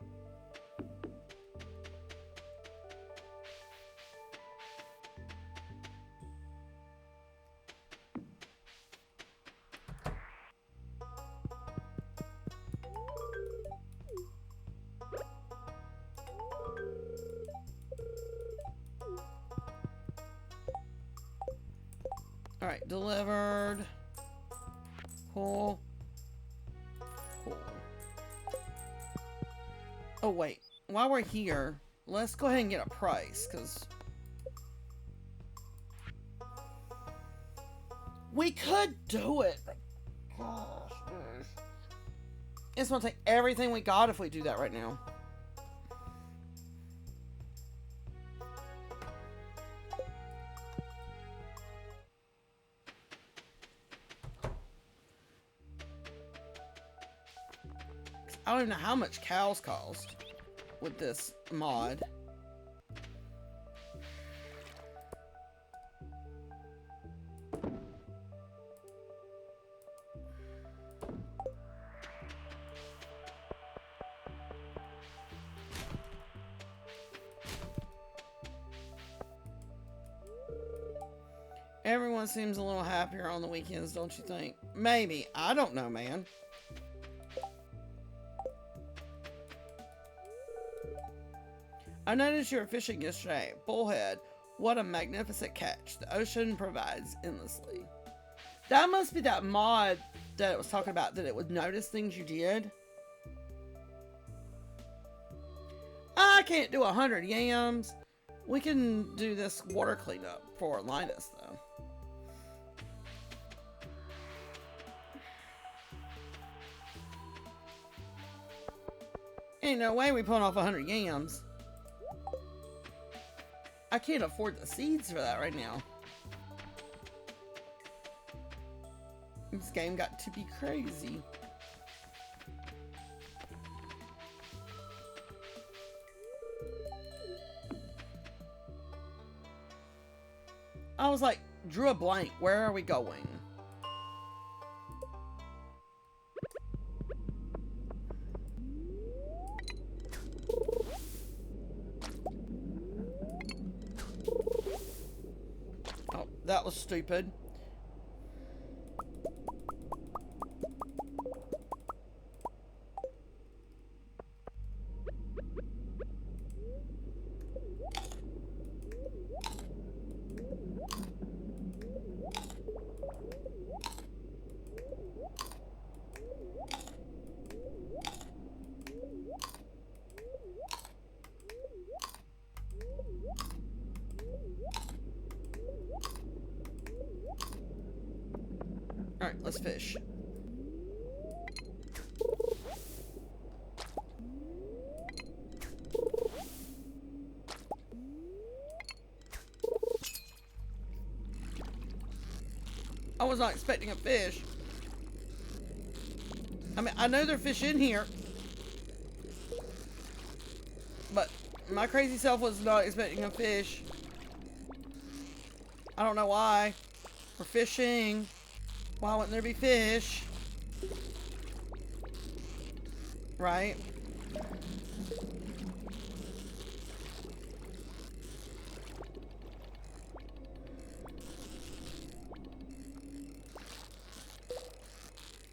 Alright, delivered. Cool. Cool. Oh, wait. While we're here, let's go ahead and get a price, because we could do it. But gosh, it's going to take everything we got if we do that right now. I don't even know how much cows cost with this mod. Everyone seems a little happier on the weekends, don't you think? Maybe. I don't know, man. I noticed you were fishing yesterday. Bullhead. What a magnificent catch. The ocean provides endlessly. That must be that mod that it was talking about, that it would notice things you did. I can't do 100 yams. We can do this water cleanup for Linus, though. Ain't no way we pulling off 100 yams. I can't afford the seeds for that right now. This game got to be crazy. I was like, drew a blank. Where are we going? That was stupid. Alright, let's fish. I was not expecting a fish. I mean, I know there are fish in here, but my crazy self was not expecting a fish. I don't know why. We're fishing. Why wouldn't there be fish? Right?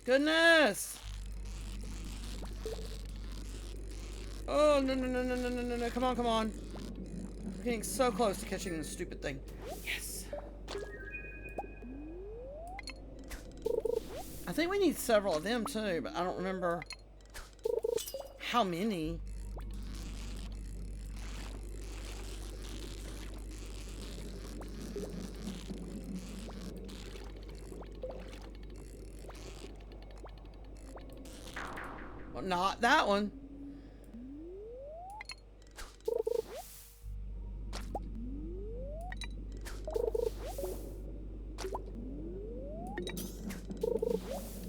Goodness! Oh, no, no, no, no, no, no, no, no. Come on, come on. We're getting so close to catching this stupid thing. Yes! I think we need several of them too, but I don't remember how many. Well, not that one.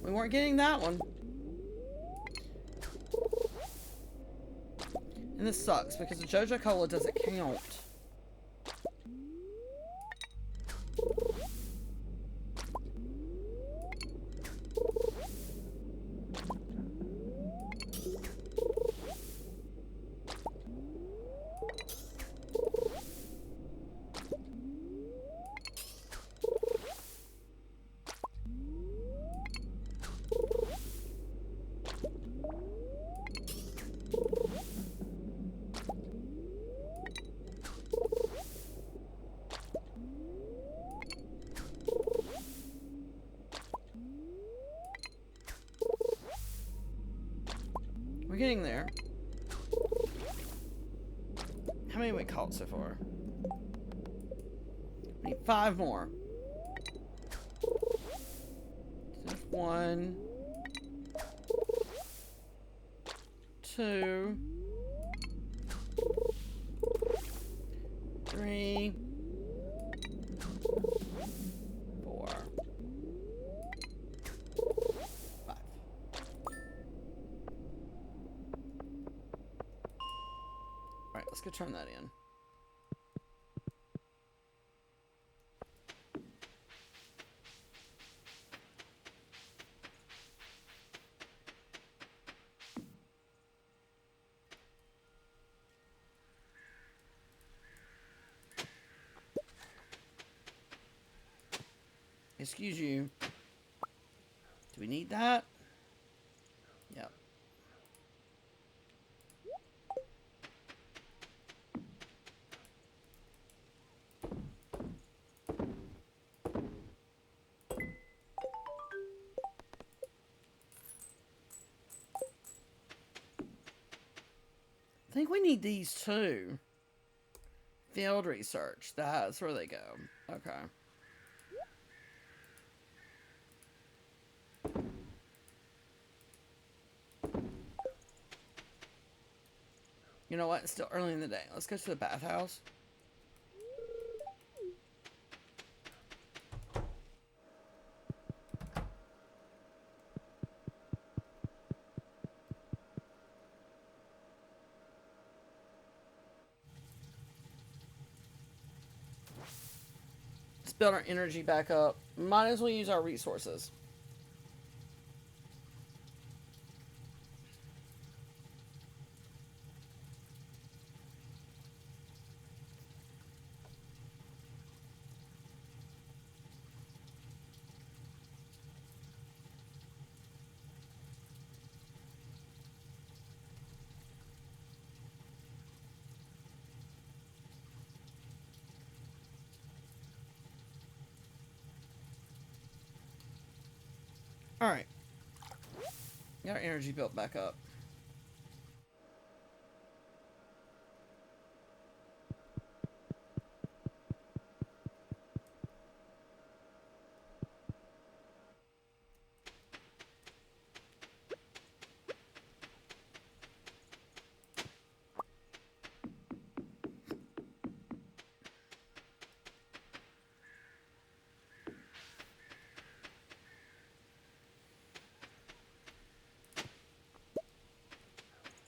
We weren't getting that one. And this sucks because the Joja Cola doesn't count. We're getting there. How many have we caught so far? We need 5 more. There's 1, 2, 3, 4, 5. Alright, let's go turn that in. Excuse you. Do we need that? Yep. I think we need these too. Field research. That's where they go. Okay. You know what? It's still early in the day. Let's go to the bathhouse. Let's build our energy back up. Might as well use our resources. Alright. Got our energy built back up.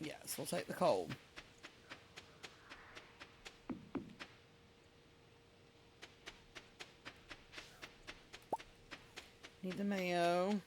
Yes, we'll take the coal. Need the mayo.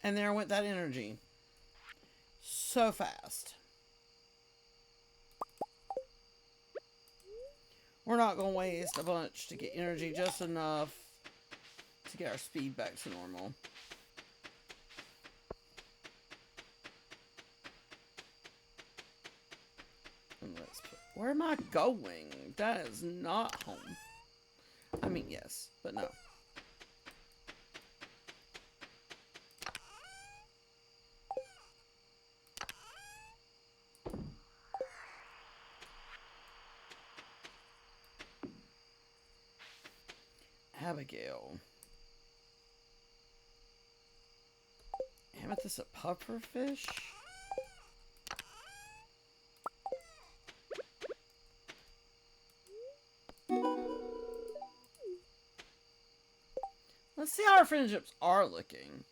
And there went that energy. So fast. We're not going to waste a bunch to get energy, just enough to get our speed back to normal. And where am I going? That is not home. I mean, yes, but no. Abigail. Amethyst a pufferfish? Let's see how our friendships are looking.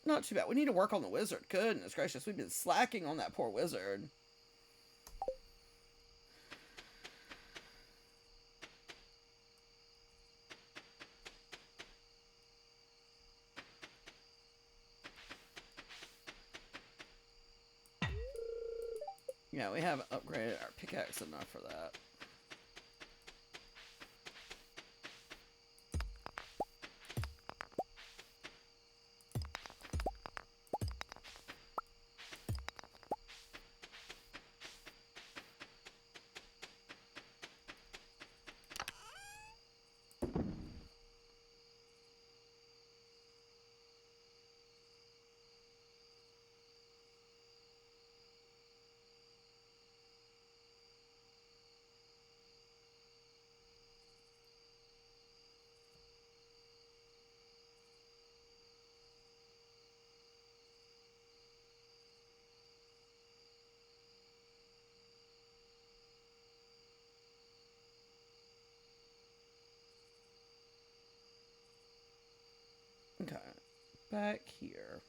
Not too bad. We need to work on the wizard. Goodness gracious, we've been slacking on that poor wizard. Yeah, we haven't upgraded our pickaxe enough for that. Okay, back here.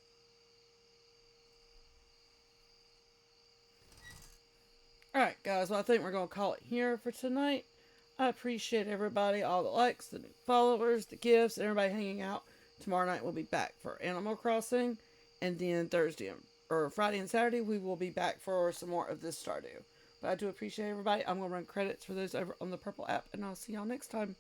Alright, guys, well, I think we're going to call it here for tonight. I appreciate everybody, all the likes, the new followers, the gifts, and everybody hanging out. Tomorrow night we'll be back for Animal Crossing, and then Thursday or Friday and Saturday we will be back for some more of this Stardew. But I do appreciate everybody. I'm going to run credits for those over on the Purple app, and I'll see y'all next time.